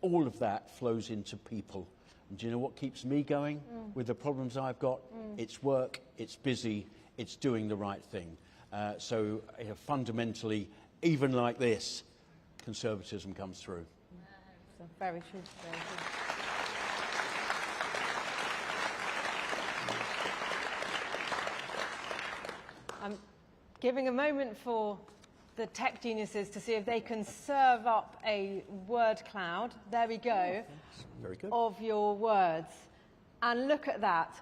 all of that flows into people. And do you know what keeps me going with the problems I've got? It's work, it's busy, it's doing the right thing. So fundamentally, even like this, conservatism comes through. So very true. Very true. I'm giving a moment for the tech geniuses to see if they can serve up a word cloud. There we go. Very good. Of your words. And look at that.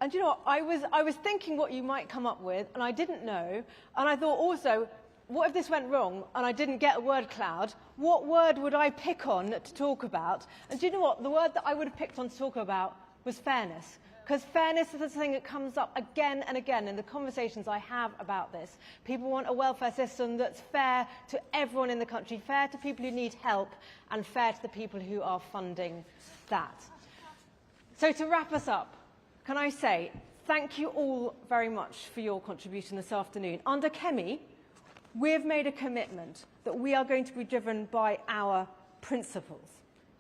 And you know what? I was thinking what you might come up with, and I didn't know. And I thought also, what if this went wrong and I didn't get a word cloud? What word would I pick on to talk about? And do you know what? The word that I would have picked on to talk about was fairness. Because fairness is the thing that comes up again and again in the conversations I have about this. People want a welfare system that's fair to everyone in the country, fair to people who need help, and fair to the people who are funding that. So to wrap us up, can I say thank you all very much for your contribution this afternoon. Under Kemi, we have made a commitment that we are going to be driven by our principles.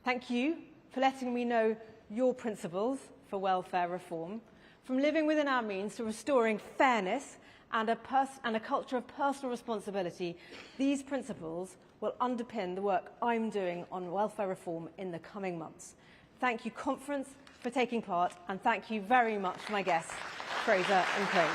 Thank you for letting me know your principles for welfare reform, from living within our means to restoring fairness and a culture of personal responsibility. These principles will underpin the work I'm doing on welfare reform in the coming months. Thank you, conference, for taking part, and thank you very much to my guests, Fraser and Craig.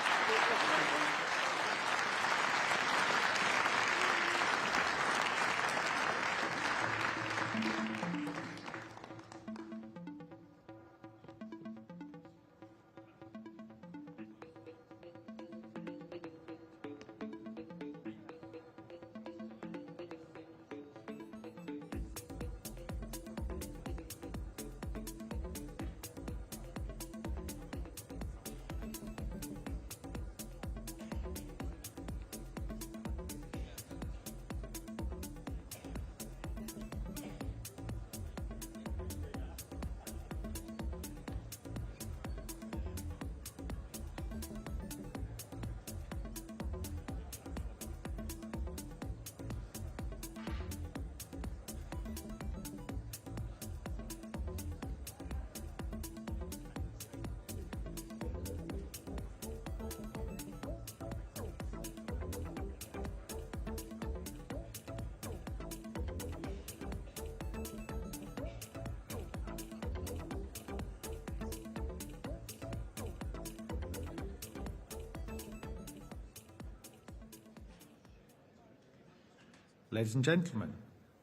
Ladies and gentlemen,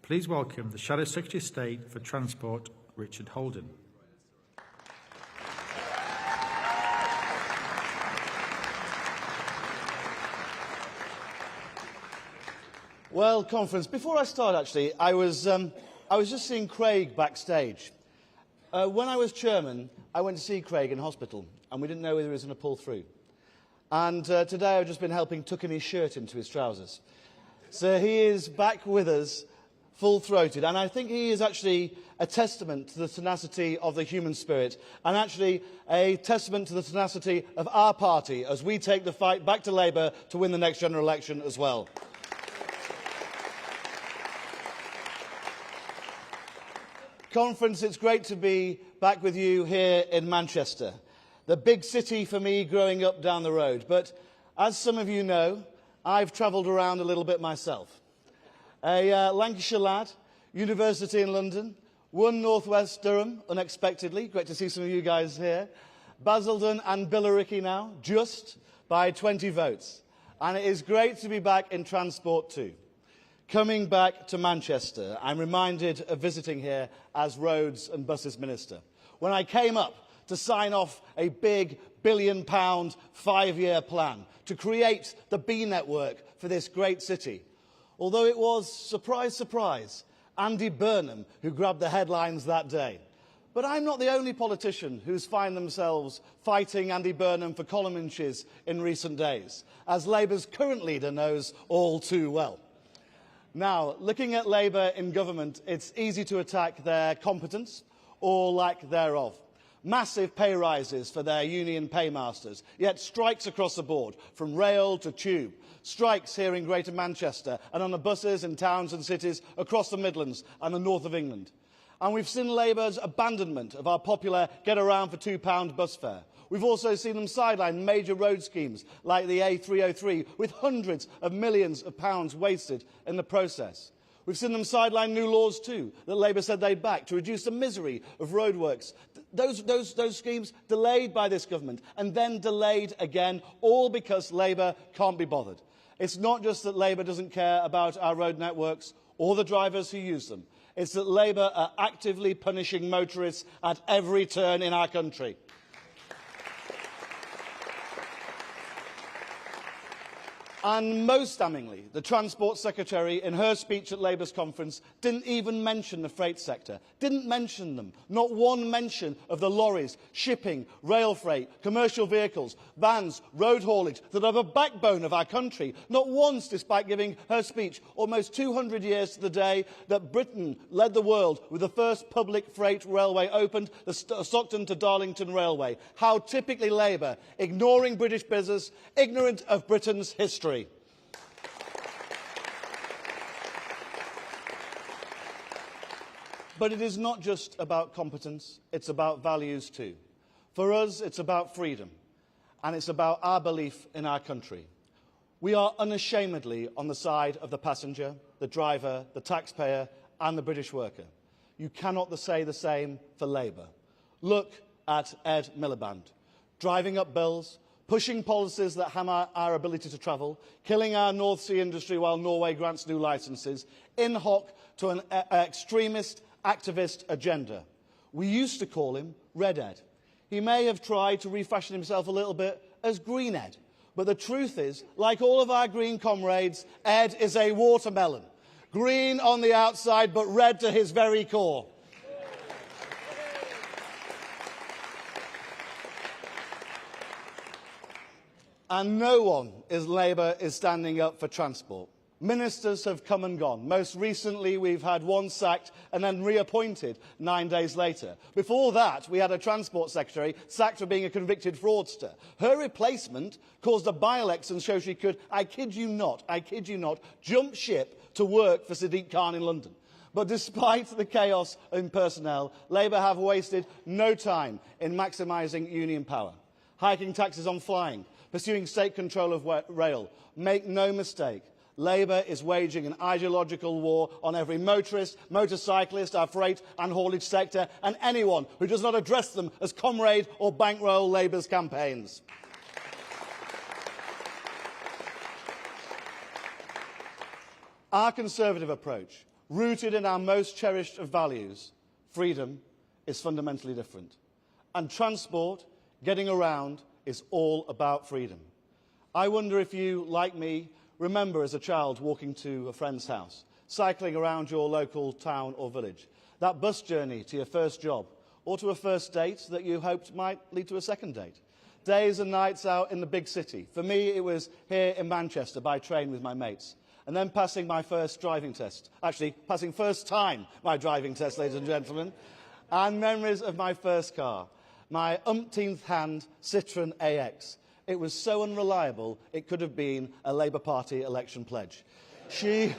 please welcome the Shadow Secretary of State for Transport, Richard Holden. Well, conference, before I start, actually, I was just seeing Craig backstage. When I was chairman, I went to see Craig in hospital, and we didn't know whether he was going to pull through. And today I've just been helping tucking his shirt into his trousers. So he is back with us, full-throated, and I think he is actually a testament to the tenacity of the human spirit, and actually a testament to the tenacity of our party as we take the fight back to Labour to win the next general election as well. Conference, it's great to be back with you here in Manchester, the big city for me growing up down the road. But as some of you know, I've travelled around a little bit myself. A Lancashire lad, university in London, won North West Durham unexpectedly. Great to see some of you guys here. Basildon and Billericay now, just by 20 votes. And it is great to be back in transport too. Coming back to Manchester, I'm reminded of visiting here as Roads and Buses Minister, when I came up to sign off a big £1 billion 5-year plan to create the B network for this great city. Although it was, surprise, surprise, Andy Burnham who grabbed the headlines that day. But I'm not the only politician who's found themselves fighting Andy Burnham for column inches in recent days, as Labour's current leader knows all too well. Now, looking at Labour in government, it's easy to attack their competence or lack thereof. Massive pay rises for their union paymasters, yet strikes across the board, from rail to tube. Strikes here in Greater Manchester and on the buses in towns and cities across the Midlands and the north of England. And we've seen Labour's abandonment of our popular get around for £2 bus fare. We've also seen them sideline major road schemes like the A303, with hundreds of millions of pounds wasted in the process. We've seen them sideline new laws too, that Labour said they'd back to reduce the misery of roadworks those schemes delayed by this government and then delayed again, all because Labour can't be bothered. It's not just that Labour doesn't care about our road networks or the drivers who use them. It's that Labour are actively punishing motorists at every turn in our country. And most damningly, the Transport Secretary, in her speech at Labour's conference, didn't even mention the freight sector. Didn't mention them. Not one mention of the lorries, shipping, rail freight, commercial vehicles, vans, road haulage that are the backbone of our country. Not once, despite giving her speech almost 200 years to the day that Britain led the world with the first public freight railway opened, the Stockton to Darlington Railway. How typically Labour, ignoring British business, ignorant of Britain's history. But it is not just about competence, it's about values too. For us, it's about freedom, and it's about our belief in our country. We are unashamedly on the side of the passenger, the driver, the taxpayer, and the British worker. You cannot say the same for Labour. Look at Ed Miliband, driving up bills, pushing policies that hammer our ability to travel, killing our North Sea industry while Norway grants new licences, in hoc to an extremist activist agenda. We used to call him Red Ed. He may have tried to refashion himself a little bit as Green Ed. But the truth is, like all of our green comrades, Ed is a watermelon. Green on the outside, but red to his very core. And no one in Labour is standing up for transport. Ministers have come and gone. Most recently, we've had one sacked and then reappointed 9 days later. Before that, we had a Transport Secretary sacked for being a convicted fraudster. Her replacement caused a by-election so she could, I kid you not, jump ship to work for Sadiq Khan in London. But despite the chaos in personnel, Labour have wasted no time in maximising union power. Hiking taxes on flying, pursuing state control of rail. Make no mistake, Labour is waging an ideological war on every motorist, motorcyclist, our freight and haulage sector, and anyone who does not address them as comrade or bankroll Labour's campaigns. Our Conservative approach, rooted in our most cherished of values, freedom, is fundamentally different. And transport, getting around, is all about freedom. I wonder if you, like me, remember as a child walking to a friend's house, cycling around your local town or village, that bus journey to your first job, or to a first date that you hoped might lead to a second date. Days and nights out in the big city. For me, it was here in Manchester by train with my mates. And then passing my first driving test. Actually, passing first time my driving test, ladies and gentlemen. And memories of my first car, my umpteenth hand Citroën AX. It was so unreliable, it could have been a Labour Party election pledge. She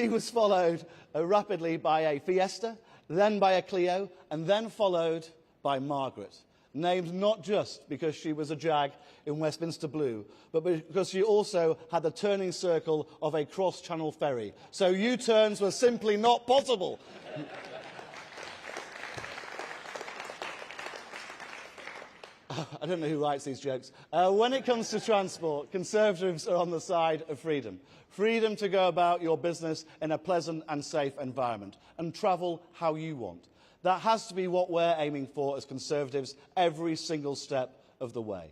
was followed rapidly by a Fiesta, then by a Clio, and then followed by Margaret, named not just because she was a jag in Westminster Blue, but because she also had the turning circle of a cross-channel ferry. So U-turns were simply not possible. I don't know who writes these jokes. When it comes to transport, Conservatives are on the side of freedom. Freedom to go about your business in a pleasant and safe environment and travel how you want. That has to be what we're aiming for as Conservatives every single step of the way.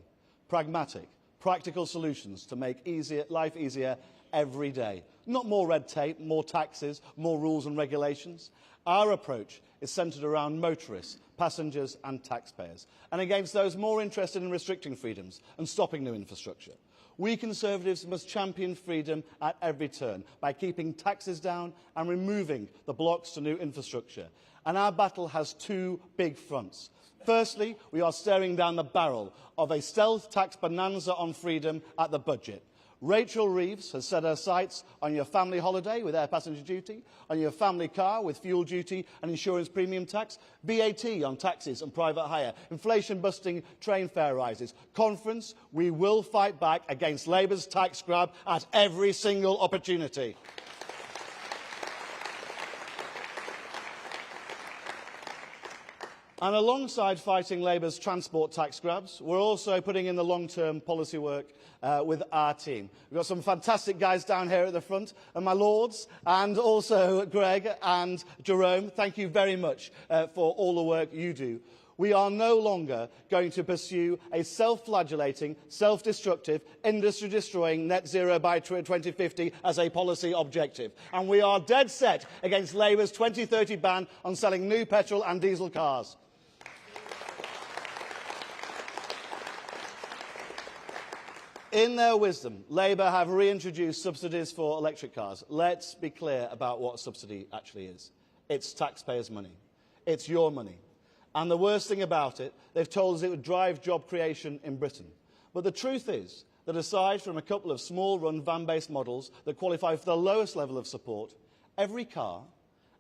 Pragmatic, practical solutions to make life easier every day. Not more red tape, more taxes, more rules and regulations. Our approach is centred around motorists, passengers and taxpayers, and against those more interested in restricting freedoms and stopping new infrastructure. We Conservatives must champion freedom at every turn by keeping taxes down and removing the blocks to new infrastructure. And our battle has two big fronts. Firstly, we are staring down the barrel of a stealth tax bonanza on freedom at the budget. Rachel Reeves has set her sights on your family holiday with air passenger duty, on your family car with fuel duty and insurance premium tax, VAT on taxis and private hire, inflation-busting train fare rises. Conference, we will fight back against Labour's tax grab at every single opportunity. And alongside fighting Labour's transport tax grabs, we're also putting in the long-term policy work with our team. We've got some fantastic guys down here at the front, and my lords, and also Greg and Jerome. Thank you very much for all the work you do. We are no longer going to pursue a self-flagellating, self-destructive, industry-destroying net zero by 2050 as a policy objective. And we are dead set against Labour's 2030 ban on selling new petrol and diesel cars. In their wisdom, Labour have reintroduced subsidies for electric cars. Let's be clear about what a subsidy actually is. It's taxpayers' money. It's your money. And the worst thing about it, they've told us it would drive job creation in Britain. But the truth is that aside from a couple of small-run van-based models that qualify for the lowest level of support, every car,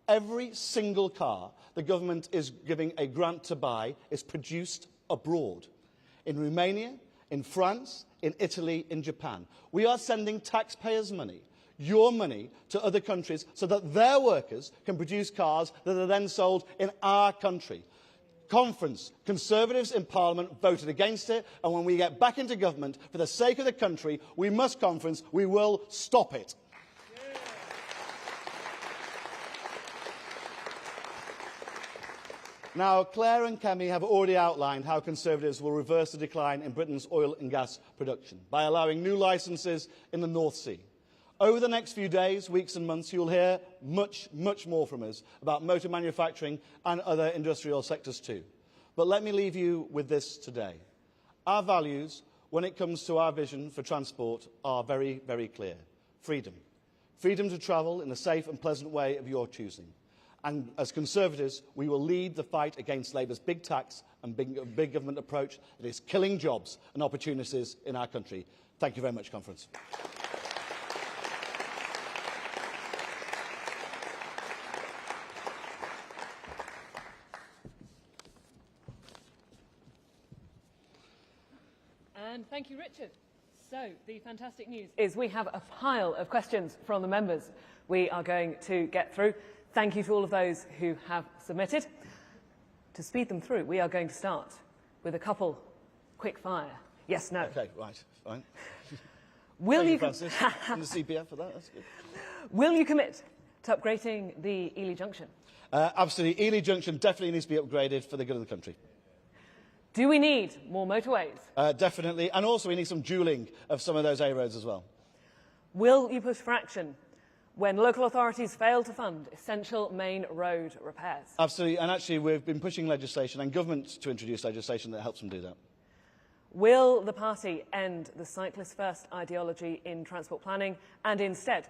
every single car the government is giving a grant to buy is produced abroad. In Romania, in France, in Italy, in Japan. We are sending taxpayers' money, your money, to other countries so that their workers can produce cars that are then sold in our country. Conference, Conservatives in Parliament voted against it, and when we get back into government, for the sake of the country, we must, Conference, we will stop it. Now, Claire and Kemi have already outlined how Conservatives will reverse the decline in Britain's oil and gas production by allowing new licences in the North Sea. Over the next few days, weeks and months, you'll hear much, much more from us about motor manufacturing and other industrial sectors too. But let me leave you with this today. Our values, when it comes to our vision for transport, are very, very clear. Freedom. Freedom to travel in a safe and pleasant way of your choosing. And as Conservatives, we will lead the fight against Labour's big tax and big government approach that is killing jobs and opportunities in our country. Thank you very much, Conference. And thank you, Richard. So, the fantastic news is we have a pile of questions from the members we are going to get through. Thank you to all of those who have submitted. To speed them through, we are going to start with a couple quick fire. Yes, no. Okay, right, fine. Will Thank you, you, Francis, and the CPF for that. That's good. Will you commit to upgrading the Ely Junction? Absolutely. Ely Junction definitely needs to be upgraded for the good of the country. Do we need more motorways? Definitely. And also we need some dualling of some of those A roads as well. Will you push for action when local authorities fail to fund essential main road repairs? Absolutely. And actually we've been pushing legislation and government to introduce legislation that helps them do that. Will the party end the cyclist-first ideology in transport planning and instead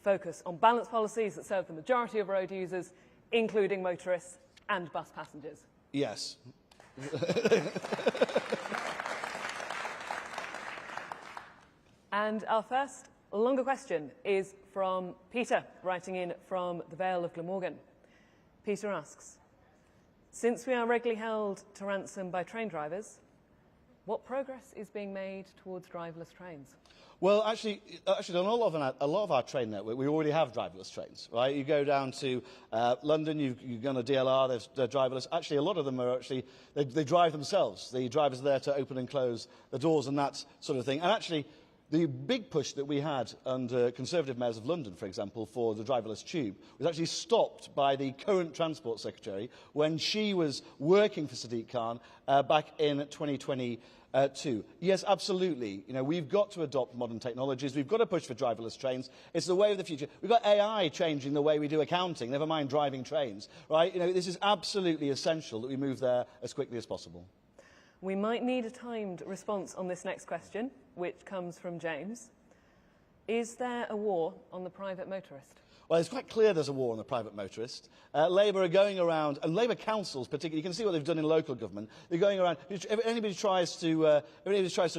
focus on balanced policies that serve the majority of road users, including motorists and bus passengers? Yes. And our first longer question is from Peter, writing in from the Vale of Glamorgan. Peter asks, since we are regularly held to ransom by train drivers, what progress is being made towards driverless trains? Well, actually, on a lot of our train network, we already have driverless trains, right? You go down to London, you go on a DLR, they're driverless. Actually, a lot of them are actually, they drive themselves. The drivers are there to open and close the doors and that sort of thing. And actually, the big push that we had under Conservative mayors of London, for example, for the driverless tube, was actually stopped by the current Transport Secretary when she was working for Sadiq Khan back in 2022. Yes, absolutely. You know, we've got to adopt modern technologies. We've got to push for driverless trains. It's the way of the future. We've got AI changing the way we do accounting, never mind driving trains, right? You know, this is absolutely essential that we move there as quickly as possible. We might need a timed response on this next question, which comes from James. Is there a war on the private motorist? Well, it's quite clear there's a war on the private motorist. Labour are going around, and Labour councils particularly, you can see what they've done in local government. They're going around, if anybody tries to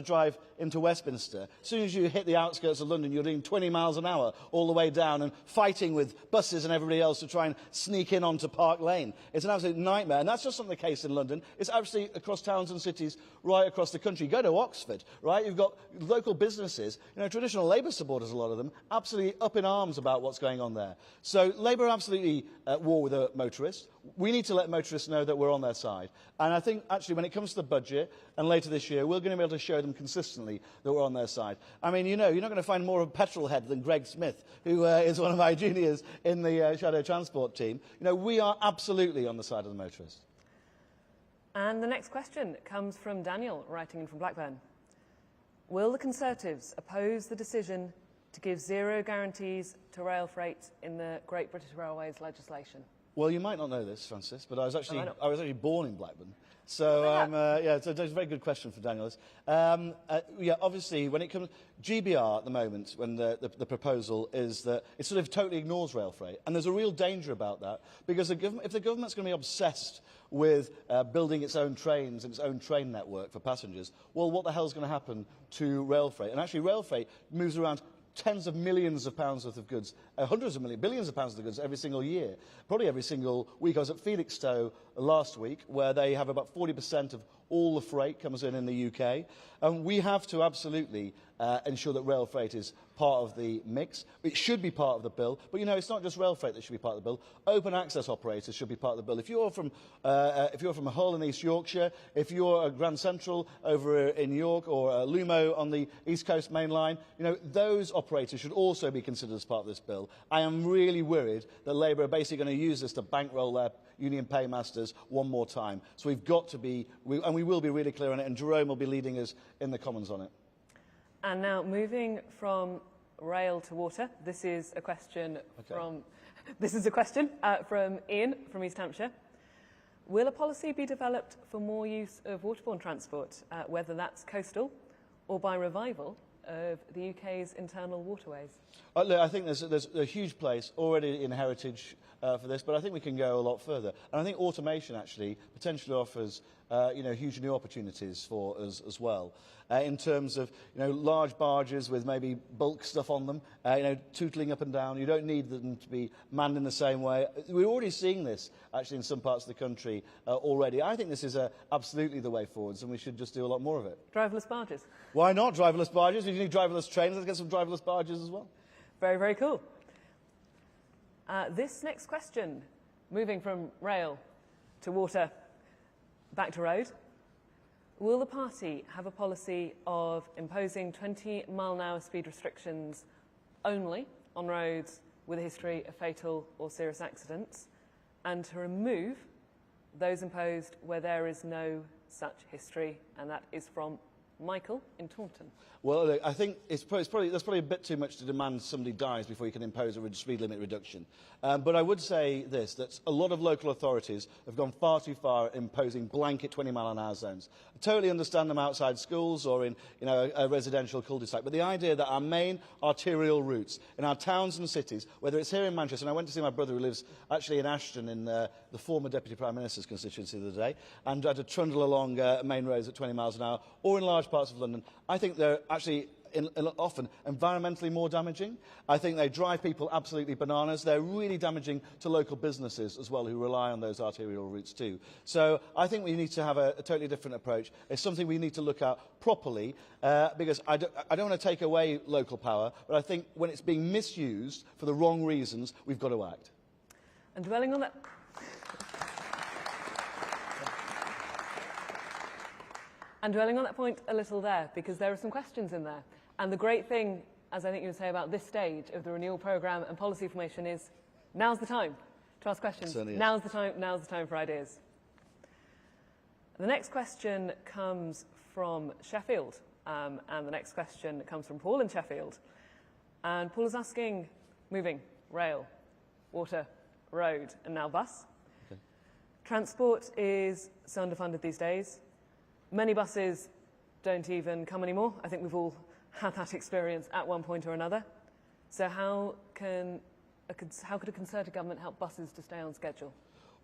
drive into Westminster, as soon as you hit the outskirts of London, you're doing 20 miles an hour all the way down and fighting with buses and everybody else to try and sneak in onto Park Lane. It's an absolute nightmare, and that's just not the case in London. It's absolutely across towns and cities right across the country. Go to Oxford, right? You've got local businesses, you know, traditional Labour supporters, a lot of them, absolutely up in arms about what's going on there. there. So Labour are absolutely at war with the motorists. We need to let motorists know that we're on their side. And I think, actually, when it comes to the budget, and later this year, we're going to be able to show them consistently that we're on their side. I mean, you know, you're not going to find more of a petrol head than Greg Smith, who is one of my juniors in the Shadow Transport team. You know, we are absolutely on the side of the motorists. And the next question comes from Daniel, writing in from Blackburn. Will the Conservatives oppose the decision to give zero guarantees to rail freight in the Great British Railways legislation? Well, you might not know this, Francis, but I was actually born in Blackburn. Oh, So, yeah, so it's a very good question for Daniel. Yeah, obviously, when it comes... GBR at the moment, when the proposal is that it sort of totally ignores rail freight. And there's a real danger about that, because if the government's going to be obsessed with building its own trains and its own train network for passengers, well, what the hell's going to happen to rail freight? And actually, rail freight moves around tens of millions of pounds worth of goods, hundreds of millions, billions of pounds of goods every single year, probably every single week. I was at Felixstowe last week, where they have about 40% of all the freight comes in the UK. And we have to absolutely ensure that rail freight is part of the mix. It should be part of the bill. But, you know, it's not just rail freight that should be part of the bill. Open access operators should be part of the bill. If you're from Hull in East Yorkshire, if you're at Grand Central over in York, or Lumo on the East Coast Main Line, you know, those operators should also be considered as part of this bill. I am really worried that Labour are basically going to use this to bankroll their union paymasters one more time. So we've got to be, and we will be really clear on it, and Jerome will be leading us in the Commons on it. And now, moving from rail to water, this is a question from Ian from East Hampshire. Will a policy be developed for more use of waterborne transport, whether that's coastal or by revival of the UK's internal waterways? Look, I think there's a huge place already in heritage for this, but I think we can go a lot further. And I think automation actually potentially offers you know, huge new opportunities for us as well. In terms of, you know, large barges with maybe bulk stuff on them, you know, tootling up and down. You don't need them to be manned in the same way. We're already seeing this, actually, in some parts of the country already. I think this is absolutely the way forwards, and we should just do a lot more of it. Driverless barges? Why not driverless barges? If you need driverless trains, let's get some driverless barges as well. Very, very cool. This next question, moving from rail to water, back to road. Will the party have a policy of imposing 20-mile-an-hour speed restrictions only on roads with a history of fatal or serious accidents, and to remove those imposed where there is no such history? And that is from Michael in Taunton. Well, look, I think that's probably a bit too much to demand somebody dies before you can impose a speed limit reduction. But I would say this, that a lot of local authorities have gone far too far imposing blanket 20-mile-an-hour zones. I totally understand them outside schools or in, you know, a residential cul-de-sac, but the idea that our main arterial routes in our towns and cities, whether it's here in Manchester, and I went to see my brother who lives actually in Ashton in the former Deputy Prime Minister's constituency the other day, and I had to trundle along main roads at 20 miles an hour, or in large parts of London. I think they're actually often environmentally more damaging. I think they drive people absolutely bananas. They're really damaging to local businesses as well, who rely on those arterial routes too. So I think we need to have a totally different approach. It's something we need to look at properly, because I don't want to take away local power, but I think when it's being misused for the wrong reasons, we've got to act. And dwelling on that... And dwelling on that point a little there, because there are some questions in there. And the great thing, as I think you would say, about this stage of the renewal programme and policy formation is now's the time to ask questions. Now's the time for ideas. The next question comes from Sheffield, and the next question comes from Paul in Sheffield. And Paul is asking, moving, rail, water, road, and now bus. Okay. Transport is so underfunded these days. Many buses don't even come anymore. I think we've all had that experience at one point or another. So how could a Conservative government help buses to stay on schedule?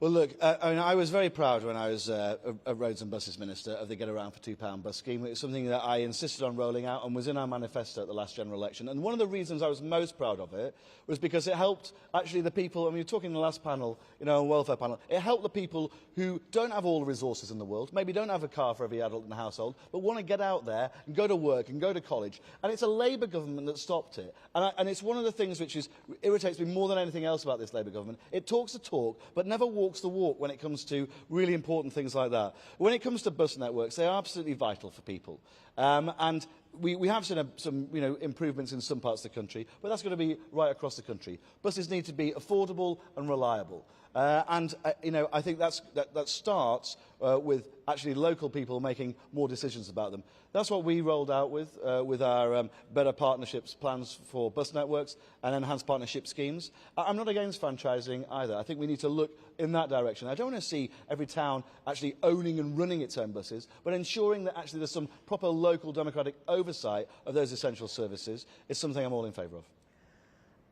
Well, look, I mean, I was very proud when I was a Roads and Buses Minister of the Get Around for £2 bus scheme. It was something that I insisted on rolling out and was in our manifesto at the last general election. And one of the reasons I was most proud of it was because it helped actually the people, I mean, you were talking in the last panel, welfare panel, it helped the people who don't have all the resources in the world, maybe don't have a car for every adult in the household, but want to get out there and go to work and go to college. And it's a Labour government that stopped it. And it's one of the things which irritates me more than anything else about this Labour government. It talks the talk, but never walks the walk when it comes to really important things like that. When it comes to bus networks, they are absolutely vital for people. And we have seen some improvements in some parts of the country, but that's going to be right across the country. Buses need to be affordable and reliable. I think that starts with actually local people making more decisions about them. That's what we rolled out with our better partnerships plans for bus networks and enhanced partnership schemes. I'm not against franchising either. I think we need to look in that direction. I don't want to see every town actually owning and running its own buses, but ensuring that actually there's some proper local democratic oversight of those essential services is something I'm all in favour of.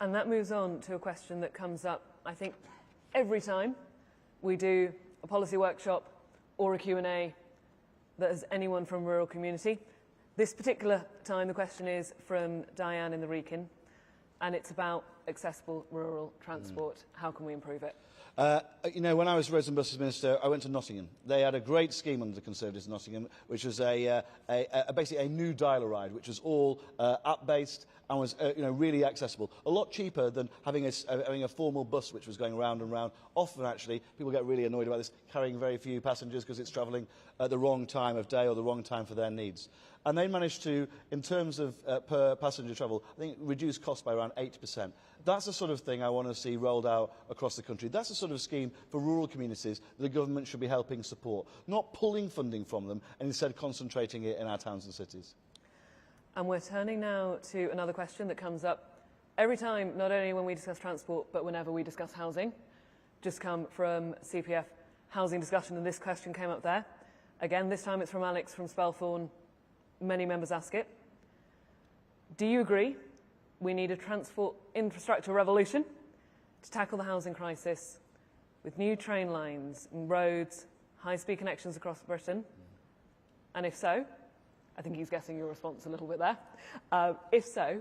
And that moves on to a question that comes up, I think, every time we do a policy workshop or a Q&A that has anyone from rural community. This particular time the question is from Diane in the Wrekin, and it's about accessible rural transport. How can we improve it? When I was Roads and Buses Minister, I went to Nottingham. They had a great scheme under the Conservatives in Nottingham, which was basically a new dial-a-ride, which was all app-based and was really accessible. A lot cheaper than having a formal bus which was going round and round. Often, actually, people get really annoyed about this, carrying very few passengers because it's travelling at the wrong time of day or the wrong time for their needs. And they managed to, in terms of per passenger travel, I think reduce costs by around 8%. That's the sort of thing I want to see rolled out across the country. That's the sort of scheme for rural communities that the government should be helping support, not pulling funding from them and instead concentrating it in our towns and cities. And we're turning now to another question that comes up every time, not only when we discuss transport, but whenever we discuss housing. Just come from CPF housing discussion, and this question came up there. Again, this time it's from Alex from Spelthorne. Many members ask it. Do you agree we need a transport infrastructure revolution to tackle the housing crisis with new train lines, roads, high-speed connections across Britain? And if so, I think he's guessing your response a little bit there. If so,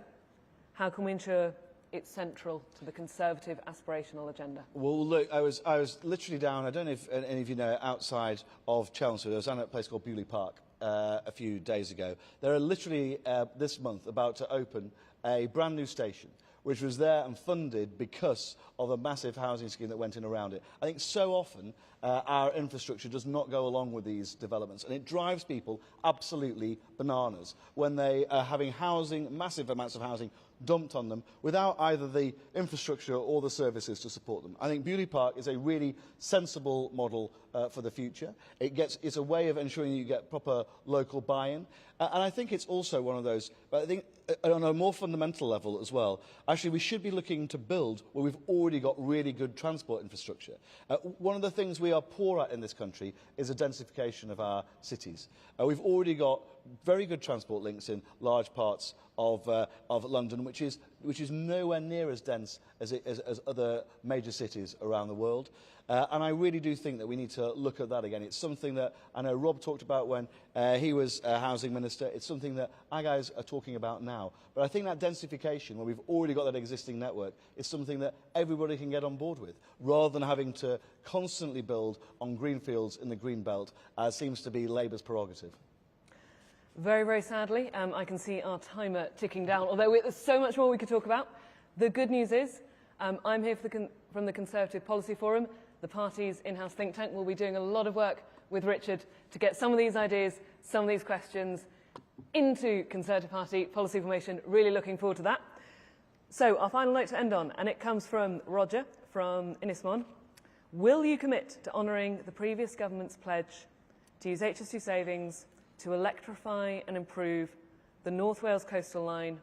how can we ensure it's central to the Conservative aspirational agenda? Well, look, I was literally down, I don't know if any of you know, outside of Chelmsford. I was down at a place called Bewley Park a few days ago. There are literally, this month, about to open a brand new station, which was there and funded because of a massive housing scheme that went in around it. I think so often our infrastructure does not go along with these developments, and it drives people absolutely bananas when they are having housing, massive amounts of housing, dumped on them without either the infrastructure or the services to support them. I think Bewley Park is a really sensible model for the future. It's a way of ensuring you get proper local buy-in. And I think it's also one of those, but I think on a more fundamental level as well, actually we should be looking to build where we've already got really good transport infrastructure. One of the things we are poor at in this country is the densification of our cities. We've already got very good transport links in large parts of London, which is nowhere near as dense as other major cities around the world. And I really do think that we need to look at that again. It's something that I know Rob talked about when he was Housing Minister. It's something that our guys are talking about now. But I think that densification, where we've already got that existing network, is something that everybody can get on board with, rather than having to constantly build on greenfields in the green belt, as seems to be Labour's prerogative. Very, very sadly, I can see our timer ticking down, although there's so much more we could talk about. The good news is I'm here from the Conservative Policy Forum. The party's in-house think tank will be doing a lot of work with Richard to get some of these ideas, some of these questions into Conservative Party policy formation. Really looking forward to that. So our final note to end on, and it comes from Roger from Innismon. Will you commit to honouring the previous government's pledge to use HS2 savings to electrify and improve the North Wales coastal line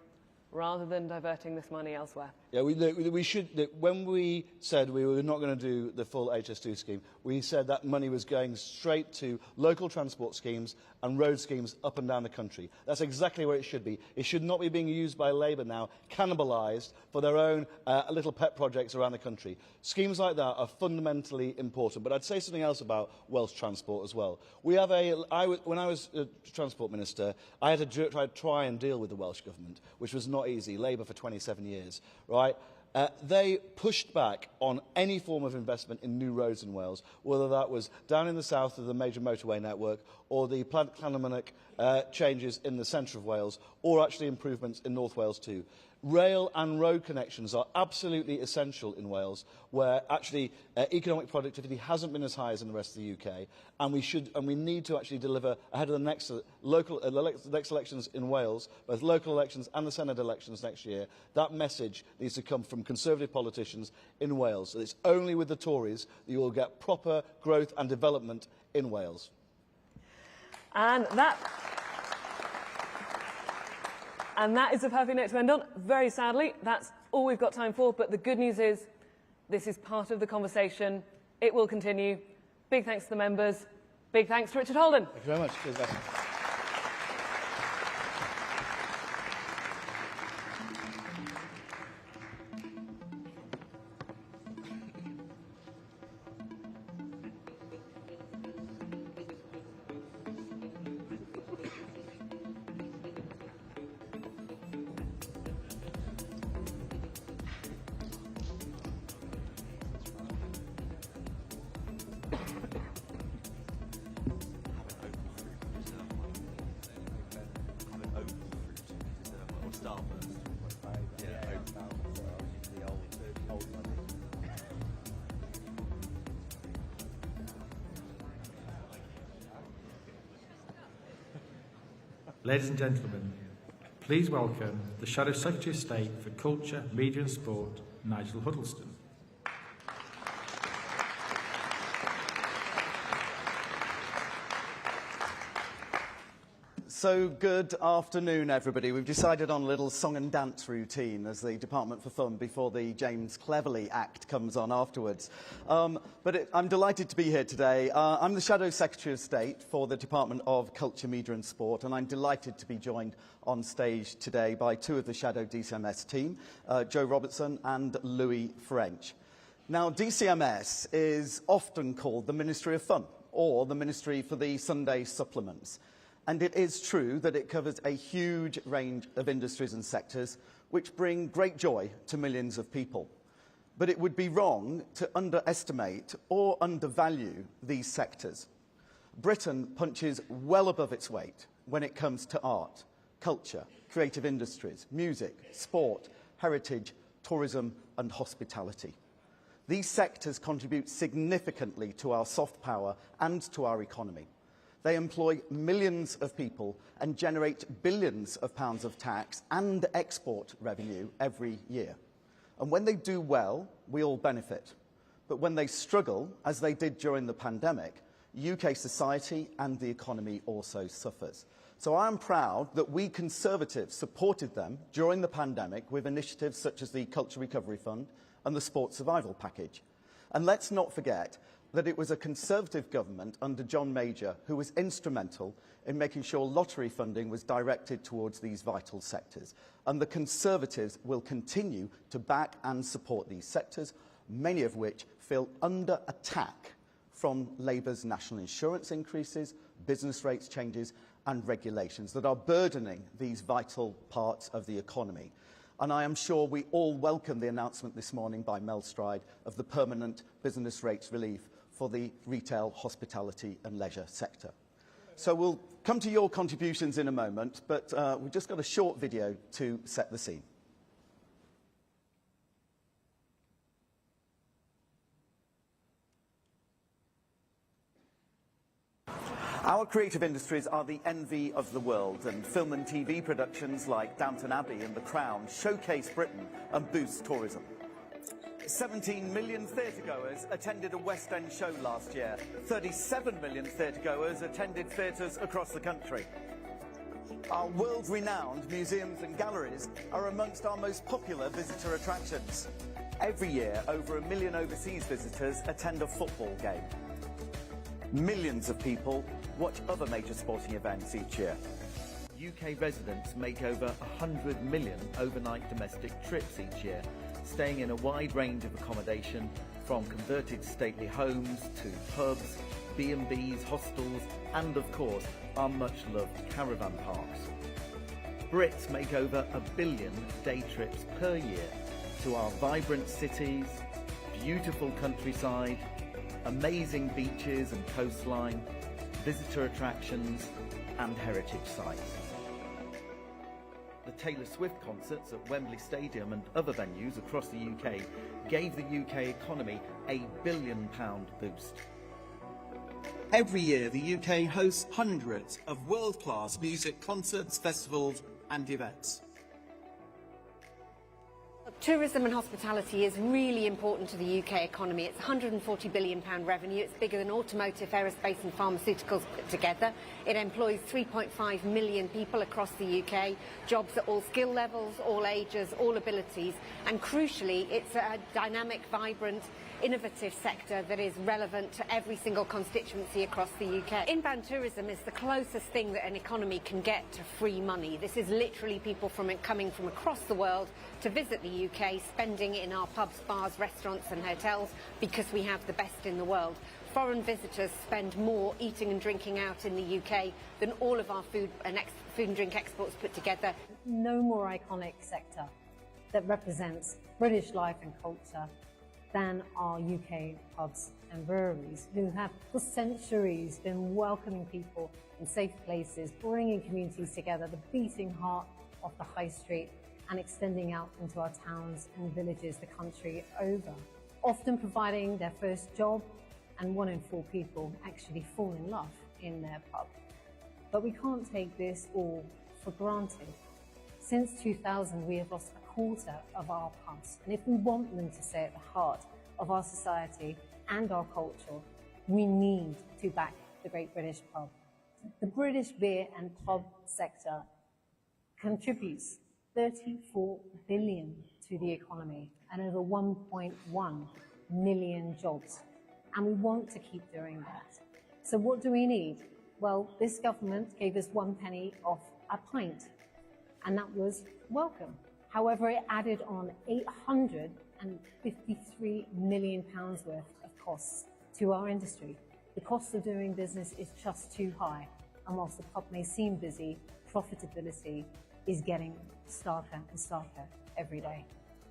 rather than diverting this money elsewhere? Yeah, we should. When we said we were not going to do the full HS2 scheme, we said that money was going straight to local transport schemes and road schemes up and down the country. That's exactly where it should be. It should not be being used by Labour now, cannibalised for their own little pet projects around the country. Schemes like that are fundamentally important. But I'd say something else about Welsh transport as well. We have when I was Transport Minister, I had to try and deal with the Welsh Government, which was not easy. Labour for 27 years, right? They pushed back on any form of investment in new roads in Wales, whether that was down in the south of the major motorway network, or the Llanymynech changes in the centre of Wales, or actually improvements in North Wales too. Rail and road connections are absolutely essential in Wales, where actually economic productivity hasn't been as high as in the rest of the UK, and we need to actually deliver ahead of the next next elections in Wales, both local elections and the Senate elections next year. That message needs to come from Conservative politicians in Wales. It's only with the Tories that you will get proper growth and development in Wales. And that is a perfect note to end on. Very sadly, that's all we've got time for. But the good news is, this is part of the conversation. It will continue. Big thanks to the members. Big thanks to Richard Holden. Thank you very much. Cheers, guys. Ladies and gentlemen, please welcome the Shadow Secretary of State for Culture, Media and Sport, Nigel Huddleston. So good afternoon, everybody. We've decided on a little song and dance routine as the Department for Fun before the James Cleverly Act comes on afterwards. I'm delighted to be here today. I'm the Shadow Secretary of State for the Department of Culture, Media and Sport, and I'm delighted to be joined on stage today by two of the Shadow DCMS team, Joe Robertson and Louis French. Now, DCMS is often called the Ministry of Fun, or the Ministry for the Sunday Supplements. And it is true that it covers a huge range of industries and sectors which bring great joy to millions of people. But it would be wrong to underestimate or undervalue these sectors. Britain punches well above its weight when it comes to art, culture, creative industries, music, sport, heritage, tourism and hospitality. These sectors contribute significantly to our soft power and to our economy. They employ millions of people and generate billions of pounds of tax and export revenue every year. And when they do well, we all benefit. But when they struggle, as they did during the pandemic, UK society and the economy also suffers. So I am proud that we Conservatives supported them during the pandemic with initiatives such as the Culture Recovery Fund and the Sport Survival Package. And let's not forget that it was a Conservative government under John Major who was instrumental in making sure lottery funding was directed towards these vital sectors. And the Conservatives will continue to back and support these sectors, many of which feel under attack from Labour's national insurance increases, business rates changes and regulations that are burdening these vital parts of the economy. And I am sure we all welcome the announcement this morning by Mel Stride of the permanent business rates relief for the retail, hospitality and leisure sector. So we'll come to your contributions in a moment, but we've just got a short video to set the scene. Our creative industries are the envy of the world, and film and TV productions like Downton Abbey and The Crown showcase Britain and boost tourism. 17 million theatregoers attended a West End show last year. 37 million theatregoers attended theatres across the country. Our world-renowned museums and galleries are amongst our most popular visitor attractions. Every year, over 1 million overseas visitors attend a football game. Millions of people watch other major sporting events each year. UK residents make over 100 million overnight domestic trips each year, staying in a wide range of accommodation, from converted stately homes to pubs, B&Bs, hostels, and of course, our much-loved caravan parks. Brits make over 1 billion day trips per year to our vibrant cities, beautiful countryside, amazing beaches and coastline, visitor attractions, and heritage sites. The Taylor Swift concerts at Wembley Stadium and other venues across the UK gave the UK economy a £1 billion boost. Every year, the UK hosts hundreds of world-class music concerts, festivals and events. Tourism and hospitality is really important to the UK economy. It's £140 billion revenue. It's bigger than automotive, aerospace and pharmaceuticals put together. It employs 3.5 million people across the UK, jobs at all skill levels, all ages, all abilities, and crucially, it's a dynamic, vibrant, innovative sector that is relevant to every single constituency across the UK. Inbound tourism is the closest thing that an economy can get to free money. This is literally people coming from across the world to visit the UK, spending in our pubs, bars, restaurants and hotels because we have the best in the world. Foreign visitors spend more eating and drinking out in the UK than all of our food and drink exports put together. No more iconic sector that represents British life and culture than our UK pubs and breweries, who have for centuries been welcoming people in safe places, bringing communities together, the beating heart of the high street, and extending out into our towns and villages the country over, often providing their first job, and 1 in 4 people actually fall in love in their pub. But we can't take this all for granted. Since 2000, we have lost a quarter of our pubs, and if we want them to stay at the heart of our society and our culture, we need to back the Great British Pub. The British beer and pub sector contributes 34 billion to the economy and over 1.1 million jobs, and we want to keep doing that. So what do we need? Well, this government gave us 1 penny off a pint, and that was welcome. However, it added on £853 million worth of costs to our industry. The cost of doing business is just too high, and whilst the pub may seem busy, profitability is getting starker and starker every day.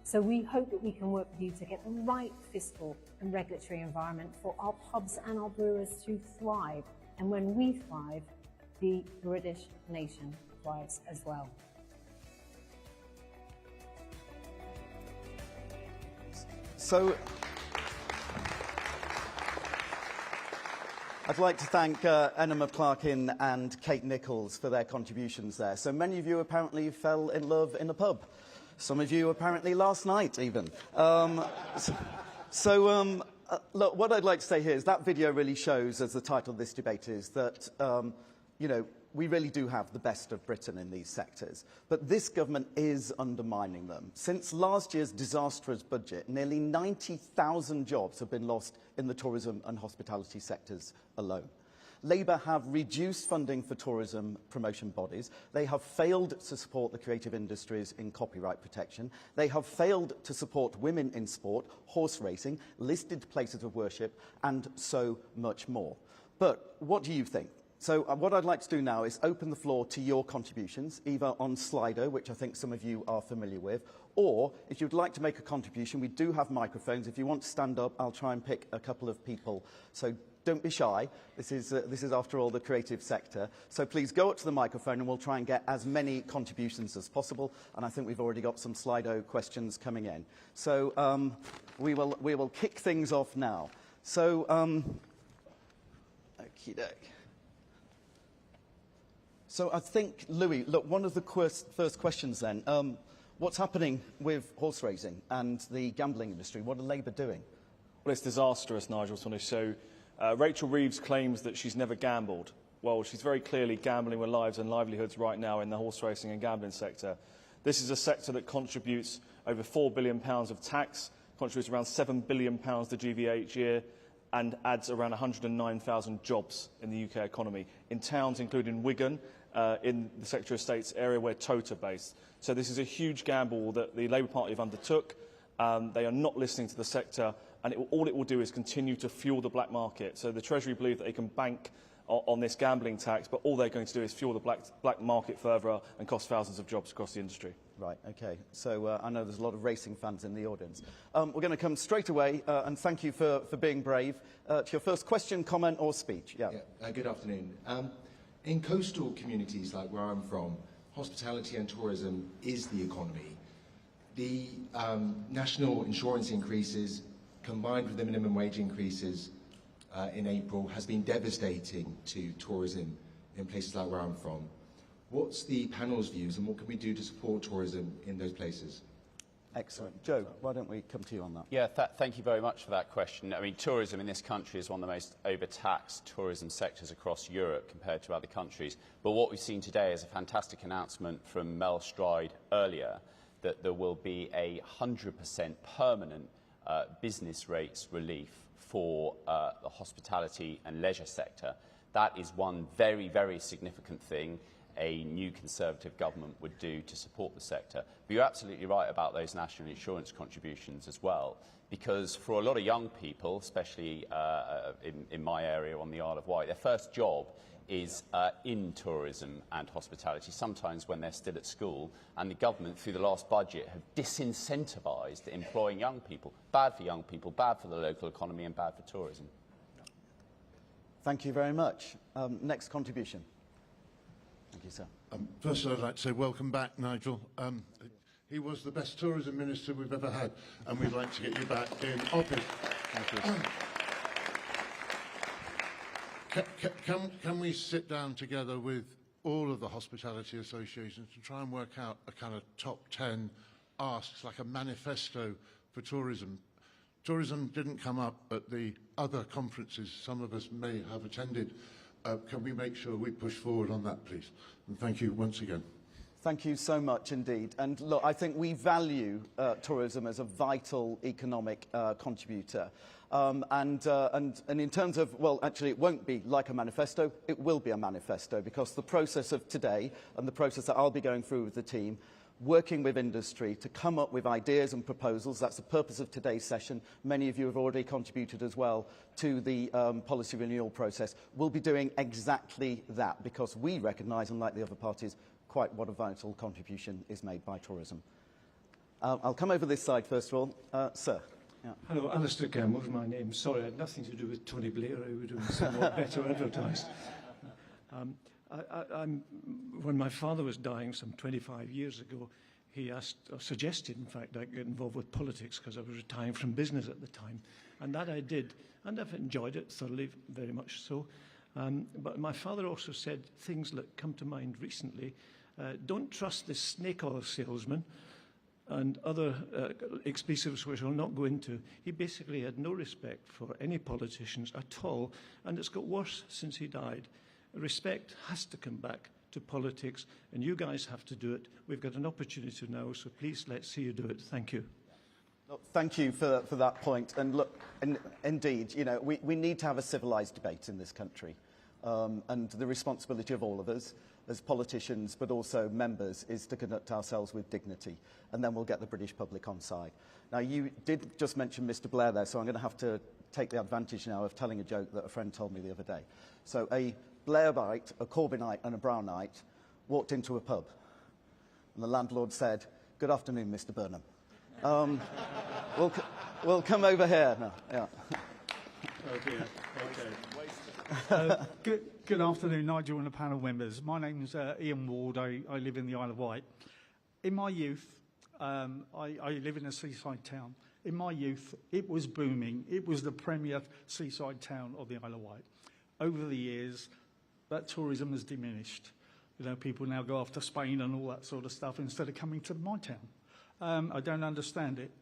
So we hope that we can work with you to get the right fiscal and regulatory environment for our pubs and our brewers to thrive. And when we thrive, the British nation thrives as well. So, I'd like to thank Enna McClarkin and Kate Nichols for their contributions there. So many of you apparently fell in love in a pub. Some of you apparently last night even. Look, what I'd like to say here is that video really shows, as the title of this debate is, that, we really do have the best of Britain in these sectors. But this government is undermining them. Since last year's disastrous budget, nearly 90,000 jobs have been lost in the tourism and hospitality sectors alone. Labour have reduced funding for tourism promotion bodies. They have failed to support the creative industries in copyright protection. They have failed to support women in sport, horse racing, listed places of worship, and so much more. But what do you think? So what I'd like to do now is open the floor to your contributions, either on Slido, which I think some of you are familiar with, or if you'd like to make a contribution, we do have microphones. If you want to stand up, I'll try and pick a couple of people. So don't be shy. This is after all, the creative sector. So please go up to the microphone and we'll try and get as many contributions as possible. And I think we've already got some Slido questions coming in. So we will kick things off now. So, okey-doke. So I think, Louis, look, one of the first questions then, what's happening with horse racing and the gambling industry? What are Labour doing? Well, it's disastrous, Nigel. So Rachel Reeves claims that she's never gambled. well, she's very clearly gambling with lives and livelihoods right now in the horse racing and gambling sector. This is a sector that contributes over £4 billion of tax, contributes around £7 billion to GVA each year, and adds around 109,000 jobs in the UK economy, in towns including Wigan, in the Secretary of State's area where Tote are based. So this is a huge gamble that the Labour Party have undertook. They are not listening to the sector, and all it will do is continue to fuel the black market. So the Treasury believe that they can bank on this gambling tax, but all they're going to do is fuel the black market further and cost thousands of jobs across the industry. Right, OK. So I know there's a lot of racing fans in the audience. We're going to come straight away, and thank you for being brave, to your first question, comment or speech. Yeah. Good afternoon. In coastal communities like where I'm from, hospitality and tourism is the economy. The national insurance increases, combined with the minimum wage increases in April, has been devastating to tourism in places like where I'm from. What's the panel's views, and what can we do to support tourism in those places? Excellent. Joe, why don't we come to you on that? Yeah, thank you very much for that question. I mean, tourism in this country is one of the most overtaxed tourism sectors across Europe compared to other countries. But what we've seen today is a fantastic announcement from Mel Stride earlier that there will be a 100% permanent business rates relief for the hospitality and leisure sector. That is one very, very significant thing a new Conservative government would do to support the sector. But you're absolutely right about those national insurance contributions as well, because for a lot of young people, especially in my area on the Isle of Wight, their first job is in tourism and hospitality, sometimes when they're still at school, and the government, through the last budget, have disincentivised employing young people. Bad for young people, bad for the local economy, and bad for tourism. Thank you very much. Next contribution. Thank you, sir. First, I'd like to say welcome back, Nigel. He was the best tourism minister we've ever had, and we'd like to get you back in office. Thank you. Can we sit down together with all of the hospitality associations to try and work out a kind of top 10 asks, like a manifesto for tourism? Tourism didn't come up at the other conferences some of us may have attended. Can we make sure we push forward on that, please? And thank you once again. Thank you so much indeed. And look, I think we value tourism as a vital economic contributor. And in terms of, well, actually it won't be like a manifesto, it will be a manifesto, because the process of today and the process that I'll be going through with the team, working with industry to come up with ideas and proposals. That's the purpose of today's session. Many of you have already contributed as well to the policy renewal process. We'll be doing exactly that, because we recognise, unlike the other parties, quite what a vital contribution is made by tourism. I'll come over this side first of all. Sir. Yeah. Hello, Alistair Gamble, my name. Sorry, I had nothing to do with Tony Blair. I was doing somewhat better advertised. When my father was dying some 25 years ago, he asked, or suggested, in fact, I get involved with politics because I was retiring from business at the time. And that I did, and I've enjoyed it thoroughly, very much so. But my father also said things that come to mind recently. Don't trust this snake oil salesman and other expletives which I'll not go into. He basically had no respect for any politicians at all, and it's got worse since he died. Respect has to come back to politics, and you guys have to do it. We've got an opportunity now, so please let's see you do it. Thank you. Look, thank you for that point. And look, indeed, you know, we need to have a civilised debate in this country. And the responsibility of all of us as politicians, but also members, is to conduct ourselves with dignity. And then we'll get the British public on side. Now, you did just mention Mr. Blair there, so I'm going to have to take the advantage now of telling a joke that a friend told me the other day. So a Blairite, a Corbynite and a Brownite walked into a pub. And the landlord said, "Good afternoon, Mr. Burnham. We'll come over here now." Yeah. Okay. Good afternoon, Nigel and the panel members. My name's Ian Ward. I live in the Isle of Wight. In my youth, I live in a seaside town. In my youth, it was booming. It was the premier seaside town of the Isle of Wight. Over the years, that tourism has diminished. You know, people now go off to Spain and all that sort of stuff instead of coming to my town. I don't understand it.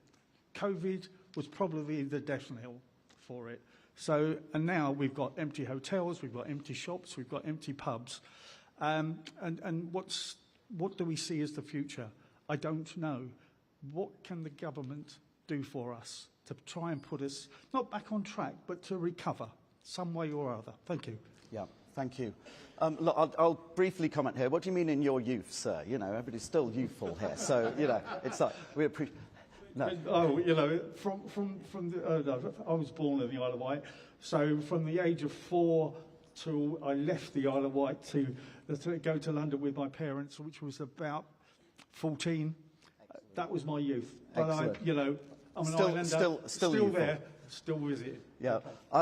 COVID was probably the death knell for it. So, and now we've got empty hotels, we've got empty shops, we've got empty pubs. And what do we see as the future? I don't know. What can the government do for us to try and put us, not back on track, but to recover some way or other? Thank you. Yeah, thank you. Look, I'll briefly comment here. What do you mean in your youth, sir? You know, everybody's still youthful here. So, you know, it's like, we appreciate... No. Oh, you know, I was born in the Isle of Wight, so from the age of 4 till I left the Isle of Wight to go to London with my parents, which was about 14. That was my youth. But Excellent. you know, I'm an Islander, still there, still with it. Yeah.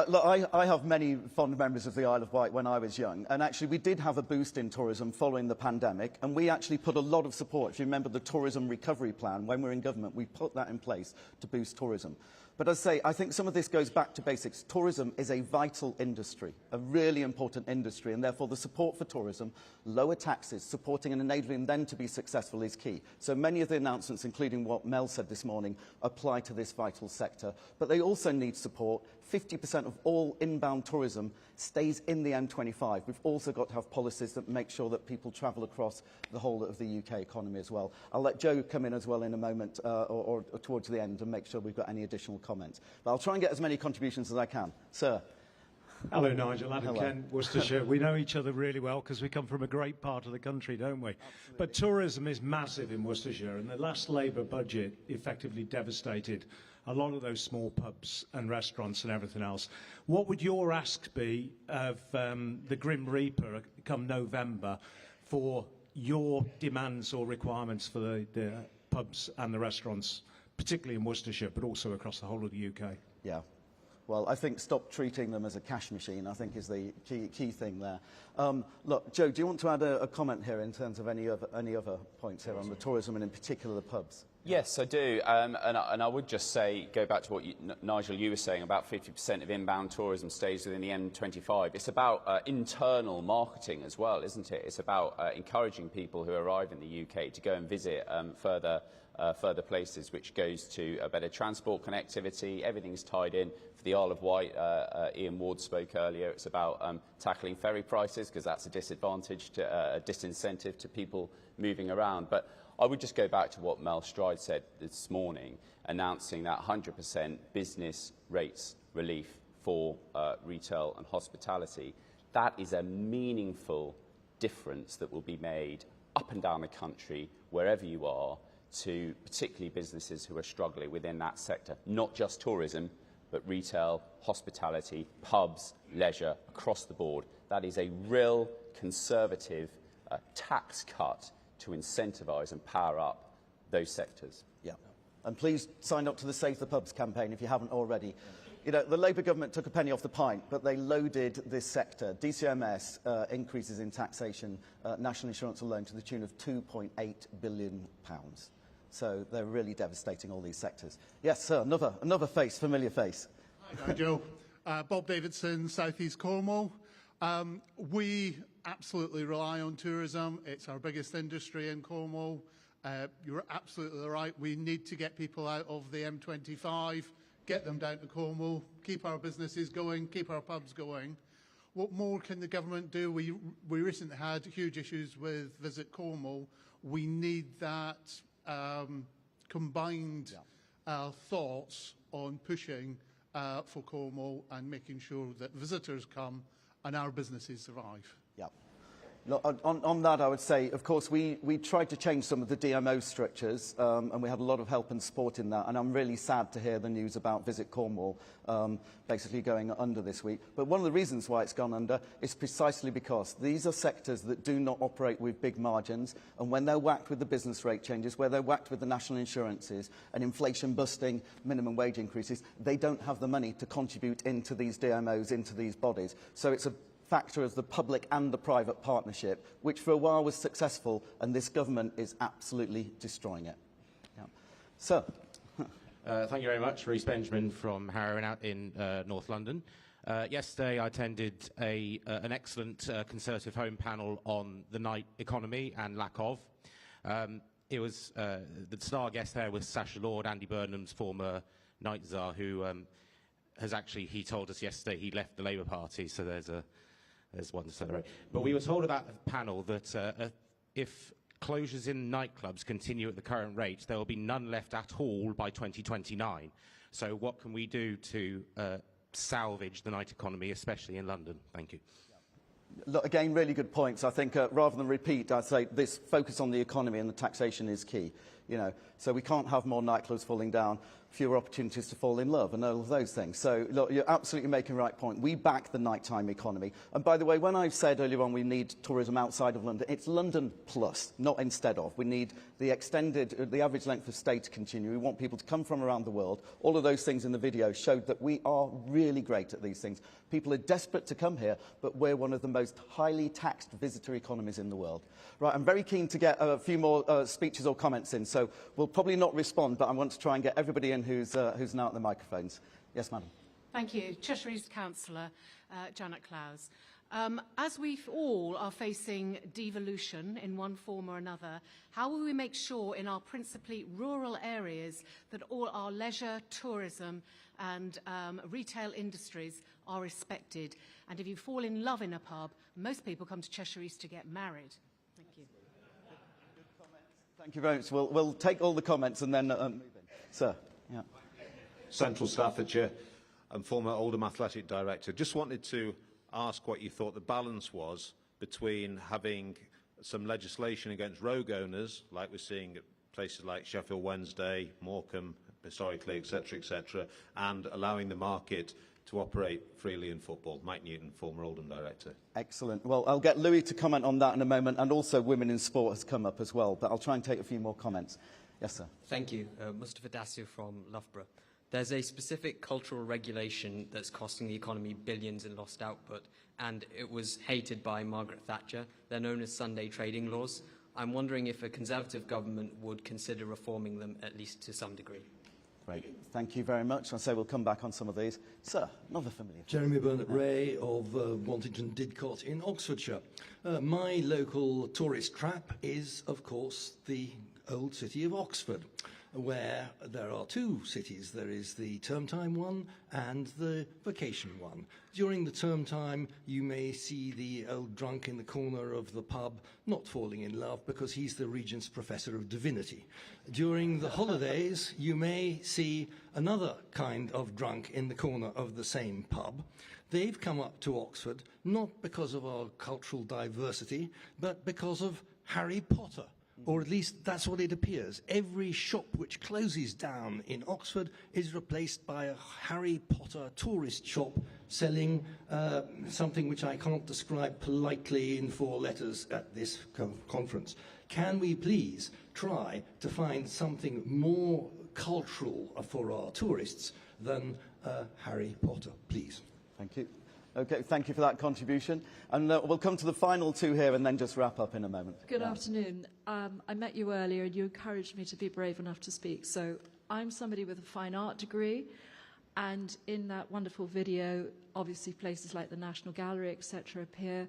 Look, I have many fond memories of the Isle of Wight when I was young, and actually we did have a boost in tourism following the pandemic, and we actually put a lot of support. If you remember the Tourism Recovery Plan, when we were in government, we put that in place to boost tourism. But as I say, I think some of this goes back to basics. Tourism is a vital industry, a really important industry, and therefore the support for tourism, lower taxes, supporting and enabling them to be successful is key. So many of the announcements, including what Mel said this morning, apply to this vital sector. But they also need support. 50% of all inbound tourism stays in the M25. We've also got to have policies that make sure that people travel across the whole of the UK economy as well. I'll let Joe come in as well in a moment or towards the end and make sure we've got any additional comments. But I'll try and get as many contributions as I can. Sir. Hello, Nigel. Adam Hello. Kent, Worcestershire. We know each other really well because we come from a great part of the country, don't we? Absolutely. But tourism is massive in Worcestershire, and the last Labour budget effectively devastated a lot of those small pubs and restaurants and everything else. What would your ask be of the Grim Reaper come November for your demands or requirements for the pubs and the restaurants, particularly in Worcestershire, but also across the whole of the UK? Yeah. Well, I think stop treating them as a cash machine, I think, is the key thing there. Look, Joe, do you want to add a comment here in terms of any other points here on the tourism and in particular the pubs? Yes, I do. And I would just say, go back to what Nigel, you were saying, about 50% of inbound tourism stays within the M25. It's about internal marketing as well, isn't it? It's about encouraging people who arrive in the UK to go and visit further places, which goes to a better transport connectivity. Everything's tied in. For the Isle of Wight, Ian Ward spoke earlier, it's about tackling ferry prices, because that's a disadvantage, a disincentive to people moving around. But I would just go back to what Mel Stride said this morning, announcing that 100% business rates relief for retail and hospitality. That is a meaningful difference that will be made up and down the country, wherever you are, to particularly businesses who are struggling within that sector, not just tourism, but retail, hospitality, pubs, leisure, across the board. That is a real Conservative tax cut to incentivise and power up those sectors. Yeah. And please sign up to the Save the Pubs campaign if you haven't already. You know, the Labour government took a penny off the pint, but they loaded this sector. DCMS increases in taxation, national insurance alone, to the tune of £2.8 billion. So they're really devastating all these sectors. Yes, sir, another face, familiar face. Hi, Nigel. Bob Davidson, South East Cornwall. We absolutely rely on tourism. It's our biggest industry in Cornwall. You're absolutely right. We need to get people out of the M25, get them down to Cornwall, keep our businesses going, keep our pubs going. What more can the government do? We recently had huge issues with Visit Cornwall. We need that combined thoughts on pushing for Cornwall and making sure that visitors come and our businesses survive. Yeah. Look, on that, I would say, of course, we tried to change some of the DMO structures, and we had a lot of help and support in that. And I'm really sad to hear the news about Visit Cornwall basically going under this week. But one of the reasons why it's gone under is precisely because these are sectors that do not operate with big margins. And when they're whacked with the business rate changes, where they're whacked with the national insurances and inflation-busting minimum wage increases, they don't have the money to contribute into these DMOs, into these bodies. So it's a factor of the public and the private partnership, which for a while was successful, and this government is absolutely destroying it. Yeah. Sir. Thank you very much. Rhys Benjamin from Harrow out in North London. Yesterday I attended an excellent Conservative Home panel on the night economy and lack of. It was the star guest there was Sacha Lord, Andy Burnham's former night czar, who has actually, he told us yesterday he left the Labour Party, so there's one to celebrate. But we were told about the panel that if closures in nightclubs continue at the current rate, there will be none left at all by 2029. So what can we do to salvage the night economy, especially in London? Thank you. Look, again, really good points. I think rather than repeat, I'd say this focus on the economy and the taxation is key. You know, so we can't have more nightclubs falling down, fewer opportunities to fall in love, and all of those things. So, look, you're absolutely making the right point. We back the nighttime economy. And by the way, when I've said earlier on we need tourism outside of London, it's London plus, not instead of. We need the extended, the average length of stay to continue. We want people to come from around the world. All of those things in the video showed that we are really great at these things. People are desperate to come here, but we're one of the most highly taxed visitor economies in the world. Right, I'm very keen to get a few more speeches or comments in, so we'll probably not respond, but I want to try and get everybody in who's now at the microphones. Yes, madam. Thank you. Cheshire East Councillor Janet Clowes. As we all are facing devolution in one form or another, how will we make sure in our principally rural areas that all our leisure, tourism and retail industries are respected? And if you fall in love in a pub, most people come to Cheshire East to get married. Thank you. Thank you very much. We'll take all the comments and then move in. Sir. Yeah. Central Staffordshire and former Oldham Athletic Director. Just wanted to ask what you thought the balance was between having some legislation against rogue owners, like we're seeing at places like Sheffield Wednesday, Morecambe, historically, etc., and allowing the market to operate freely in football. Mike Newton, former Oldham Director. Excellent. Well, I'll get Louis to comment on that in a moment, and also women in sport has come up as well, but I'll try and take a few more comments. Yes, sir. Thank you. Mustafa Dassio from Loughborough. There's a specific cultural regulation that's costing the economy billions in lost output, and it was hated by Margaret Thatcher. They're known as Sunday trading laws. I'm wondering if a Conservative government would consider reforming them, at least to some degree. Great. Thank you very much. I say we'll come back on some of these. Sir, another familiar. Jeremy Burnett-Ray of Wantington Didcot in Oxfordshire. My local tourist trap is, of course, the old city of Oxford, where there are two cities. There is the term time one and the vacation one. During the term time, you may see the old drunk in the corner of the pub not falling in love because he's the Regent's Professor of Divinity. During the holidays, you may see another kind of drunk in the corner of the same pub. They've come up to Oxford not because of our cultural diversity, but because of Harry Potter. Or at least that's what it appears. Every shop which closes down in Oxford is replaced by a Harry Potter tourist shop selling something which I can't describe politely in 4 letters at this conference. Can we please try to find something more cultural for our tourists than Harry Potter, please? Thank you. Okay, thank you for that contribution. And we'll come to the final two here and then just wrap up in a moment. Good afternoon. I met you earlier and you encouraged me to be brave enough to speak. So I'm somebody with a fine art degree, and in that wonderful video, obviously places like the National Gallery, etc. appear.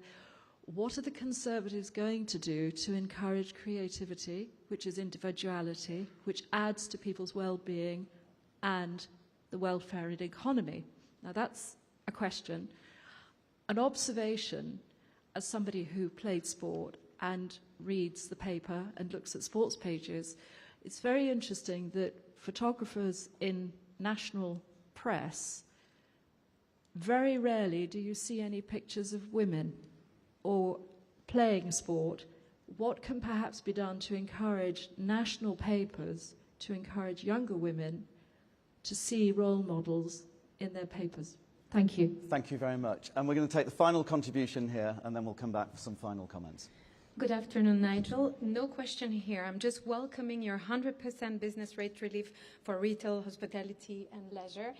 What are the Conservatives going to do to encourage creativity, which is individuality, which adds to people's well-being and the welfare and economy? Now that's a question. An observation, as somebody who played sport and reads the paper and looks at sports pages, it's very interesting that photographers in national press, very rarely do you see any pictures of women or playing sport. What can perhaps be done to encourage national papers, to encourage younger women to see role models in their papers? Thank you. Thank you very much. And we're going to take the final contribution here, and then we'll come back for some final comments. Good afternoon, Nigel. No question here. I'm just welcoming your 100% business rate relief for retail, hospitality and leisure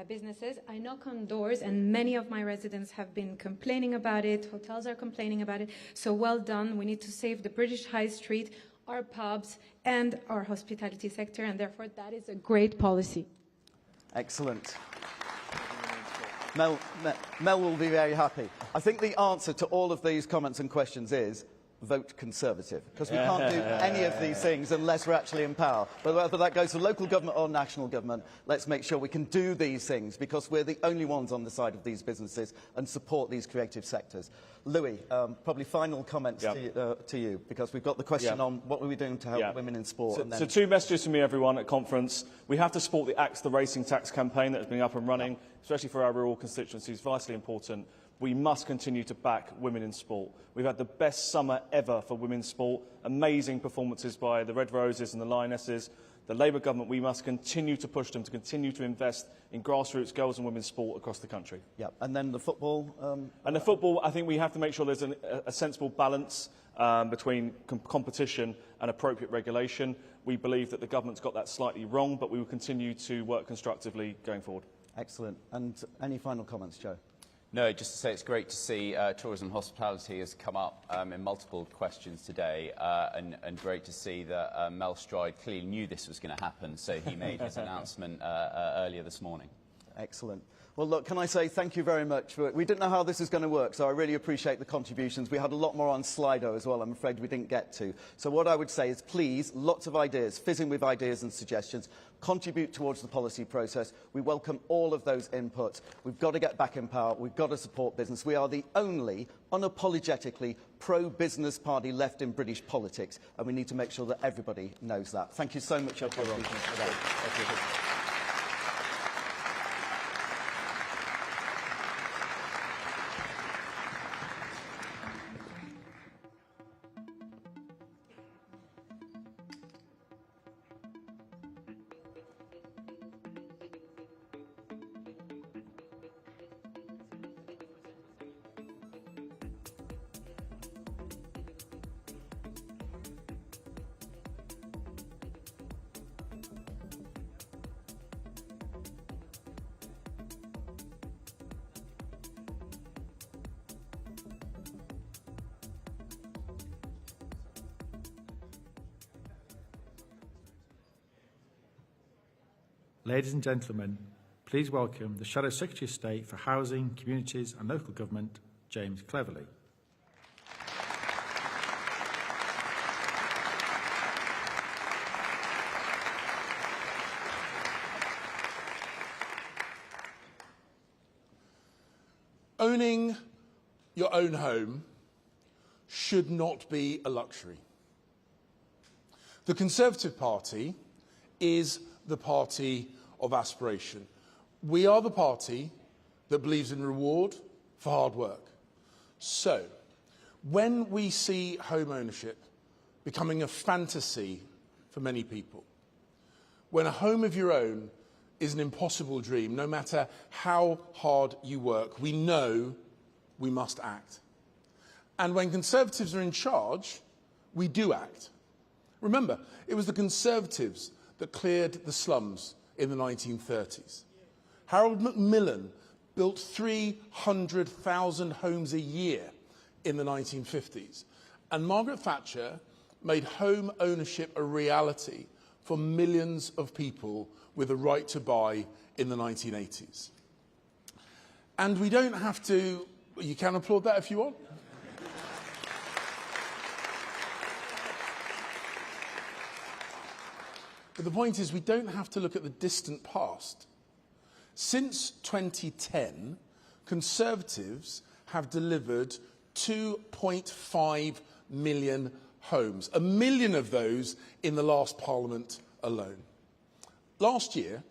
businesses. I knock on doors and many of my residents have been complaining about it. Hotels are complaining about it. So well done. We need to save the British High Street, our pubs and our hospitality sector, and therefore that is a great policy. Excellent. Mel will be very happy. I think the answer to all of these comments and questions is vote Conservative, because we can't do any of these things unless we're actually in power. But whether that goes to local government or national government, let's make sure we can do these things, because we're the only ones on the side of these businesses and support these creative sectors. Louis, probably final comments to you, because we've got the question on what are we doing to help women in sport. So 2 messages from me, everyone, at conference. We have to support the Axe the Racing Tax campaign that has been up and running, especially for our rural constituencies, vitally important. We must continue to back women in sport. We've had the best summer ever for women's sport, amazing performances by the Red Roses and the Lionesses. The Labour government, we must continue to push them to continue to invest in grassroots girls and women's sport across the country. Yeah, and then the football? And the football, I think we have to make sure there's a sensible balance between competition and appropriate regulation. We believe that the government's got that slightly wrong, but we will continue to work constructively going forward. Excellent. And any final comments, Joe? No, just to say it's great to see tourism and hospitality has come up in multiple questions today, and great to see that Mel Stride clearly knew this was going to happen, so he made his announcement earlier this morning. Excellent. Well, look, can I say thank you very much. We didn't know how this was going to work, so I really appreciate the contributions. We had a lot more on Slido as well, I'm afraid we didn't get to. So what I would say is, please, lots of ideas, fizzing with ideas and suggestions, contribute towards the policy process. We welcome all of those inputs. We've got to get back in power. We've got to support business. We are the only unapologetically pro-business party left in British politics, and we need to make sure that everybody knows that. Thank you so much for your contributions today. Ladies and gentlemen, please welcome the Shadow Secretary of State for Housing, Communities and Local Government, James Cleverly. Owning your own home should not be a luxury. The Conservative Party is the party of aspiration. We are the party that believes in reward for hard work. So, when we see home ownership becoming a fantasy for many people, when a home of your own is an impossible dream, no matter how hard you work, we know we must act. And when Conservatives are in charge, we do act. Remember, it was the Conservatives that cleared the slums in the 1930s. Harold Macmillan built 300,000 homes a year in the 1950s. And Margaret Thatcher made home ownership a reality for millions of people with a right to buy in the 1980s. And we don't have to, you can applaud that if you want. But the point is, we don't have to look at the distant past. Since 2010, Conservatives have delivered 2.5 million homes, 1 million of those in the last Parliament alone. Last year,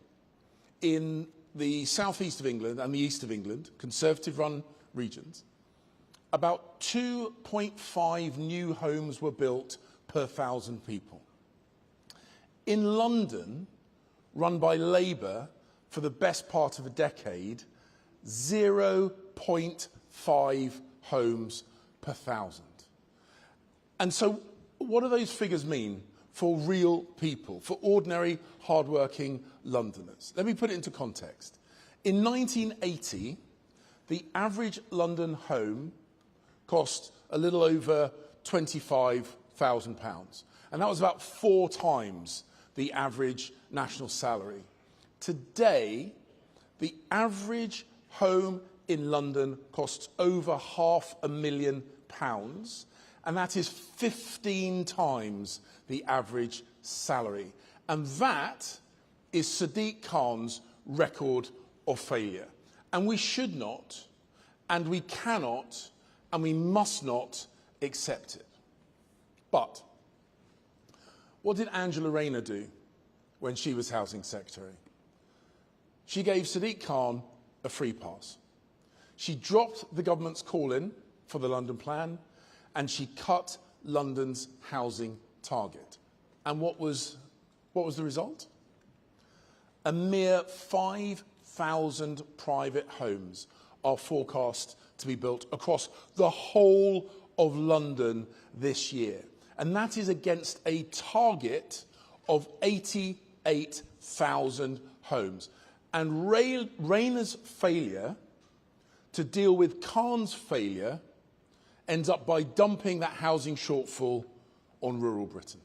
in the southeast of England and the east of England, Conservative-run regions, about 2.5 new homes were built per 1,000 people. In London, run by Labour for the best part of a decade, 0.5 homes per 1,000. And so what do those figures mean for real people, for ordinary, hard-working Londoners? Let me put it into context. In 1980, the average London home cost a little over £25,000. And that was about 4 times the average national salary. Today, the average home in London costs over £500,000, and that is 15 times the average salary. And that is Sadiq Khan's record of failure. And we should not, and we cannot, and we must not accept it. But what did Angela Rayner do when she was Housing Secretary? She gave Sadiq Khan a free pass. She dropped the government's call-in for the London Plan, and she cut London's housing target. And what was the result? A mere 5,000 private homes are forecast to be built across the whole of London this year. And that is against a target of 88,000 homes. And Rayner's failure to deal with Khan's failure ends up by dumping that housing shortfall on rural Britain.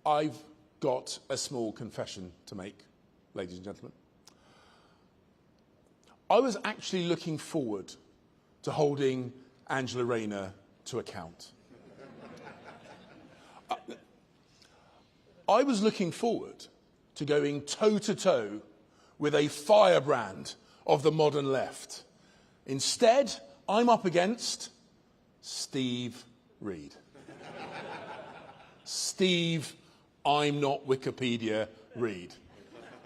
I've got a small confession to make, ladies and gentlemen. I was actually looking forward to holding Angela Rayner to account. I was looking forward to going toe-to-toe with a firebrand of the modern left. Instead, I'm up against Steve Reed. Steve, I'm not Wikipedia, Reed.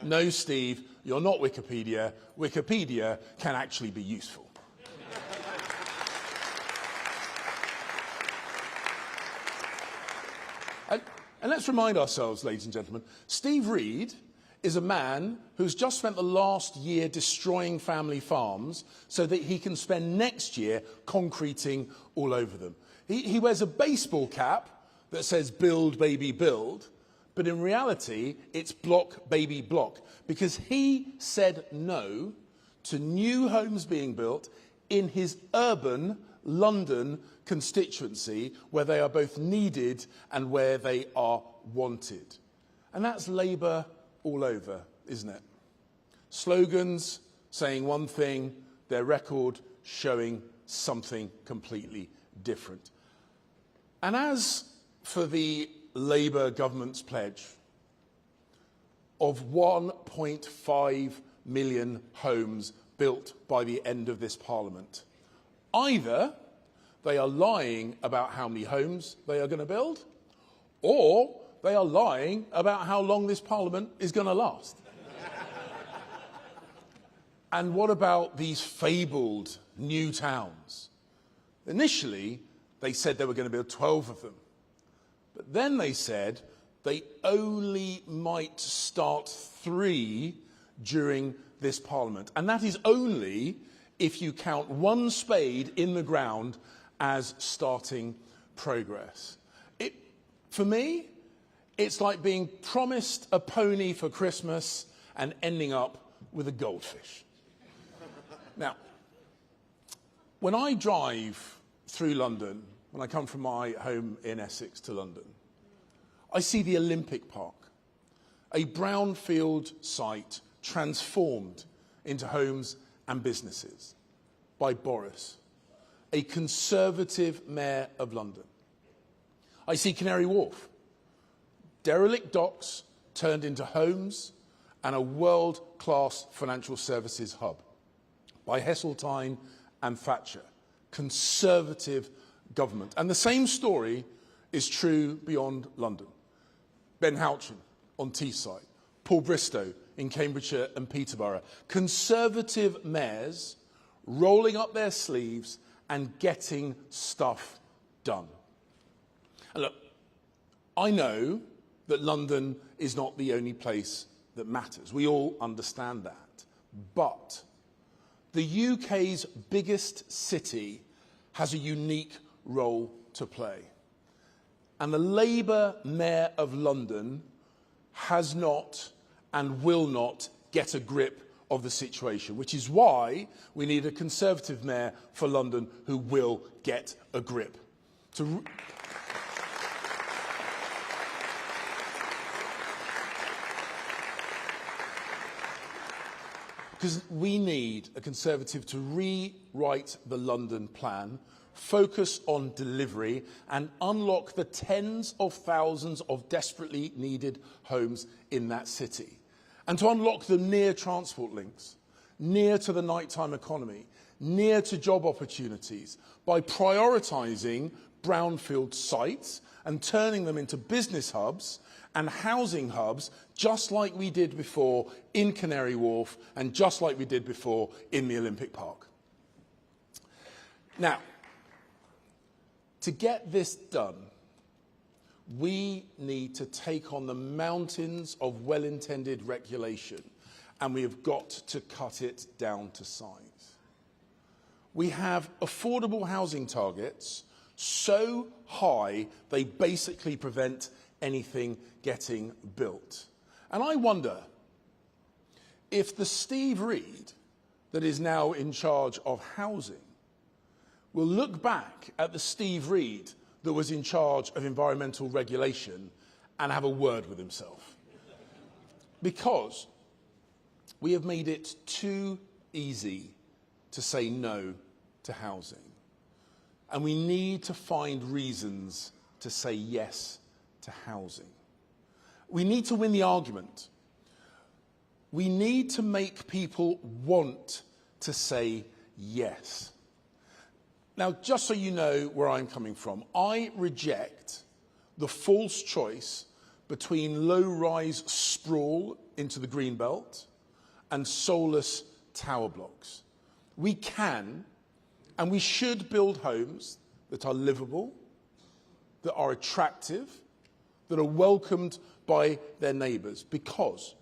No, Steve, you're not Wikipedia. Wikipedia can actually be useful. And let's remind ourselves, ladies and gentlemen, Steve Reed is a man who's just spent the last year destroying family farms so that he can spend next year concreting all over them. He wears a baseball cap that says "Build, baby, build," but in reality, it's "Block, baby, block," because he said no to new homes being built in his urban London constituency, where they are both needed and where they are wanted. And that's Labour all over, isn't it? Slogans saying one thing, their record showing something completely different. And as for the Labour government's pledge of 1.5 million homes built by the end of this Parliament, either they are lying about how many homes they are going to build, or they are lying about how long this Parliament is going to last. And what about these fabled new towns? Initially, they said they were going to build 12 of them. But then they said they only might start 3 during this Parliament. And that is only if you count one spade in the ground as starting progress. For me, it's like being promised a pony for Christmas and ending up with a goldfish. Now, when I drive through London, when I come from my home in Essex to London, I see the Olympic Park, a brownfield site transformed into homes and businesses by Boris, a Conservative mayor of London. I see Canary Wharf, derelict docks turned into homes and a world-class financial services hub by Heseltine and Thatcher, Conservative government. And the same story is true beyond London. Ben Houchen on Teesside, Paul Bristow in Cambridgeshire and Peterborough, Conservative mayors rolling up their sleeves and getting stuff done. And look, I know that London is not the only place that matters. We all understand that. But the UK's biggest city has a unique role to play. And the Labour Mayor of London has not and will not get a grip of the situation, which is why we need a Conservative Mayor for London who will get a grip. Because we need a Conservative to rewrite the London plan, focus on delivery and unlock the tens of thousands of desperately needed homes in that city. And to unlock them near transport links, near to the nighttime economy, near to job opportunities, by prioritising brownfield sites and turning them into business hubs and housing hubs, just like we did before in Canary Wharf and just like we did before in the Olympic Park. Now, to get this done, we need to take on the mountains of well-intended regulation, and we have got to cut it down to size. We have affordable housing targets so high they basically prevent anything getting built. And I wonder if the Steve Reed that is now in charge of housing will look back at the Steve Reed that was in charge of environmental regulation and have a word with himself. Because we have made it too easy to say no to housing. And we need to find reasons to say yes to housing. We need to win the argument. We need to make people want to say yes. Now, just so you know where I'm coming from, I reject the false choice between low-rise sprawl into the Greenbelt and soulless tower blocks. We can and we should build homes that are livable, that are attractive, that are welcomed by their neighbours, because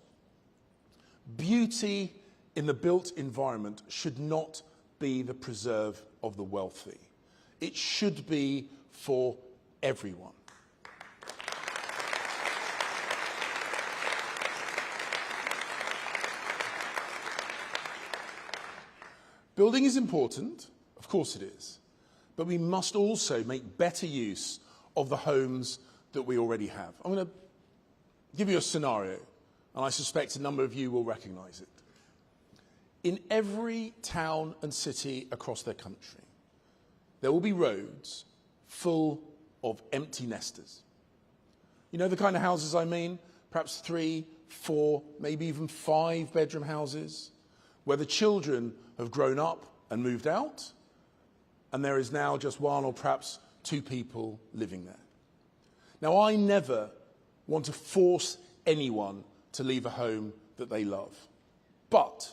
beauty in the built environment should not be the preserve of the wealthy. It should be for everyone. Building is important, of course it is, but we must also make better use of the homes that we already have. I'm going to give you a scenario, and I suspect a number of you will recognise it. In every town and city across their country, there will be roads full of empty nesters. You know the kind of houses I mean? Perhaps 3, 4, maybe even 5-bedroom houses, where the children have grown up and moved out, and there is now just 1 or perhaps 2 people living there. Now, I never want to force anyone to leave a home that they love, but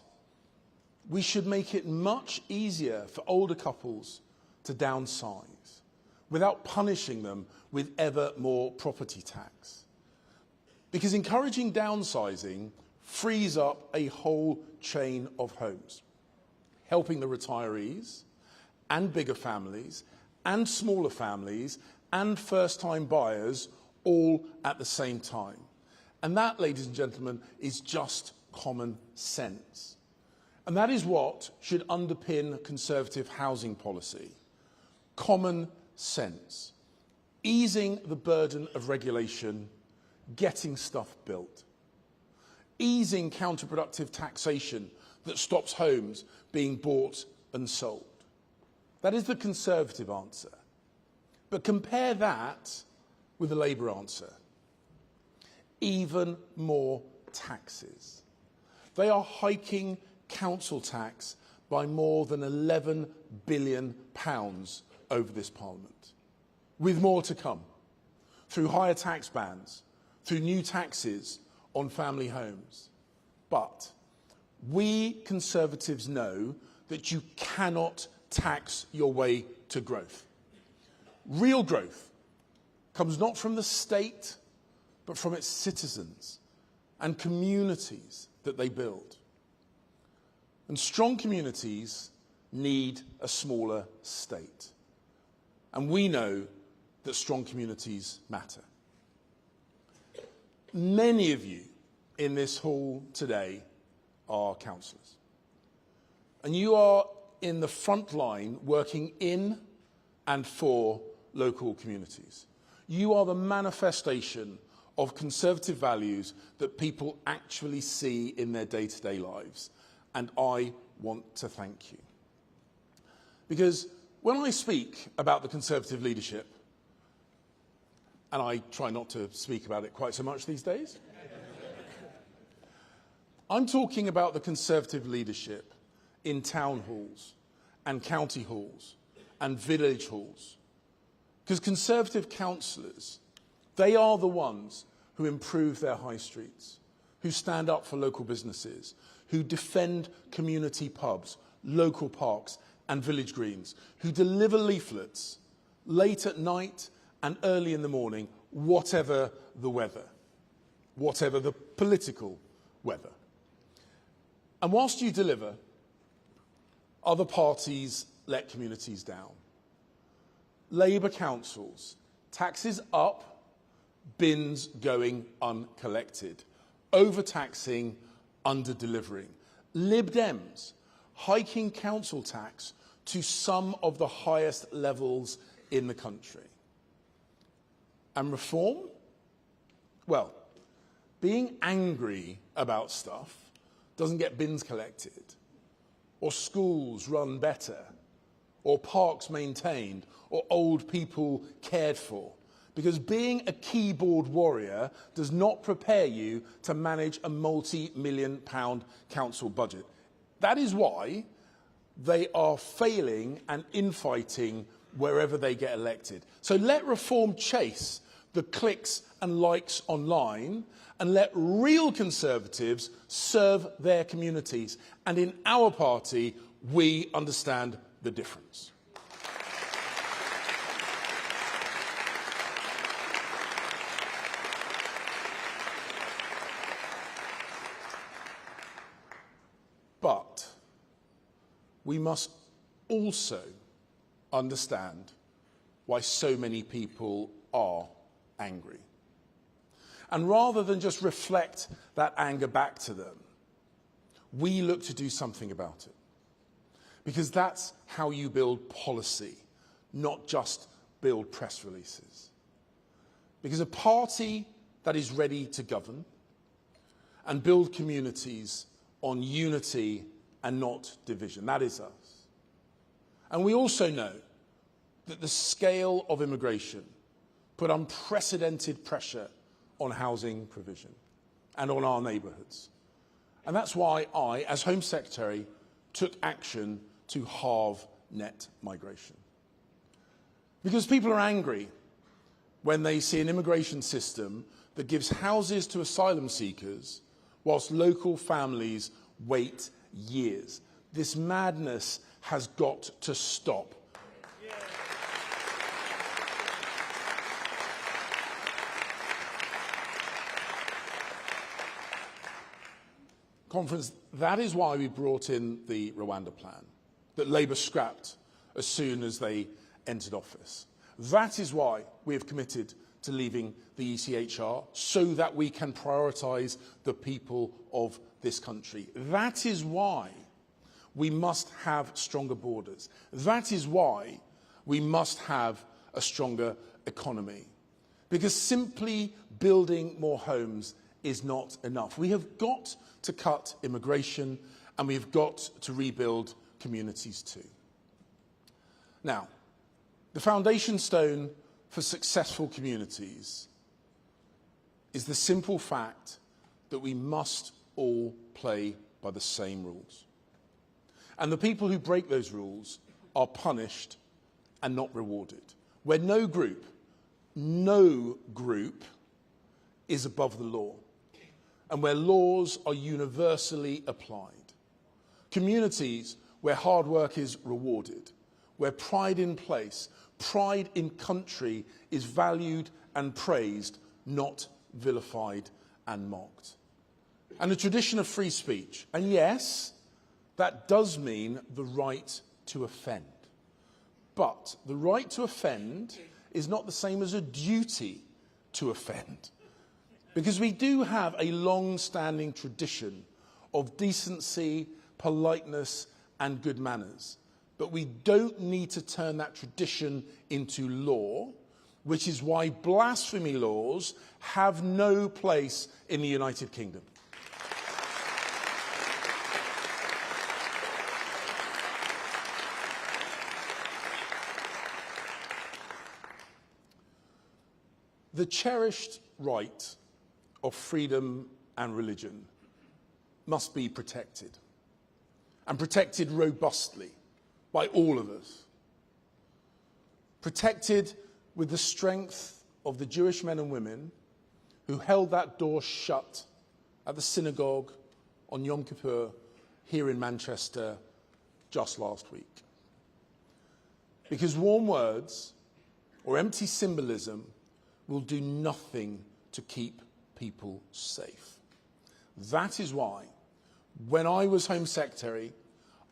we should make it much easier for older couples to downsize without punishing them with ever more property tax. Because encouraging downsizing frees up a whole chain of homes, helping the retirees and bigger families and smaller families and first-time buyers all at the same time. And that, ladies and gentlemen, is just common sense. And that is what should underpin Conservative housing policy. Common sense. Easing the burden of regulation, getting stuff built. Easing counterproductive taxation that stops homes being bought and sold. That is the Conservative answer. But compare that with the Labour answer. Even more taxes. They are hiking council tax by more than £11 billion over this Parliament, with more to come, through higher tax bands, through new taxes on family homes. But we Conservatives know that you cannot tax your way to growth. Real growth comes not from the state, but from its citizens and communities that they build. And strong communities need a smaller state. And we know that strong communities matter. Many of you in this hall today are councillors. And you are in the front line working in and for local communities. You are the manifestation of Conservative values that people actually see in their day-to-day lives. and I want to thank you. Because when I speak about the Conservative leadership, and I try not to speak about it quite so much these days, I'm talking about the Conservative leadership in town halls and county halls and village halls. Because Conservative councillors, they are the ones who improve their high streets, who stand up for local businesses, who defend community pubs, local parks and village greens, who deliver leaflets late at night and early in the morning, whatever the weather, whatever the political weather. And whilst you deliver, other parties let communities down. Labour councils, taxes up, bins going uncollected, overtaxing, under-delivering. Lib Dems, hiking council tax to some of the highest levels in the country. And reform? Well, being angry about stuff doesn't get bins collected, or schools run better, or parks maintained, or old people cared for. Because being a keyboard warrior does not prepare you to manage a multi-million-pound council budget. That is why they are failing and infighting wherever they get elected. So let reform chase the clicks and likes online, and let real Conservatives serve their communities. And in our party, we understand the difference. But we must also understand why so many people are angry. And rather than just reflect that anger back to them, we look to do something about it. Because that's how you build policy, not just build press releases. Because a party that is ready to govern and build communities on unity and not division, that is us. And we also know that the scale of immigration put unprecedented pressure on housing provision and on our neighbourhoods. And that's why I, as Home Secretary, took action to halve net migration. Because people are angry when they see an immigration system that gives houses to asylum seekers whilst local families wait years. This madness has got to stop. Conference, that is why we brought in the Rwanda plan that Labour scrapped as soon as they entered office. That is why we have committed to leaving the ECHR, so that we can prioritise the people of this country. That is why we must have stronger borders. That is why we must have a stronger economy. Because simply building more homes is not enough. We have got to cut immigration, and we've got to rebuild communities too. Now, the foundation stone for successful communities is the simple fact that we must all play by the same rules. And the people who break those rules are punished and not rewarded. Where no group is above the law, and where laws are universally applied. Communities where hard work is rewarded, where pride in place, pride in country is valued and praised, not vilified and mocked. And a tradition of free speech. And yes, that does mean the right to offend. But the right to offend is not the same as a duty to offend. Because we do have a long-standing tradition of decency, politeness, and good manners. But we don't need to turn that tradition into law, which is why blasphemy laws have no place in the United Kingdom. The cherished right of freedom and religion must be protected, and protected robustly by all of us. Protected with the strength of the Jewish men and women who held that door shut at the synagogue on Yom Kippur here in Manchester just last week. Because warm words or empty symbolism will do nothing to keep people safe. That is why, when I was Home Secretary,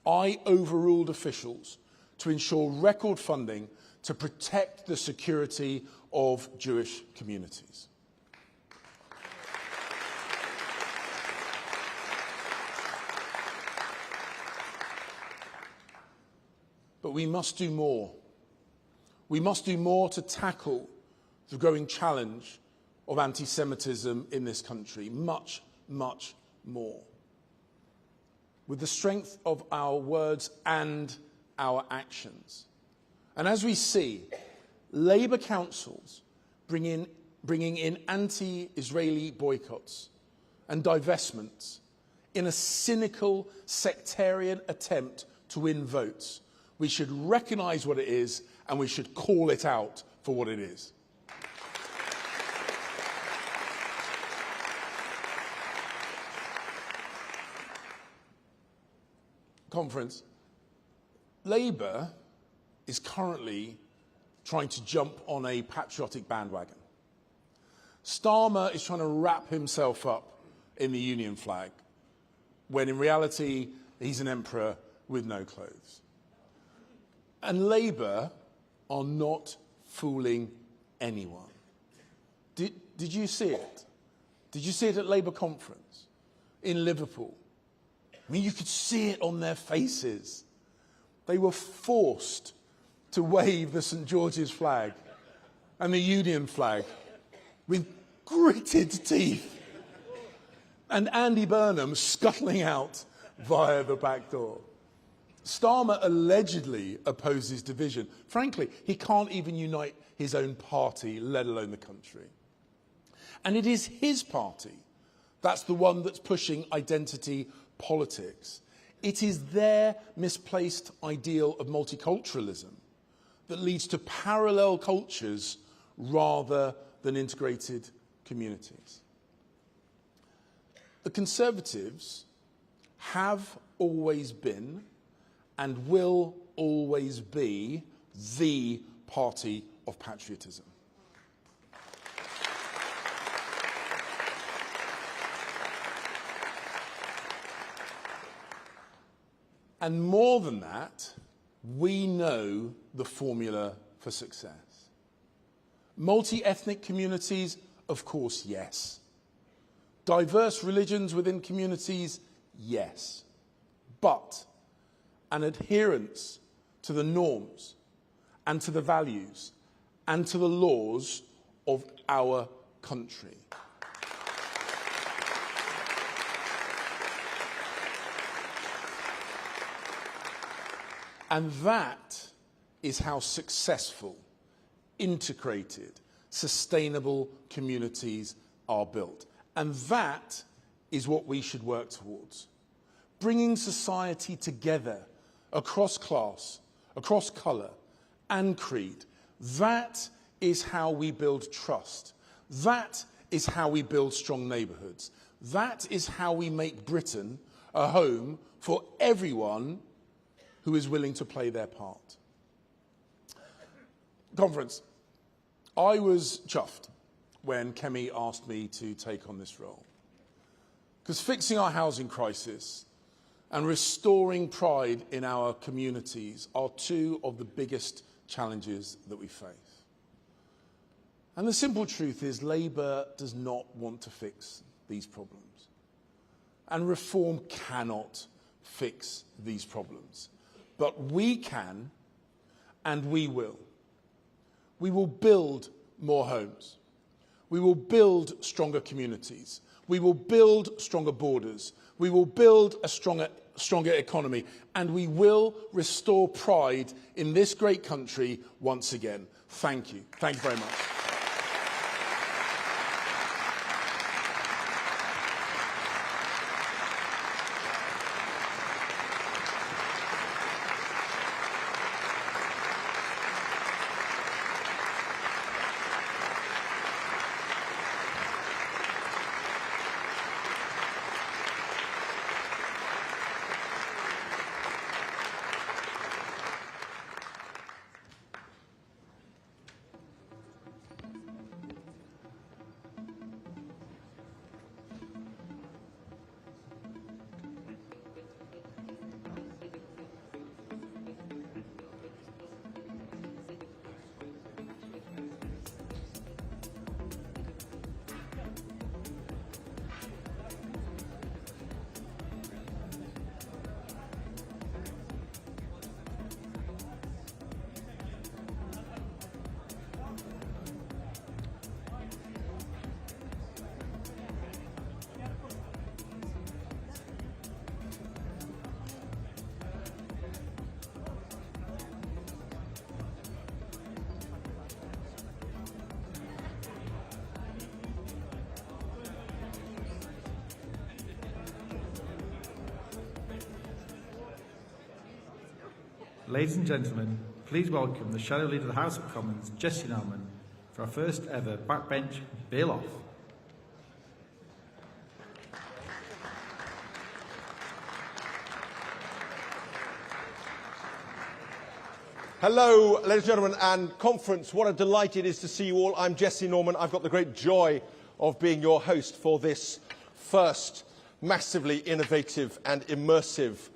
I overruled officials to ensure record funding to protect the security of Jewish communities. But we must do more. We must do more to tackle the growing challenge of anti-Semitism in this country. Much, much more. With the strength of our words and our actions. And as we see, Labour councils bringing in anti-Israeli boycotts and divestments in a cynical, sectarian attempt to win votes, we should recognise what it is and we should call it out for what it is. Conference, Labour is currently trying to jump on a patriotic bandwagon. Starmer is trying to wrap himself up in the Union flag, when in reality he's an emperor with no clothes. And Labour are not fooling anyone. Did you see it? Did you see it at Labour conference in Liverpool? I mean, you could see it on their faces. They were forced to wave the St George's flag and the Union flag with gritted teeth. And Andy Burnham scuttling out via the back door. Starmer allegedly opposes division. Frankly, he can't even unite his own party, let alone the country. And it is his party that's the one that's pushing identity politics. It is their misplaced ideal of multiculturalism that leads to parallel cultures rather than integrated communities. The Conservatives have always been and will always be the party of patriotism. And more than that, we know the formula for success. Multi-ethnic communities, of course, yes. Diverse religions within communities, yes. But an adherence to the norms and to the values and to the laws of our country. And that is how successful, integrated, sustainable communities are built. And that is what we should work towards. Bringing society together across class, across colour and creed. That is how we build trust. That is how we build strong neighbourhoods. That is how we make Britain a home for everyone who is willing to play their part. Conference, I was chuffed when Kemi asked me to take on this role. Because fixing our housing crisis and restoring pride in our communities are two of the biggest challenges that we face. And the simple truth is Labour does not want to fix these problems. And reform cannot fix these problems. But we can, and we will. We will build more homes. We will build stronger communities. We will build stronger borders. We will build a stronger economy. And we will restore pride in this great country once again. Thank you. Thank you very much. Ladies and gentlemen, please welcome the Shadow Leader of the House of Commons, Jessie Norman, for our first ever Backbench Bill Off. Hello, ladies and gentlemen, and conference. What a delight it is to see you all. I'm Jessie Norman. I've got the great joy of being your host for this first massively innovative and immersive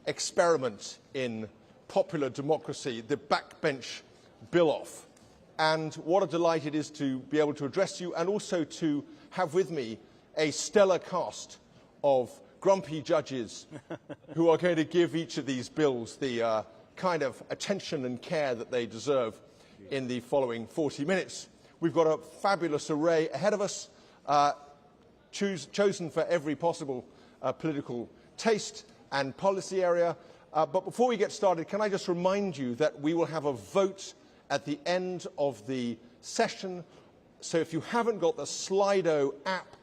experiment in popular democracy, the Backbench Bill Off. And what a delight it is to be able to address you and also to have with me a stellar cast of grumpy judges who are going to give each of these bills the kind of attention and care that they deserve in the following 40 minutes. We've got a fabulous array ahead of us, chosen for every possible political taste and policy area. But before we get started, can I just remind you that we will have a vote at the end of the session. So if you haven't got the Slido app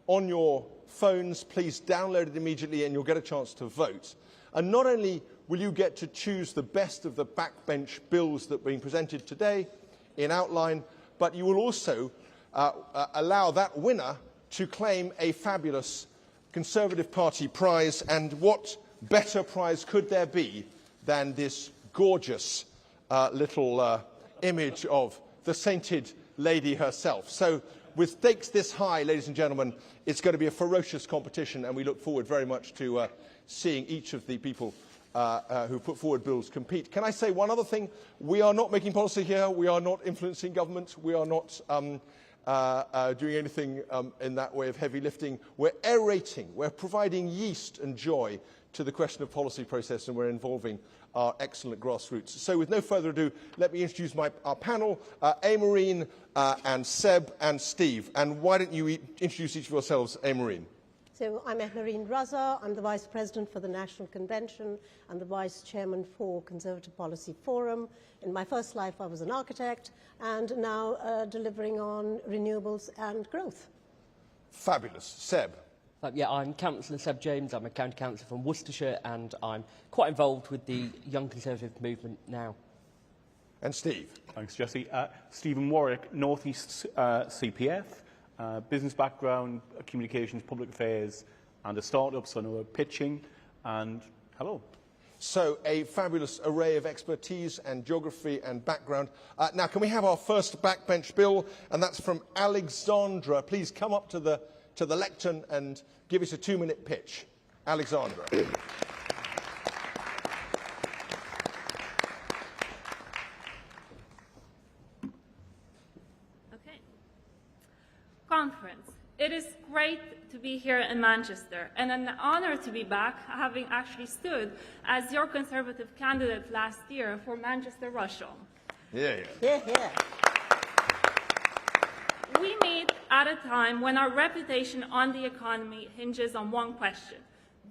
on your phones, please download it immediately and you'll get a chance to vote. And not only will you get to choose the best of the backbench bills that are being presented today in outline, but you will also allow that winner to claim a fabulous Conservative Party prize. And what better prize could there be than this gorgeous little image of the sainted lady herself? So with stakes this high, ladies and gentlemen, it's going to be a ferocious competition, and we look forward very much to seeing each of the people who put forward bills compete. Can I say one other thing? We are not making policy here. We are not influencing government. We are not doing anything in that way of heavy lifting. We're aerating. We're providing yeast and joy to the question of policy process, and we're involving our excellent grassroots. So with no further ado, let me introduce our panel, Aimareen and Seb and Steve. And why don't you introduce each of yourselves, Aimareen? So I'm Aimareen Raza. I'm the Vice President for the National Convention and the Vice Chairman for Conservative Policy Forum. In my first life, I was an architect, and now delivering on renewables and growth. Fabulous. Seb? Yeah, I'm Councillor Seb James. I'm a county councillor from Worcestershire, and I'm quite involved with the Young Conservative movement now. And Steve? Thanks, Jesse. Stephen Warwick, North East CPF. Business background, communications, public affairs, and a startup, so I know pitching, and hello. So a fabulous array of expertise and geography and background. Now, can we have our first backbench bill? And that's from Alexandra. Please come up to the lectern and give us a 2-minute pitch. Alexandra. Conference. It is great to be here in Manchester and an honour to be back, having actually stood as your Conservative candidate last year for Manchester Rusholme. Yeah. We meet at a time when our reputation on the economy hinges on one question: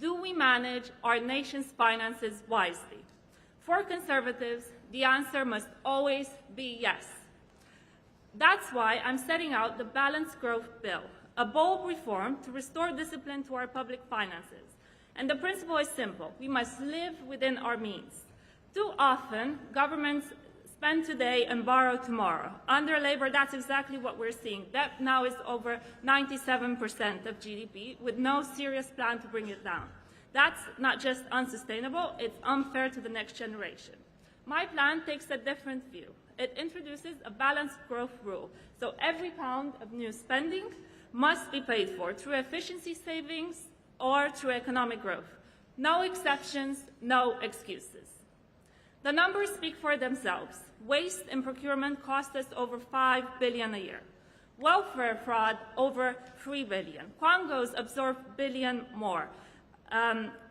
do we manage our nation's finances wisely? For Conservatives, the answer must always be yes. That's why I'm setting out the Balanced Growth Bill, a bold reform to restore discipline to our public finances. And the principle is simple: we must live within our means. Too often, governments spend today and borrow tomorrow. Under Labour, that's exactly what we're seeing. Debt now is over 97% of GDP, with no serious plan to bring it down. That's not just unsustainable, it's unfair to the next generation. My plan takes a different view. It introduces a balanced growth rule, so every pound of new spending must be paid for through efficiency savings or through economic growth. No exceptions, no excuses. The numbers speak for themselves. Waste in procurement cost us over $5 billion a year. Welfare fraud, over $3 billion. Quangos absorb $1 billion more.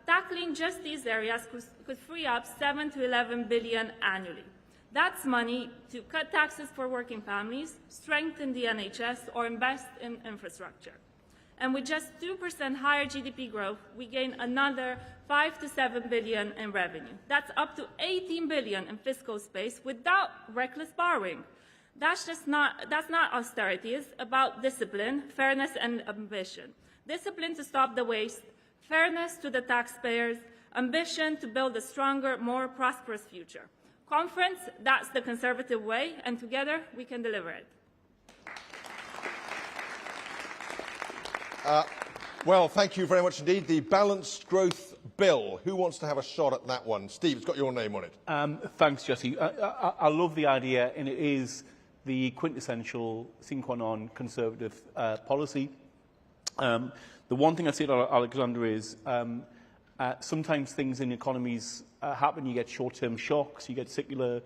Tackling just these areas could free up $7 to $11 billion annually. That's money to cut taxes for working families, strengthen the NHS, or invest in infrastructure. And with just 2% higher GDP growth, we gain another $5 to $7 billion in revenue. That's up to $18 billion in fiscal space without reckless borrowing. That's not austerity. It's about discipline, fairness, and ambition. Discipline to stop the waste, fairness to the taxpayers, ambition to build a stronger, more prosperous future. Conference, that's the Conservative way, and together we can deliver it. Well, thank you very much indeed. The Balanced Growth Bill. Who wants to have a shot at that one? Steve, it's got your name on it. Thanks, Jesse. I love the idea, and it is the quintessential sine qua non Conservative policy. The one thing I say to Alexander is sometimes things in economies happen. You get short-term shocks, you get secular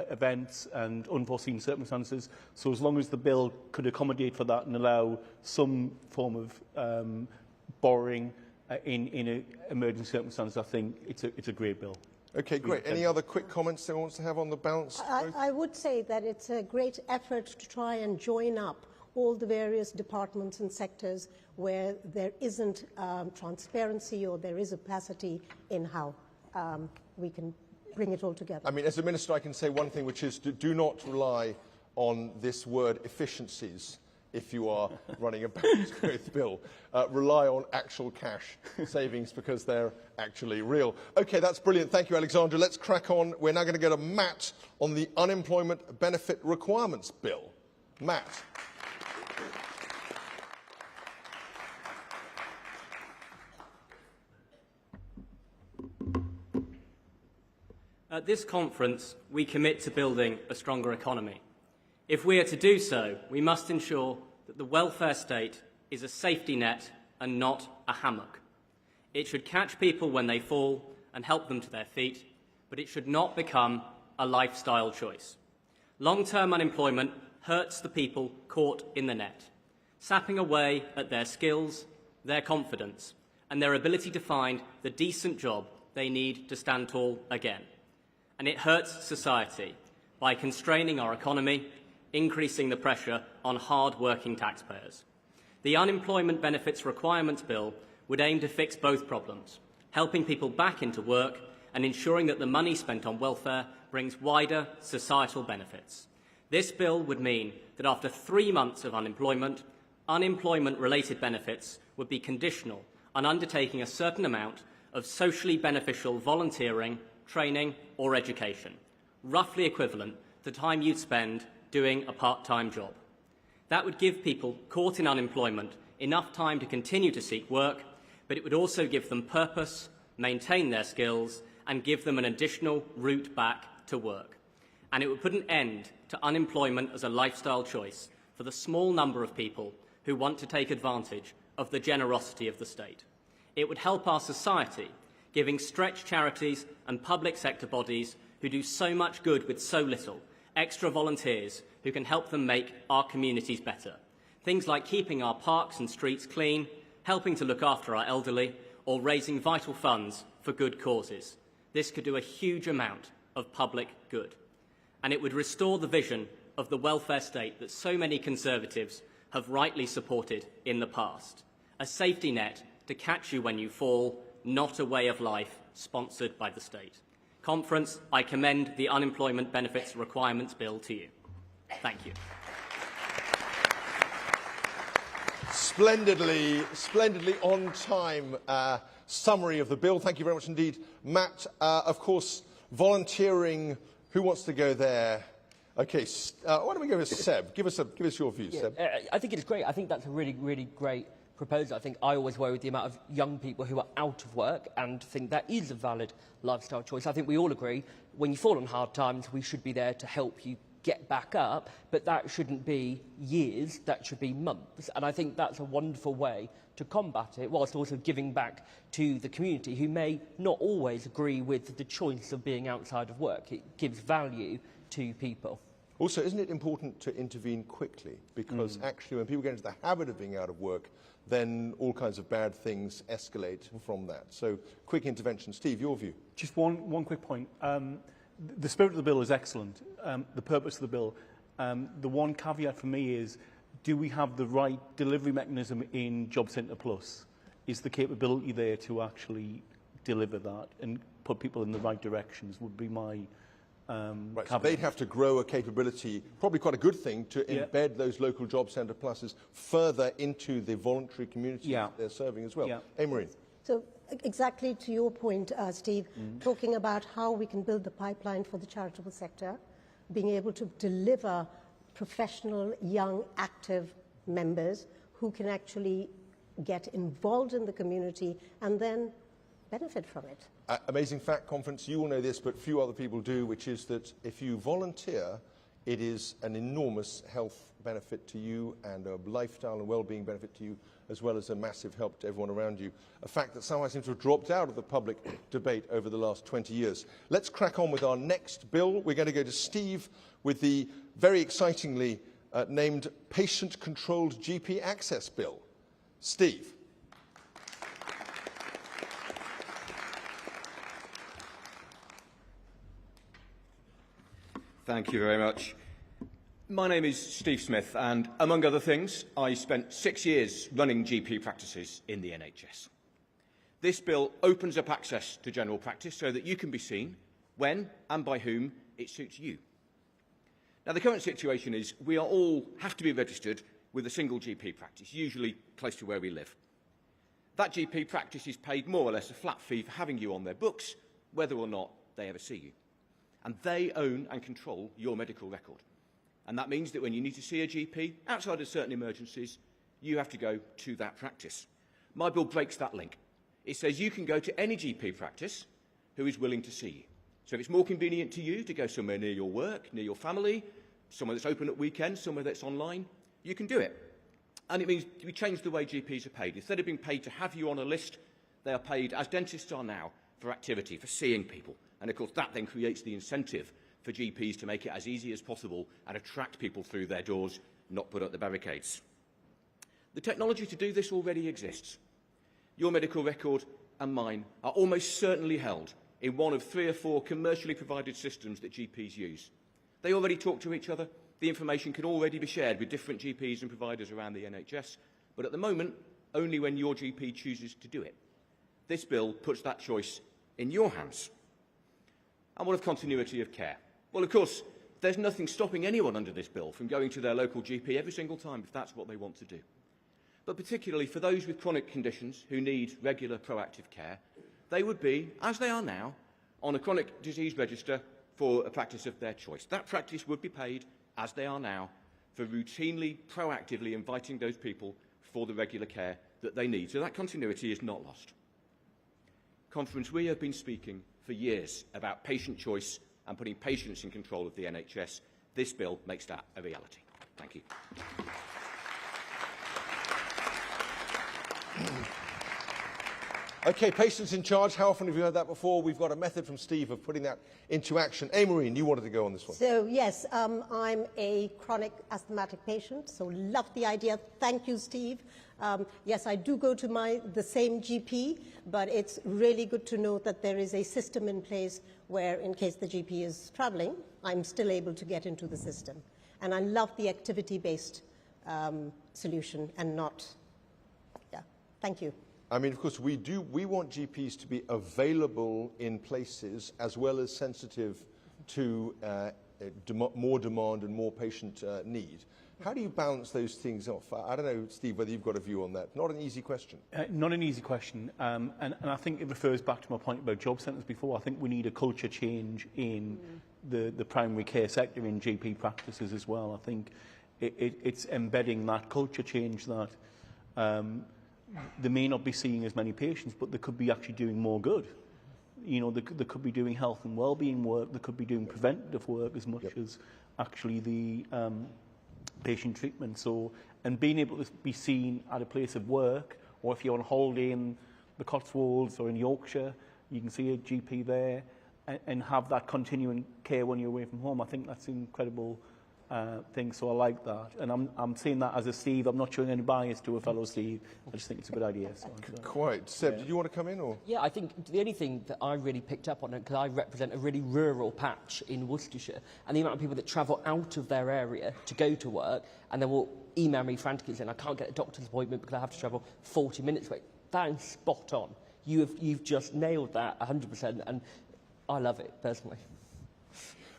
events and unforeseen circumstances. So as long as the bill could accommodate for that and allow some form of borrowing in an emerging circumstance, I think it's a great bill. Okay, great. Any other quick comments anyone wants to have on the balanced growth? I would say that it's a great effort to try and join up all the various departments and sectors where there isn't transparency or there is opacity in how we can bring it all together. I mean, as a minister, I can say one thing, which is do not rely on this word efficiencies if you are running a balanced growth bill. Rely on actual cash savings because they're actually real. Okay, that's brilliant. Thank you, Alexandra. Let's crack on. We're now going to go to Matt on the Unemployment Benefit Requirements Bill. Matt. At this conference, we commit to building a stronger economy. If we are to do so, we must ensure that the welfare state is a safety net and not a hammock. It should catch people when they fall and help them to their feet, but it should not become a lifestyle choice. Long-term unemployment hurts the people caught in the net, sapping away at their skills, their confidence, and their ability to find the decent job they need to stand tall again. And it hurts society by constraining our economy, increasing the pressure on hard-working taxpayers. The Unemployment Benefits Requirements Bill would aim to fix both problems, helping people back into work and ensuring that the money spent on welfare brings wider societal benefits. This bill would mean that after 3 months of unemployment, unemployment-related benefits would be conditional on undertaking a certain amount of socially beneficial volunteering, training or education, roughly equivalent to the time you'd spend doing a part-time job. That would give people caught in unemployment enough time to continue to seek work, but it would also give them purpose, maintain their skills, and give them an additional route back to work. And it would put an end to unemployment as a lifestyle choice for the small number of people who want to take advantage of the generosity of the state. It would help our society, giving stretched charities and public sector bodies who do so much good with so little, extra volunteers who can help them make our communities better. Things like keeping our parks and streets clean, helping to look after our elderly, or raising vital funds for good causes. This could do a huge amount of public good. And it would restore the vision of the welfare state that so many Conservatives have rightly supported in the past. A safety net to catch you when you fall, not a way of life sponsored by the state. Conference, I commend the Unemployment Benefits Requirements Bill to you. Thank you. Splendidly on time summary of the bill. Thank you very much indeed, Matt. Of course, volunteering. Who wants to go there? Okay, why don't we go with Seb? Give us your view, Seb. I think it's great. I think that's a really, really great proposal. I think I always worry with the amount of young people who are out of work and think that is a valid lifestyle choice. I think we all agree when you fall on hard times, we should be there to help you get back up, but that shouldn't be years, that should be months. And I think that's a wonderful way to combat it, whilst also giving back to the community who may not always agree with the choice of being outside of work. It gives value to people. Also, isn't it important to intervene quickly? Because actually, when people get into the habit of being out of work, then all kinds of bad things escalate from that. So, quick intervention. Steve, your view? Just one quick point. The spirit of the bill is excellent. The purpose of the bill. The one caveat for me is, do we have the right delivery mechanism in Job Centre Plus? Is the capability there to actually deliver that and put people in the right directions would be my right, so they'd have to grow a capability, probably quite a good thing, to embed those local Job Centre Pluses further into the voluntary community that they're serving as well. Maureen. So exactly to your point, Steve, talking about how we can build the pipeline for the charitable sector, being able to deliver professional, young, active members who can actually get involved in the community and then benefit from it. Amazing Fact Conference, you all know this, but few other people do, which is that if you volunteer, it is an enormous health benefit to you and a lifestyle and well-being benefit to you, as well as a massive help to everyone around you. A fact that somehow seems to have dropped out of the public debate over the last 20 years. Let's crack on with our next bill. We're going to go to Steve with the very excitingly named Patient-Controlled GP Access Bill. Steve. Thank you very much. My name is Steve Smith, and among other things, I spent 6 years running GP practices in the NHS. This bill opens up access to general practice so that you can be seen when and by whom it suits you. Now, the current situation is we all have to be registered with a single GP practice, usually close to where we live. That GP practice is paid more or less a flat fee for having you on their books, whether or not they ever see you. And they own and control your medical record. And that means that when you need to see a GP, outside of certain emergencies, you have to go to that practice. My bill breaks that link. It says you can go to any GP practice who is willing to see you. So if it's more convenient to you to go somewhere near your work, near your family, somewhere that's open at weekends, somewhere that's online, you can do it. And it means we change the way GPs are paid. Instead of being paid to have you on a list, they are paid, as dentists are now, for activity, for seeing people. And of course, that then creates the incentive for GPs to make it as easy as possible and attract people through their doors, not put up the barricades. The technology to do this already exists. Your medical record and mine are almost certainly held in one of 3 or 4 commercially provided systems that GPs use. They already talk to each other. The information can already be shared with different GPs and providers around the NHS, but at the moment, only when your GP chooses to do it. This bill puts that choice in your hands. And what of continuity of care? Well, of course, there's nothing stopping anyone under this bill from going to their local GP every single time if that's what they want to do. But particularly for those with chronic conditions who need regular proactive care, they would be, as they are now, on a chronic disease register for a practice of their choice. That practice would be paid, as they are now, for routinely, proactively inviting those people for the regular care that they need. So that continuity is not lost. Conference, we have been speaking for years about patient choice and putting patients in control of the NHS. This bill makes that a reality. Thank you. OK, patients in charge. How often have you heard that before? We've got a method from Steve of putting that into action. Maureen, you wanted to go on this one. So, yes, I'm a chronic asthmatic patient, so love the idea. Thank you, Steve. Yes, I do go to the same GP, but it's really good to know that there is a system in place where, in case the GP is travelling, I'm still able to get into the system. And I love the activity-based solution and not... Yeah, thank you. I mean, of course, we want GPs to be available in places as well as sensitive to more demand and more patient need. How do you balance those things off? I don't know, Steve, whether you've got a view on that. Not an easy question. Not an easy question. And I think it refers back to my point about job centres before. I think we need a culture change in the primary care sector in GP practices as well. I think it's embedding that culture change that they may not be seeing as many patients, but they could be actually doing more good. You know, they could be doing health and well-being work. They could be doing preventative work as much as actually the patient treatment. So, and being able to be seen at a place of work, or if you're on holiday in the Cotswolds or in Yorkshire, you can see a GP there and have that continuing care when you're away from home. I think that's an incredible thing, so I like that. And I'm saying that as a Steve. I'm not showing any bias to a fellow Steve. I just think it's a good idea. So, Quite. Seb, did you want to come in? Or? Yeah, I think the only thing that I really picked up on, because I represent a really rural patch in Worcestershire, and the amount of people that travel out of their area to go to work, and they will email me frantically saying, I can't get a doctor's appointment because I have to travel 40 minutes away. That is spot on. You've just nailed that 100%, and I love it, personally.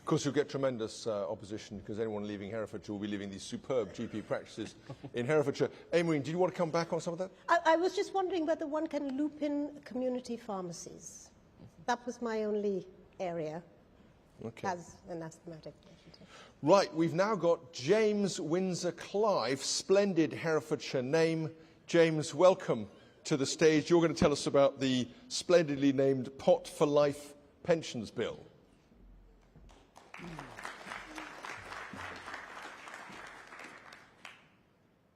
Of course, you'll get tremendous opposition because anyone leaving Herefordshire will be leaving these superb GP practices in Herefordshire. Aimareen, did you want to come back on some of that? I was just wondering whether one can loop in community pharmacies. That was my only area as an asthmatic patient. Right, we've now got James Windsor-Clive, splendid Herefordshire name. James, welcome to the stage. You're going to tell us about the splendidly named Pot for Life Pensions Bill.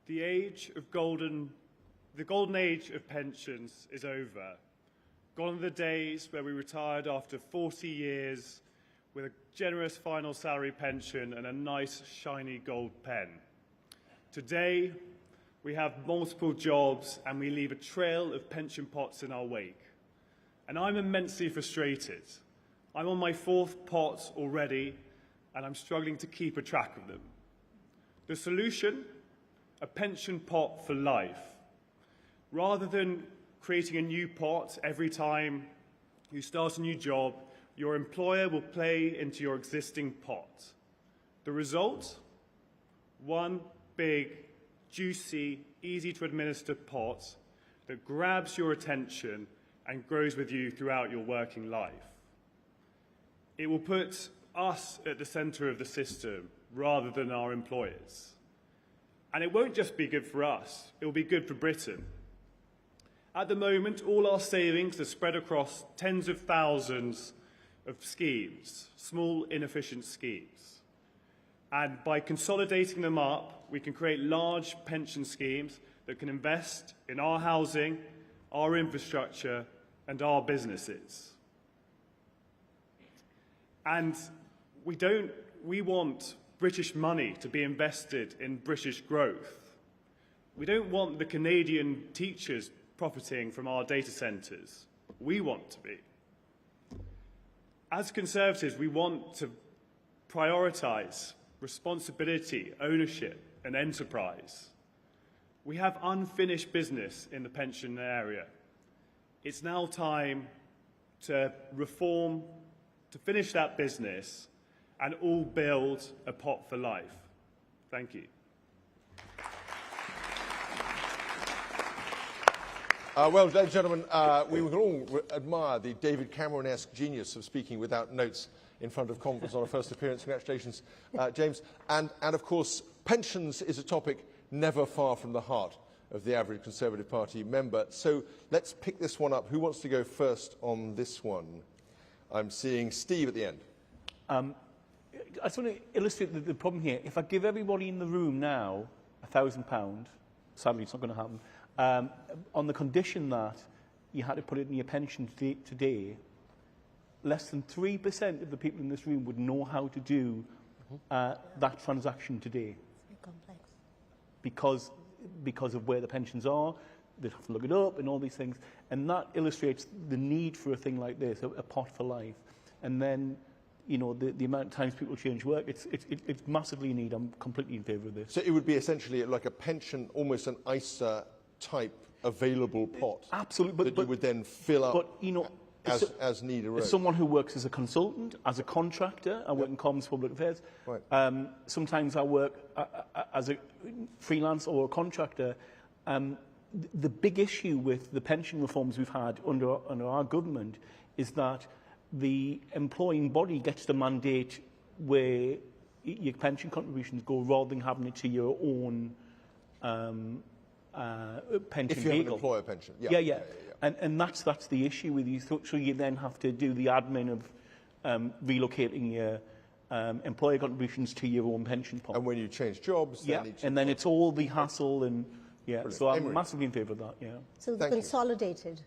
The golden age of pensions is over. Gone are the days where we retired after 40 years with a generous final salary pension and a nice shiny gold pen. Today, we have multiple jobs and we leave a trail of pension pots in our wake. And I'm immensely frustrated. I'm on my 4th pot already and I'm struggling to keep a track of them. The solution? A pension pot for life. Rather than creating a new pot every time you start a new job, your employer will play into your existing pot. The result? One big, juicy, easy-to-administer pot that grabs your attention and grows with you throughout your working life. It will put us at the centre of the system rather than our employers. And it won't just be good for us, it will be good for Britain. At the moment, all our savings are spread across tens of thousands of schemes, small, inefficient schemes. And by consolidating them up, we can create large pension schemes that can invest in our housing, our infrastructure, and our businesses. And we want British money to be invested in British growth. We don't want the Canadian teachers profiting from our data centres. We want to be. As Conservatives, we want to prioritise responsibility, ownership and enterprise. We have unfinished business in the pension area. It's now time to reform, to finish that business and all build a pot for life. Thank you. Well, ladies and gentlemen, we can all admire the David Cameron-esque genius of speaking without notes in front of conference on a first appearance. Congratulations, James. And of course, pensions is a topic never far from the heart of the average Conservative Party member. So let's pick this one up. Who wants to go first on this one? I'm seeing Steve at the end. I just want to illustrate the problem here. If I give everybody in the room now £1,000, sadly it's not going to happen, on the condition that you had to put it in your pension today, less than 3% of the people in this room would know how to do that transaction today. It's very complex. Because of where the pensions are, they'd have to look it up and all these things. And that illustrates the need for a thing like this, a pot for life. And then, you know, the amount of times people change work, it's massively in need. I'm completely in favour of this. So it would be essentially like a pension, almost an ISA type available pot. Absolutely. But you would then fill up. But, you know, as need arose. As someone who works as a consultant, as a contractor, I work in Comms Public Affairs. Right. Sometimes I work as a freelance or a contractor. The big issue with the pension reforms we've had under our government is that the employing body gets the mandate where your pension contributions go rather than having it to your own pension if you vehicle. have an employer pension. Yeah. And that's the issue with you. So you then have to do the admin of relocating your employer contributions to your own pension pot. And when you change jobs, and then it's all the hassle and Brilliant. So I'm Aimareen. massively in favour of that. Yeah. So the consolidated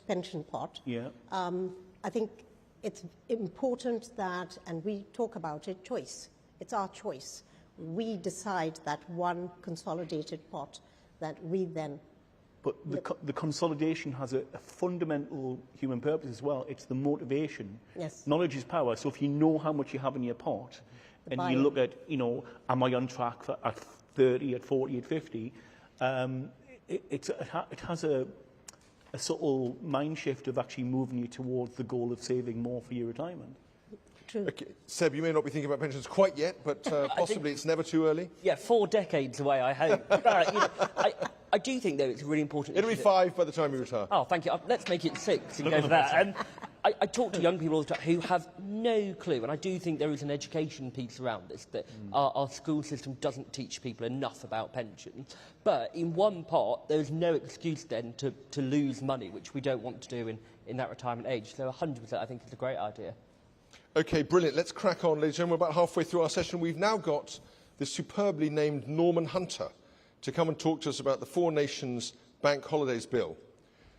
pension pot. Yeah. I think it's important that, and we talk about it, choice. It's our choice. We decide that one consolidated pot that we then. But the consolidation has a fundamental human purpose as well. It's the motivation. Yes. Knowledge is power. So if you know how much you have in your pot, and you look at, you know, am I on track for at 30, at 40, at 50, it has a subtle mind shift of actually moving you towards the goal of saving more for your retirement. True. Okay. Seb, you may not be thinking about pensions quite yet, but possibly it's never too early. Yeah, 4 decades away, I hope. I do think, though, it's really important... It'll be 5 by the time you retire. Oh, thank you. Let's make it 6 and go for that. I talk to young people all the time who have no clue, and I do think there is an education piece around this, that our school system doesn't teach people enough about pensions. But in one part, there's no excuse then to lose money, which we don't want to do in that retirement age. So 100% I think it's a great idea. OK, brilliant. Let's crack on, ladies and gentlemen. We're about halfway through our session. We've now got the superbly named Norman Hunter to come and talk to us about the Four Nations Bank Holidays Bill.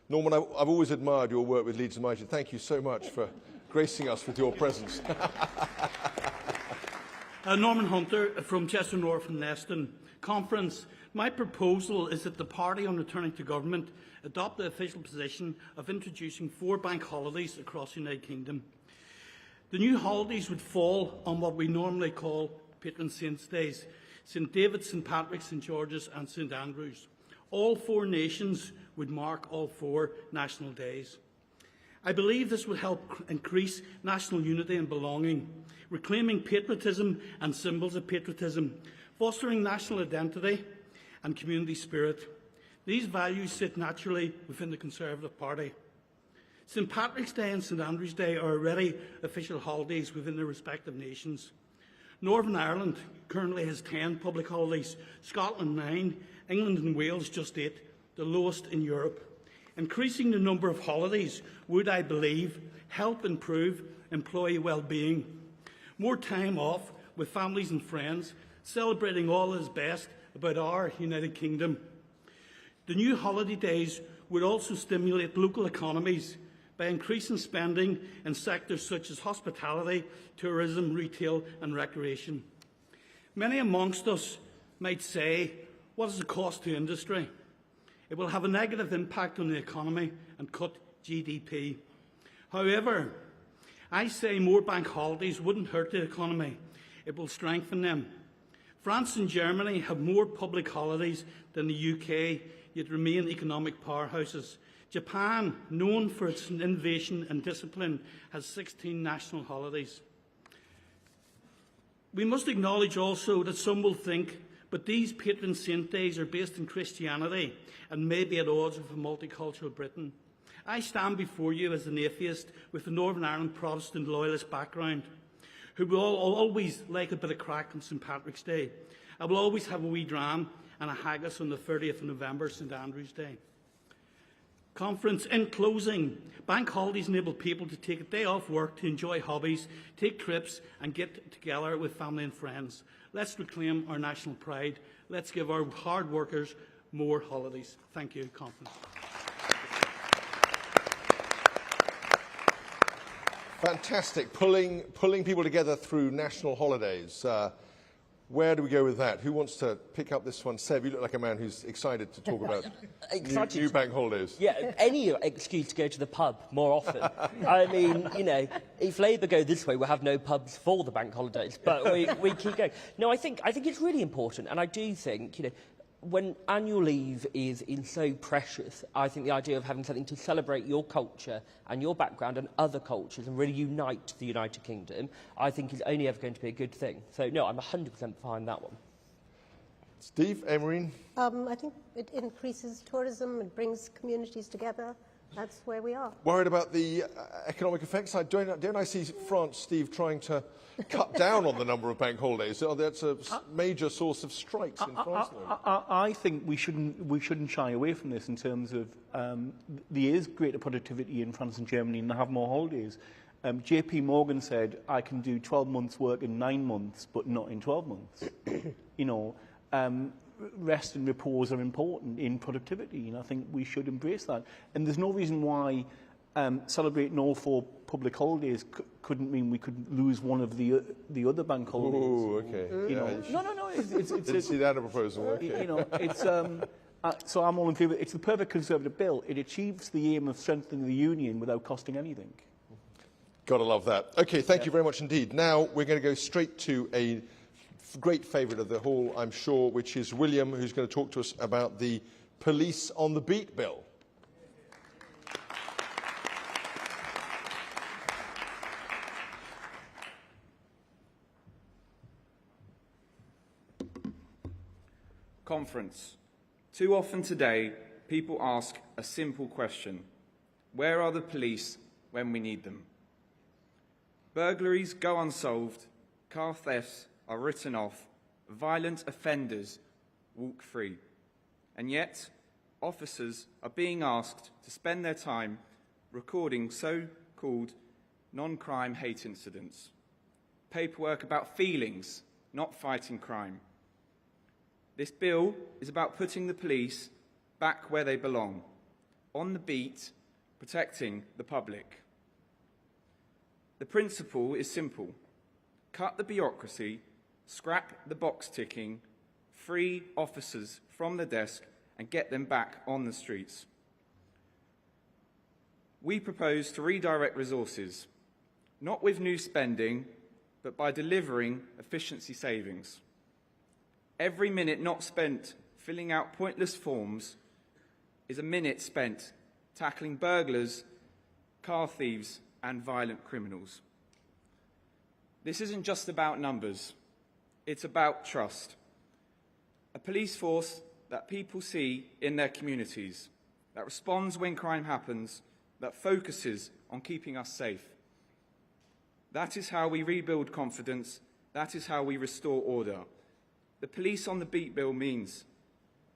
Norman, I've always admired your work with Leeds United. Thank you so much for gracing us with your presence. Norman Hunter from Chester North and Neston Conference. My proposal is that the party, on returning to government, adopt the official position of introducing 4 bank holidays across the United Kingdom. The new holidays would fall on what we normally call patron saints' days: St David's, St Patrick's, St George's and St Andrew's. All 4 nations would mark all 4 national days. I believe this will help increase national unity and belonging, reclaiming patriotism and symbols of patriotism, fostering national identity and community spirit. These values sit naturally within the Conservative Party. St Patrick's Day and St Andrew's Day are already official holidays within their respective nations. Northern Ireland currently has 10 public holidays, Scotland 9, England and Wales just 8, the lowest in Europe. Increasing the number of holidays would, I believe, help improve employee well-being. More time off with families and friends, celebrating all that is best about our United Kingdom. The new holiday days would also stimulate local economies by increasing spending in sectors such as hospitality, tourism, retail and recreation. Many amongst us might say, what is the cost to industry? It will have a negative impact on the economy and cut GDP. However, I say more bank holidays wouldn't hurt the economy. It will strengthen them. France and Germany have more public holidays than the UK, yet remain economic powerhouses. Japan, known for its innovation and discipline, has 16 national holidays. We must acknowledge also that some will think, but these patron saint days are based in Christianity and may be at odds with a multicultural Britain. I stand before you as an atheist with a Northern Ireland Protestant loyalist background, who will always like a bit of crack on St Patrick's Day. I will always have a wee dram and a haggis on the 30th of November, St Andrew's Day. Conference, in closing, bank holidays enable people to take a day off work to enjoy hobbies, take trips and get together with family and friends. Let's reclaim our national pride. Let's give our hard workers more holidays. Thank you, Conference. Fantastic. Pulling people together through national holidays. Where do we go with that? Who wants to pick up this one? Seb, you look like a man who's excited to talk about new bank holidays. Yeah, any excuse to go to the pub more often. I mean, you know, if Labour go this way, we'll have no pubs for the bank holidays, but we keep going. No, I think it's really important, and I do think, you know, when annual leave is so precious, I think the idea of having something to celebrate your culture and your background and other cultures and really unite the United Kingdom, I think is only ever going to be a good thing. So, no, I'm 100% behind that one. Steve, Emerine? I think it increases tourism, it brings communities together. That's where we are. Worried about the economic effects? Don't I see France, Steve, trying to cut down on the number of bank holidays? That's a major source of strikes in France now. I think we shouldn't shy away from this in terms of there is greater productivity in France and Germany and they have more holidays. JP Morgan said, I can do 12 months work in 9 months, but not in 12 months. You know, rest and repose are important in productivity, and I think we should embrace that. And there's no reason why celebrating all 4 public holidays couldn't mean we could lose one of the other bank holidays. Oh, okay. You know, no. It's didn't see that in a proposal. Okay. You know, it's so I'm all in favour. It's the perfect Conservative bill. It achieves the aim of strengthening the union without costing anything. Gotta love that. Okay, thank you very much indeed. Now we're going to go straight to a great favourite of the hall, I'm sure, which is William, who's going to talk to us about the Police on the Beat bill. Conference. Too often today, people ask a simple question. Where are the police when we need them? Burglaries go unsolved, car thefts are written off, violent offenders walk free. And yet, officers are being asked to spend their time recording so-called non-crime hate incidents. Paperwork about feelings, not fighting crime. This bill is about putting the police back where they belong, on the beat, protecting the public. The principle is simple. Cut the bureaucracy, scrap the box ticking, free officers from the desk and get them back on the streets. We propose to redirect resources, not with new spending, but by delivering efficiency savings. Every minute not spent filling out pointless forms is a minute spent tackling burglars, car thieves, and violent criminals. This isn't just about numbers, it's about trust. A police force that people see in their communities, that responds when crime happens, that focuses on keeping us safe. That is how we rebuild confidence, that is how we restore order. The Police on the Beat bill means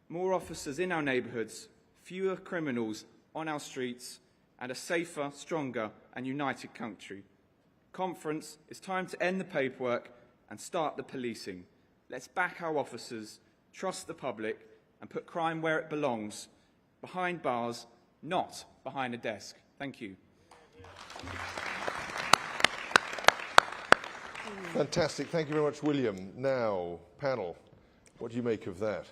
more officers in our neighbourhoods, fewer criminals on our streets, and a safer, stronger and united country. Conference, it's time to end the paperwork and start the policing. Let's back our officers, trust the public and put crime where it belongs, behind bars, not behind a desk. Thank you. Fantastic. Thank you very much, William. Now, panel, what do you make of that?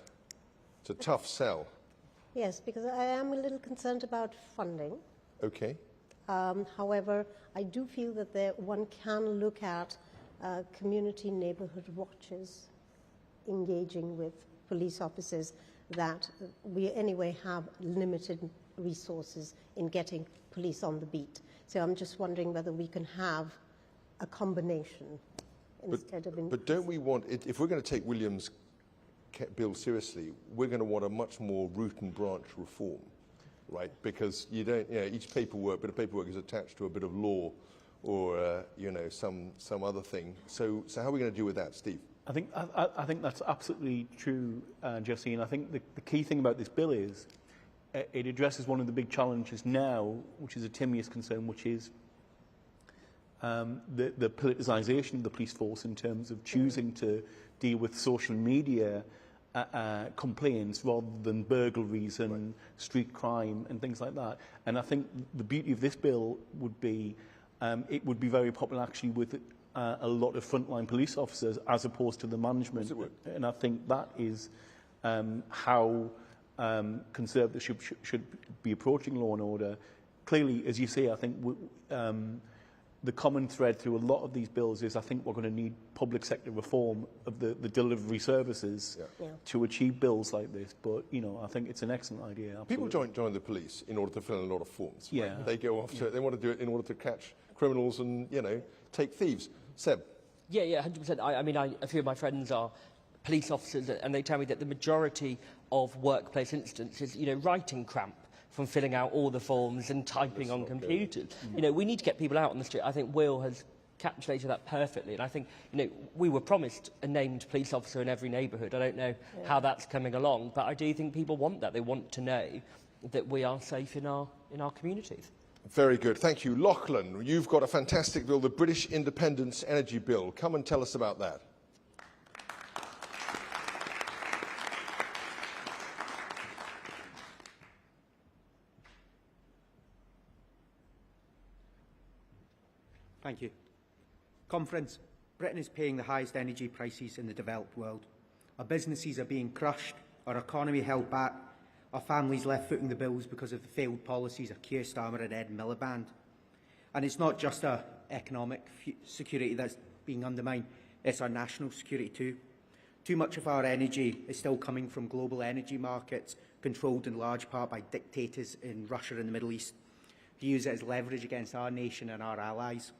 It's a tough sell. Yes, because I am a little concerned about funding. Okay. However, I do feel that one can look at community neighbourhood watches engaging with police officers that we anyway have limited resources in getting police on the beat. So I'm just wondering whether we can have a combination instead of... But don't we want, if we're going to take William's bill seriously, we're going to want a much more root and branch reform, right? Because you don't, each bit of paperwork is attached to a bit of law or, some other thing. So how are we going to deal with that, Steve? I think that's absolutely true, Jesse, and I think the key thing about this bill is it addresses one of the big challenges now, which is a Timmy's concern, which is the politicisation of the police force in terms of choosing to deal with social media complaints rather than burglaries and street crime and things like that. And I think the beauty of this bill would be it would be very popular actually with a lot of frontline police officers as opposed to the management. And I think that is how Conservatives should be approaching law and order. Clearly, as you say, I think the common thread through a lot of these bills is I think we're going to need public sector reform of the delivery services to achieve bills like this. But, I think it's an excellent idea. Absolutely. People join the police in order to fill in a lot of forms. Yeah. Right? They go off to it. They want to do it in order to catch criminals and, take thieves. Seb? Yeah, 100%. A few of my friends are police officers, and they tell me that the majority of workplace incidents is, writing cramp from filling out all the forms and typing on computers. We need to get people out on the street. I think Will has capturated that perfectly. And I think, we were promised a named police officer in every neighbourhood. I don't know how that's coming along, but I do think people want that. They want to know that we are safe in our communities. Very good. Thank you. Lachlan, you've got a fantastic bill, the British Independence Energy Bill. Come and tell us about that. Thank you. Conference. Britain is paying the highest energy prices in the developed world. Our businesses are being crushed, our economy held back, our families left footing the bills because of the failed policies of Keir Starmer and Ed Miliband. And it's not just our economic security that's being undermined, it's our national security too. Too much of our energy is still coming from global energy markets, controlled in large part by dictators in Russia and the Middle East, to use it as leverage against our nation and our allies.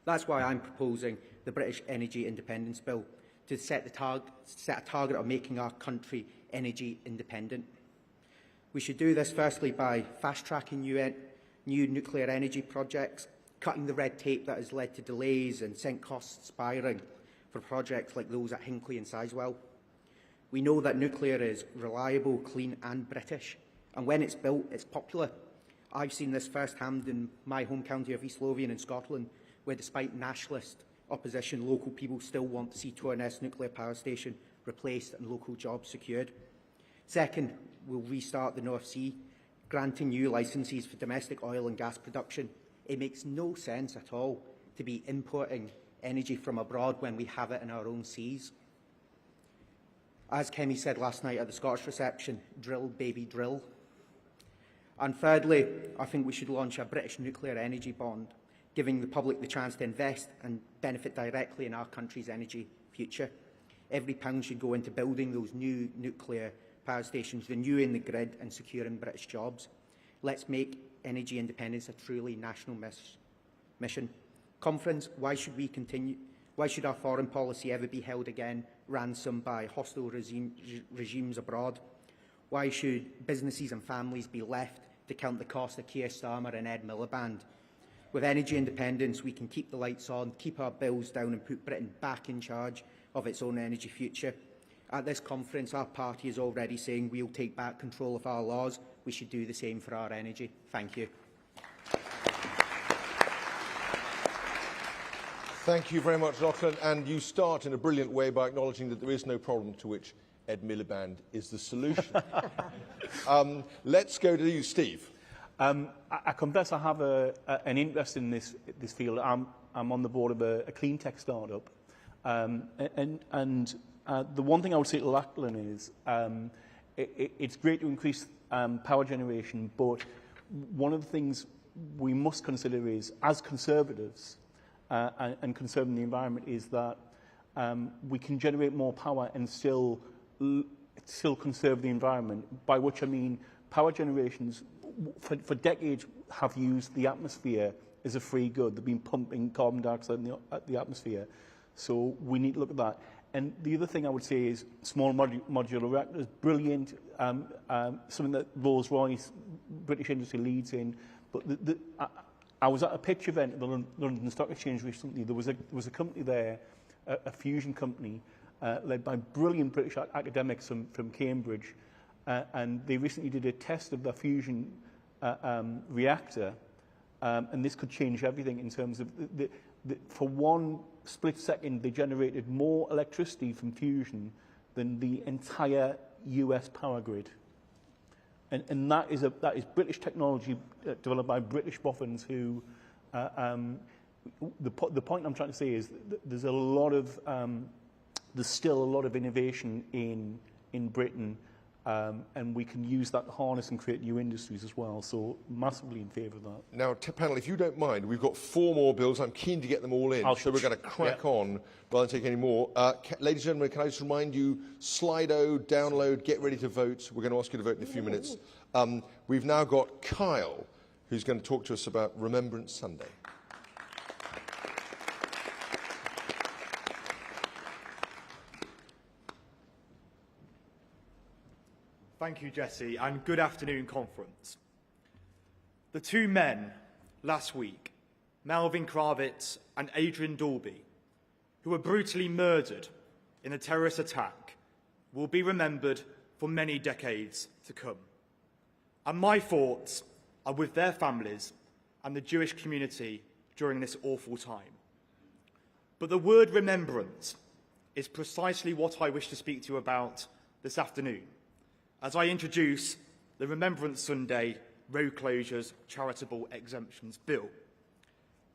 That's why I'm proposing the British Energy Independence Bill, to set a target of making our country energy independent. We should do this firstly by fast-tracking new nuclear energy projects, cutting the red tape that has led to delays and sent costs spiralling for projects like those at Hinkley and Sizewell. We know that nuclear is reliable, clean and British, and when it's built, it's popular. I've seen this firsthand in my home county of East Lothian in Scotland, where despite nationalist opposition, local people still want to see Torness nuclear power station replaced and local jobs secured. Second, we'll restart the North Sea, granting new licences for domestic oil and gas production. It makes no sense at all to be importing energy from abroad when we have it in our own seas. As Kemi said last night at the Scottish reception, drill, baby, drill. And thirdly, I think we should launch a British nuclear energy bond, giving the public the chance to invest and benefit directly in our country's energy future. Every pound should go into building those new nuclear power stations, renewing the grid and securing British jobs. Let's make energy independence a truly national mission. Conference, why should our foreign policy ever be held again ransom by hostile regimes abroad? Why should businesses and families be left to count the cost of Keir Starmer and Ed Miliband? With energy independence, we can keep the lights on, keep our bills down and put Britain back in charge of its own energy future. At this conference, our party is already saying we'll take back control of our laws. We should do the same for our energy. Thank you. Thank you very much, Lachlan. And you start in a brilliant way by acknowledging that there is no problem to which Ed Miliband is the solution. Let's go to you, Steve. I confess I have an interest in this field. I'm on the board of a clean tech startup. The one thing I would say to Lachlan is it's great to increase power generation, but one of the things we must consider is, as Conservatives and conserving the environment, is that we can generate more power and still conserve the environment, by which I mean power generations for decades have used the atmosphere as a free good. They've been pumping carbon dioxide in the atmosphere. So we need to look at that. And the other thing I would say is small modular reactors, brilliant, something that Rolls-Royce, British industry leads in. But I was at a pitch event at the London Stock Exchange recently. There was a company there, a fusion company, led by brilliant British academics from Cambridge, and they recently did a test of the fusion reactor, and this could change everything in terms of for one split second they generated more electricity from fusion than the entire US power grid. And that is British technology developed by British boffins who the point I'm trying to say is that there's still a lot of innovation in Britain, and we can use that to harness and create new industries as well. So massively in favour of that. Now, panel, if you don't mind, we've got 4 more bills. I'm keen to get them all in, so we're going to crack on rather than take any more. Ladies and gentlemen, can I just remind you, Slido, download, get ready to vote. We're going to ask you to vote in a few minutes. We've now got Kyle, who's going to talk to us about Remembrance Sunday. Thank you, Jesse, and good afternoon, conference. The 2 men last week, Melvin Kravitz and Adrian Dalby, who were brutally murdered in a terrorist attack, will be remembered for many decades to come. And my thoughts are with their families and the Jewish community during this awful time. But the word remembrance is precisely what I wish to speak to you about this afternoon, as I introduce the Remembrance Sunday Road Closures Charitable Exemptions Bill.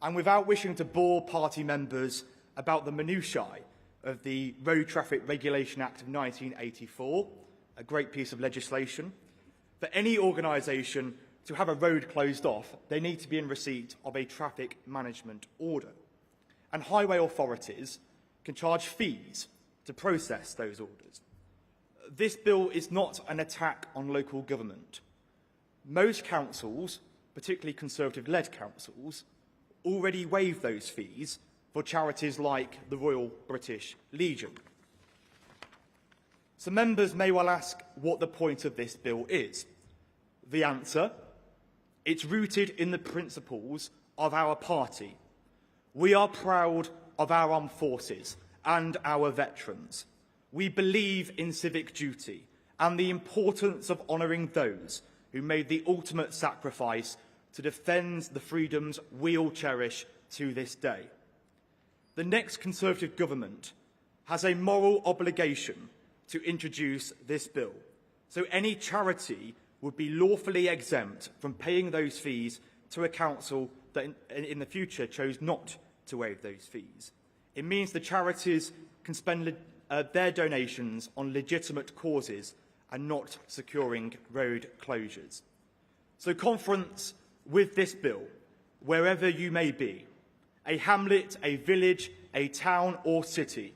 And without wishing to bore party members about the minutiae of the Road Traffic Regulation Act of 1984, a great piece of legislation, for any organisation to have a road closed off, they need to be in receipt of a traffic management order. And highway authorities can charge fees to process those orders. This bill is not an attack on local government. Most councils, particularly Conservative-led councils, already waive those fees for charities like the Royal British Legion. So members may well ask what the point of this bill is. The answer: it's rooted in the principles of our party. We are proud of our armed forces and our veterans. We believe in civic duty and the importance of honouring those who made the ultimate sacrifice to defend the freedoms we all cherish to this day. The next Conservative government has a moral obligation to introduce this bill, so any charity would be lawfully exempt from paying those fees to a council that in the future chose not to waive those fees. It means the charities can spend their donations on legitimate causes and not securing road closures. So conference, with this bill, wherever you may be, a hamlet, a village, a town or city,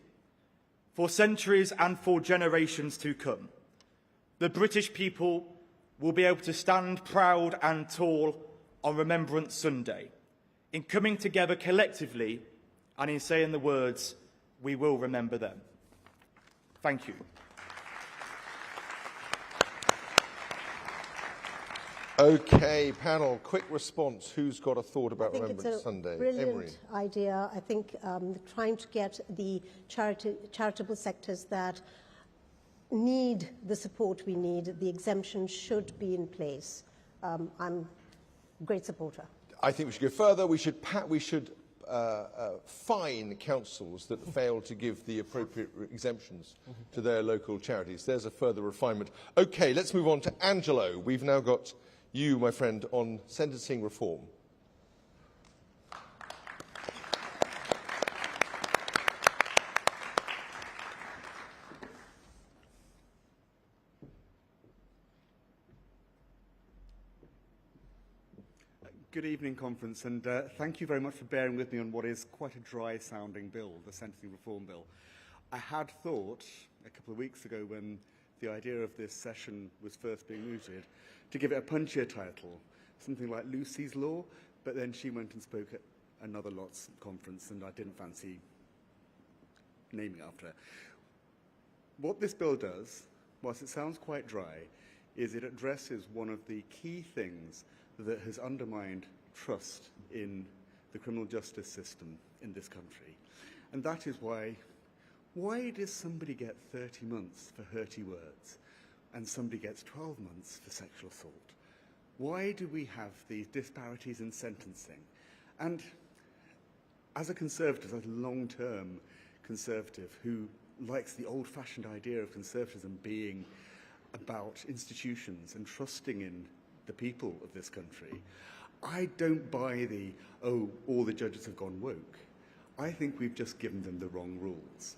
for centuries and for generations to come, the British people will be able to stand proud and tall on Remembrance Sunday, in coming together collectively and in saying the words, "We will remember them." Thank you. Okay, panel, quick response. Who's got a thought about I think Remembrance it's a Sunday? brilliant Emery. idea. I think trying to get the charitable sectors that need the support we need, the exemption should be in place. I'm a great supporter. I think we should go further. We should fine councils that fail to give the appropriate exemptions to their local charities. There's a further refinement. Okay, let's move on to Angelo. We've now got you, my friend, on sentencing reform. Good evening, Conference, and thank you very much for bearing with me on what is quite a dry-sounding bill, the Sentencing Reform Bill. I had thought, a couple of weeks ago when the idea of this session was first being mooted, to give it a punchier title, something like Lucy's Law, but then she went and spoke at another Lots conference, and I didn't fancy naming after her. What this bill does, whilst it sounds quite dry, is it addresses one of the key things that has undermined trust in the criminal justice system in this country. And that is why does somebody get 30 months for hurty words and somebody gets 12 months for sexual assault? Why do we have these disparities in sentencing? And as a Conservative, as a long-term Conservative who likes the old-fashioned idea of conservatism being about institutions and trusting in the people of this country, I don't buy the, oh, all the judges have gone woke. I think we've just given them the wrong rules.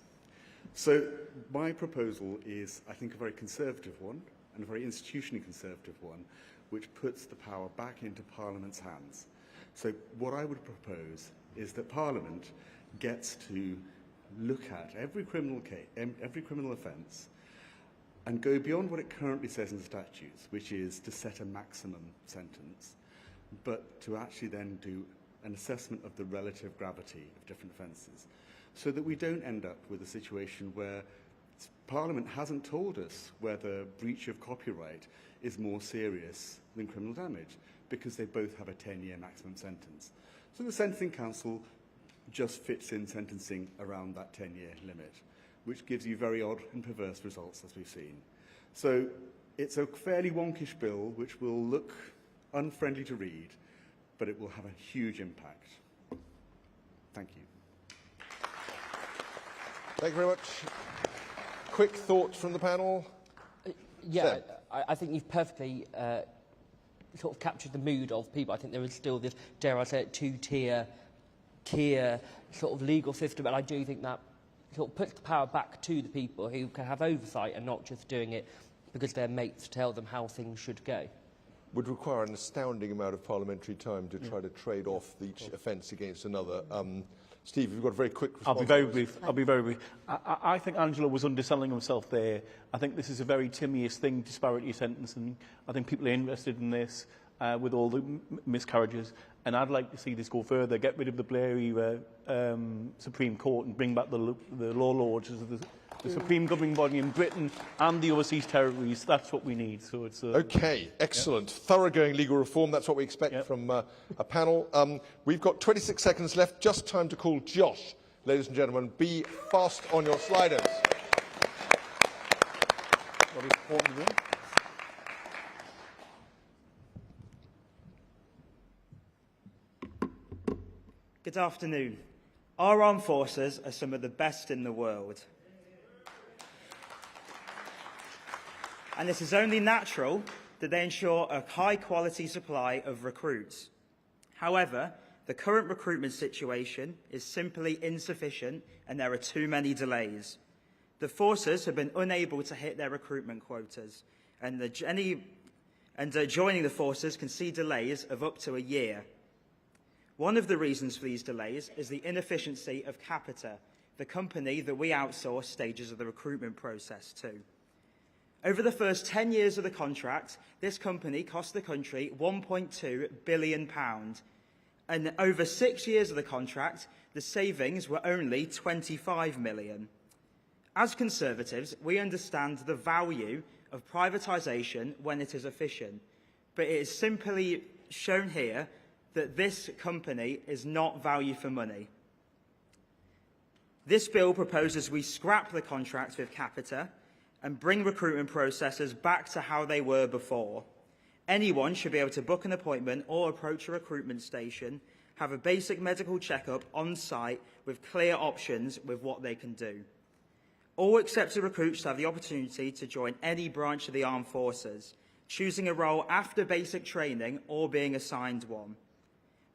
So my proposal is, I think, a very conservative one, and a very institutionally conservative one, which puts the power back into Parliament's hands. So what I would propose is that Parliament gets to look at every criminal case, every criminal offence, and go beyond what it currently says in the statutes, which is to set a maximum sentence, but to actually then do an assessment of the relative gravity of different offences, so that we don't end up with a situation where Parliament hasn't told us whether breach of copyright is more serious than criminal damage, because they both have a 10-year maximum sentence. So the Sentencing Council just fits in sentencing around that 10-year limit, which gives you very odd and perverse results, as we've seen. So it's a fairly wonkish bill, which will look unfriendly to read, but it will have a huge impact. Thank you. Thank you very much. Quick thoughts from the panel? Yeah, I think you've perfectly sort of captured the mood of people. I think there is still this, dare I say it, two-tier sort of legal system, and I do think that sort of puts the power back to the people who can have oversight and not just doing it because their mates tell them how things should go. Would require an astounding amount of parliamentary time to try to trade off each offence against another. Steve, you've got a very quick response. I'll be very brief. I think Angela was underselling himself there. I think this is a very timious thing, disparity sentencing. I think people are interested in this with all the miscarriages. And I'd like to see this go further, get rid of the Blairy Supreme Court and bring back the law lords the supreme governing body in Britain and the overseas territories. That's what we need. So it's okay, excellent. Thoroughgoing legal reform. That's what we expect from a panel. We've got 26 seconds left. Just time to call Josh, ladies and gentlemen. Be fast on your sliders. Good afternoon. Our armed forces are some of the best in the world. And this is only natural that they ensure a high-quality supply of recruits. However, the current recruitment situation is simply insufficient and there are too many delays. The forces have been unable to hit their recruitment quotas, and joining the forces can see delays of up to a year. One of the reasons for these delays is the inefficiency of Capita, the company that we outsource stages of the recruitment process to. Over the first 10 years of the contract, this company cost the country £1.2 billion. And over 6 years of the contract, the savings were only £25 million. As Conservatives, we understand the value of privatisation when it is efficient, but it is simply shown here that this company is not value for money. This bill proposes we scrap the contract with Capita and bring recruitment processes back to how they were before. Anyone should be able to book an appointment or approach a recruitment station, have a basic medical checkup on site with clear options with what they can do. All accepted recruits should have the opportunity to join any branch of the armed forces, choosing a role after basic training or being assigned one.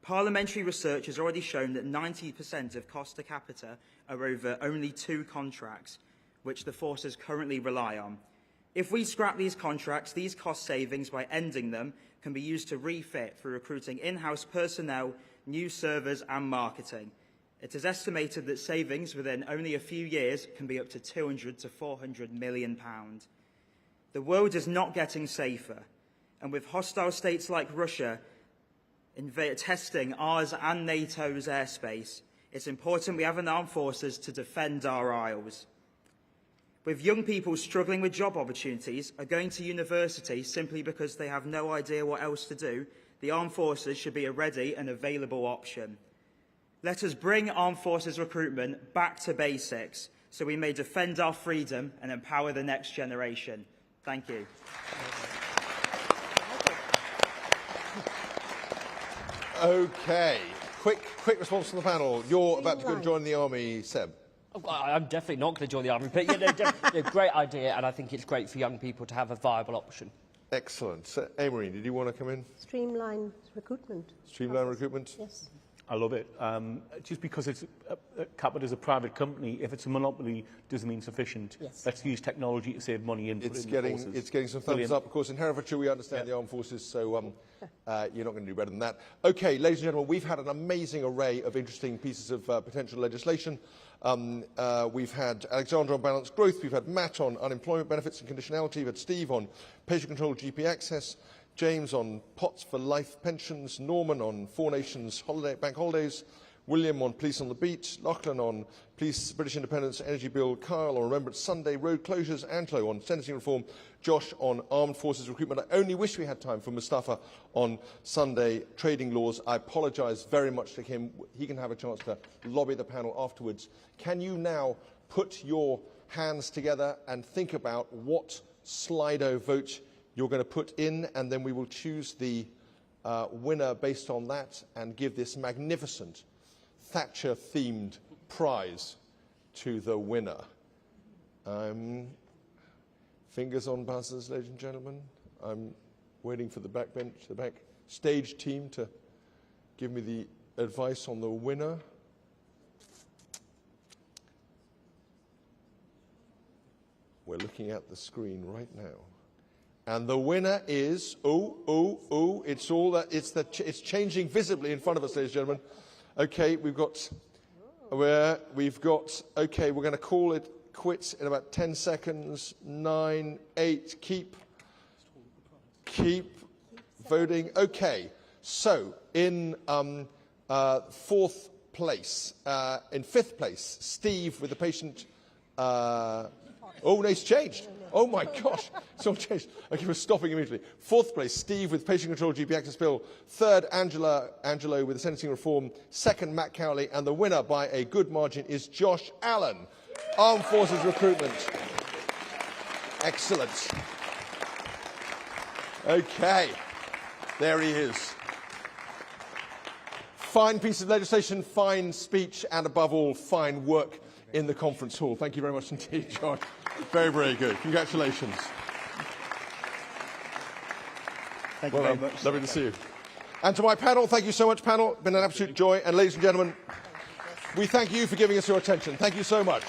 Parliamentary research has already shown that 90% of cost to Capita are over only 2 contracts, which the forces currently rely on. If we scrap these contracts, these cost savings by ending them can be used to refit through recruiting in-house personnel, new servers and marketing. It is estimated that savings within only a few years can be up to £200 to £400 million. The world is not getting safer, and with hostile states like Russia testing ours and NATO's airspace, it's important we have an armed forces to defend our isles. With young people struggling with job opportunities or going to university simply because they have no idea what else to do, the armed forces should be a ready and available option. Let us bring armed forces recruitment back to basics so we may defend our freedom and empower the next generation. Thank you. Okay. Quick response from the panel. You're about to go and join the army, Seb. I'm definitely not going to join the army, but yeah, they're a great idea, and I think it's great for young people to have a viable option. Excellent. Amory, did you want to come in? Streamline recruitment. Streamline recruitment? Yes. I love it. Just because Capita is a private company, if it's a monopoly, doesn't mean sufficient. Yes. Let's use technology to save money and put it in the forces. It's getting some thumbs Brilliant. up. Of course, in Herefordshire, we understand the armed forces, so you're not going to do better than that. Okay, ladies and gentlemen, we've had an amazing array of interesting pieces of potential legislation. We've had Alexandra on balanced growth. We've had Matt on unemployment benefits and conditionality. We've had Steve on patient-controlled GP access. James on pots for life pensions, Norman on 4 Nations bank holidays, William on police on the beat, Lachlan on police, British independence, energy bill, Kyle on Remembrance Sunday, road closures, Angelo on sentencing reform, Josh on armed forces recruitment. I only wish we had time for Mustafa on Sunday trading laws. I apologise very much to him. He can have a chance to lobby the panel afterwards. Can you now put your hands together and think about what Slido vote you're going to put in, and then we will choose the winner based on that and give this magnificent Thatcher-themed prize to the winner. Fingers on buzzers, ladies and gentlemen. I'm waiting for the backbench, the backstage team to give me the advice on the winner. We're looking at the screen right now. And the winner is, it's changing visibly in front of us, ladies and gentlemen. Okay, we're going to call it quits in about 10 seconds. 9, 8, keep voting. Okay, so in fifth place, Steve with the patient Oh, no, it's changed. Oh, my gosh. It's all changed. Okay, we're stopping immediately. Fourth place, Steve with Patient Control GP Access Bill. Third, Angelo with the Sentencing Reform. Second, Matt Cowley. And the winner by a good margin is Josh Allen. Armed Forces Recruitment. Excellent. Okay. There he is. Fine piece of legislation, fine speech, and above all, fine work in the conference hall. Thank you very much indeed, Josh. Very, very good. Congratulations. Thank you very much. Lovely to see you. And to my panel, thank you so much, panel. It's been an absolute joy. And ladies and gentlemen, we thank you for giving us your attention. Thank you so much.